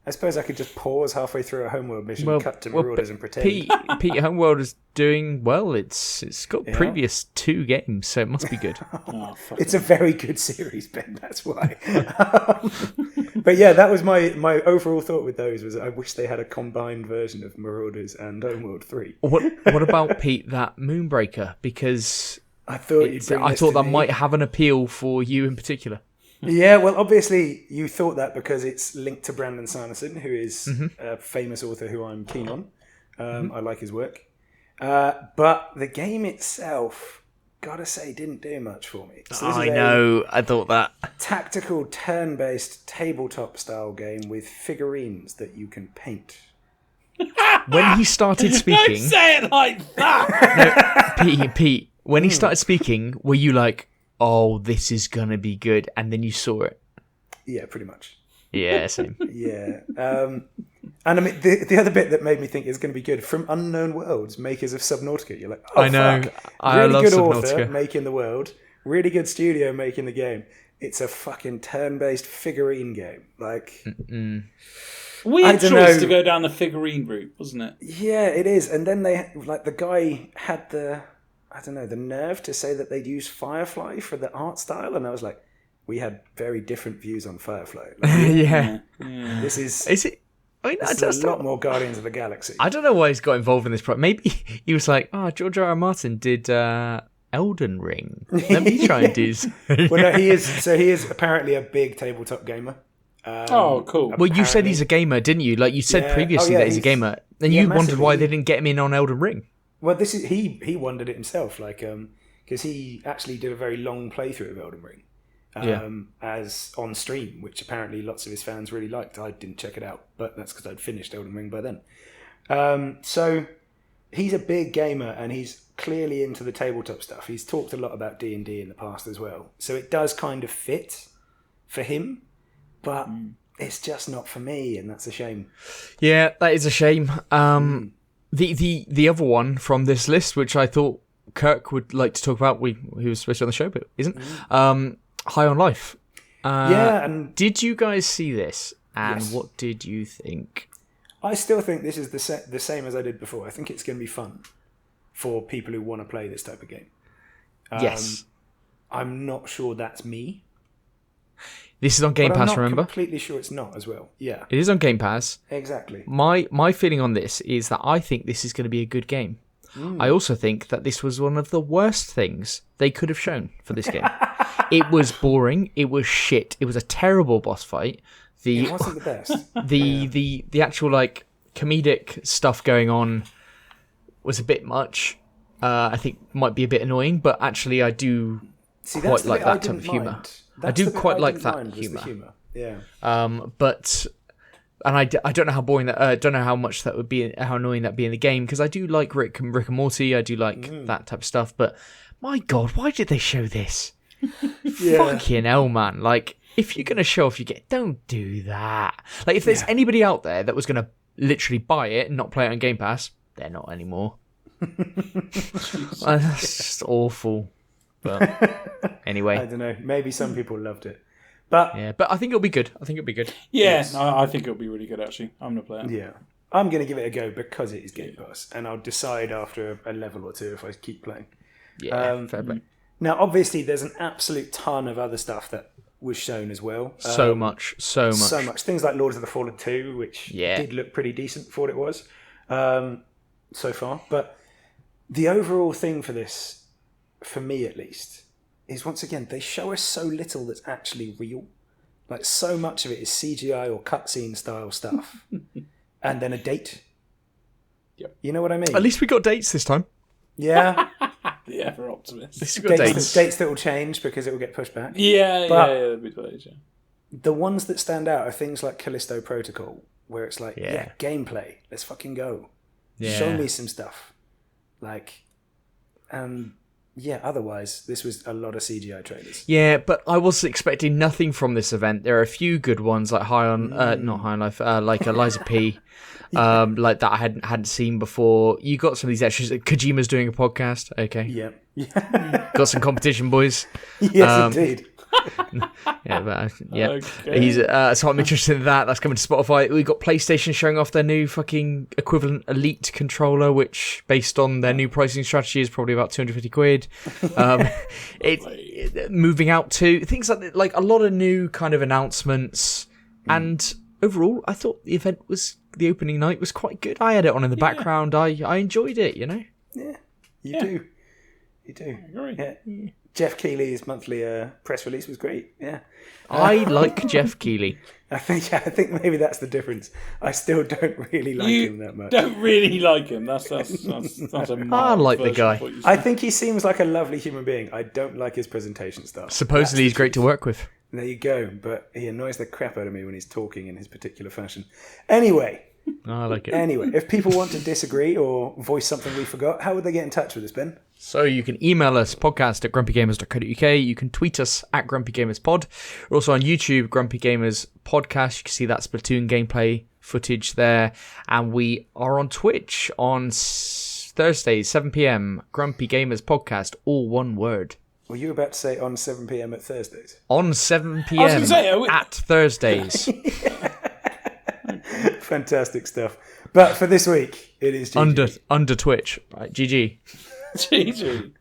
I suppose I could just pause halfway through a Homeworld mission, cut to Marauders and pretend. Pete, Homeworld is doing well. It's got previous 2 games, so it must be good. It's a very good series, Ben, that's why. But yeah, that was my overall thought with those, was I wish they had a combined version of Marauders and Homeworld 3. What about, Pete, that Moonbreaker? Because I thought that might have an appeal for you in particular. Yeah, well, obviously you thought that because it's linked to Brandon Sanderson, who is a famous author who I'm keen on. I like his work. But the game itself, gotta say, didn't do much for me. So I know, I thought that. Tactical, turn-based, tabletop-style game with figurines that you can paint. When he started speaking... Don't say it like that! No, Pete, when he started speaking, were you like... oh, this is going to be good, and then you saw it? Yeah, pretty much. Yeah, same. Yeah. And I mean, the other bit that made me think it's going to be good, from Unknown Worlds, makers of Subnautica. You're like, oh, I know. Fuck. I love good Subnautica. Author making the world, really good studio making the game. It's a fucking turn-based figurine game. Like... Weird choice to go down the figurine route, wasn't it? Yeah, it is. And then the guy had the nerve to say that they'd use Firefly for the art style, and I was like, we had very different views on Firefly. Like, yeah. This is it? I mean, this is a lot more Guardians of the Galaxy. I don't know why he's got involved in this project. Maybe he was like, George R. R. Martin did Elden Ring. Let me try and do. Well, no, he is apparently a big tabletop gamer. Cool. Well, you said he's a gamer, didn't you? Like you said previously that he's a gamer, and you wondered why they didn't get him in on Elden Ring. Well, this is he wondered it himself, like because he actually did a very long playthrough of Elden Ring, as on stream, which apparently lots of his fans really liked. I didn't check it out, but that's because I'd finished Elden Ring by then. So he's a big gamer, and he's clearly into the tabletop stuff. He's talked a lot about D&D in the past as well, so it does kind of fit for him, but it's just not for me, and that's a shame. Yeah, that is a shame. The other one from this list, which I thought Kirk would like to talk about, he was supposed to be on the show, but isn't. High on Life. And did you guys see this? And yes. What did you think? I still think this is the same as I did before. I think it's going to be fun for people who want to play this type of game. Yes. I'm not sure that's me. This is on Game Pass, remember? I'm completely sure it's not as well. Yeah. It is on Game Pass. Exactly. My feeling on this is that I think this is going to be a good game. I also think that this was one of the worst things they could have shown for this game. It was boring. It was shit. It was a terrible boss fight. It wasn't the best. The actual like comedic stuff going on was a bit much. I think might be a bit annoying, but actually I do quite like that type of humour. I do quite like that humour. Yeah. And I don't know how boring that. I don't know how much that would be, how annoying that'd be in the game, because I do like Rick and Morty. I do like that type of stuff. But my God, why did they show this? Fucking hell, man! Like, if you're gonna show off your game, don't do that. Like, if there's anybody out there that was gonna literally buy it and not play it on Game Pass, they're not anymore. That's just awful. But anyway, I don't know. Maybe some people loved it. But I think it'll be good. Yeah, I think it'll be really good, actually. I'm going to play it. Yeah. I'm going to give it a go because it is Game Pass, and I'll decide after a level or two if I keep playing. Yeah, fair play. Now, obviously, there's an absolute ton of other stuff that was shown as well. So much. Things like Lords of the Fallen 2, which did look pretty decent for what it was so far. But the overall thing for this, for me at least, is once again, they show us so little that's actually real. Like, so much of it is CGI or cutscene style stuff. And then a date. Yep. You know what I mean? At least we got dates this time. Yeah. The ever optimist. At least we got dates. Dates that will change because it will get pushed back. Yeah. The ones that stand out are things like Callisto Protocol, where it's like, gameplay. Let's fucking go. Yeah. Show me some stuff. Otherwise, this was a lot of CGI trailers. Yeah, but I was expecting nothing from this event. There are a few good ones, like not High on Life, like Eliza P, like that I hadn't seen before. You got some of these extras. Kojima's doing a podcast. Okay. Yeah. Got some competition, boys. Yes, indeed. Okay. He's so I'm interested in that. That's coming to Spotify. We got PlayStation showing off their new fucking equivalent Elite controller, which, based on their new pricing strategy, is probably about £250. Moving out to things like a lot of new kind of announcements, and overall, I thought the opening night was quite good. I had it on in the background. I enjoyed it. You know. Yeah, you do. I agree. Yeah. Jeff Keighley's monthly press release was great. Yeah, I like Jeff Keighley. I think maybe that's the difference. I still don't really like him that much. Don't really like him. That's a I like the guy. I think he seems like a lovely human being. I don't like his presentation style. Supposedly he's great to work with. There you go. But he annoys the crap out of me when he's talking in his particular fashion. Anyway. I like it. Anyway, if people want to disagree or voice something we forgot, how would they get in touch with us, Ben? So you can email us, podcast@grumpygamers.co.uk. You can tweet us at grumpygamerspod. We're also on YouTube, Grumpy Gamers Podcast. You can see that Splatoon gameplay footage there. And we are on Twitch on Thursdays, 7 p.m. Grumpy Gamers Podcast, all one word. Were you about to say on 7 p.m. at Thursdays? On 7 p.m. At Thursdays. Fantastic stuff. But for this week, it is GG. Under Twitch. Right, GG. GG.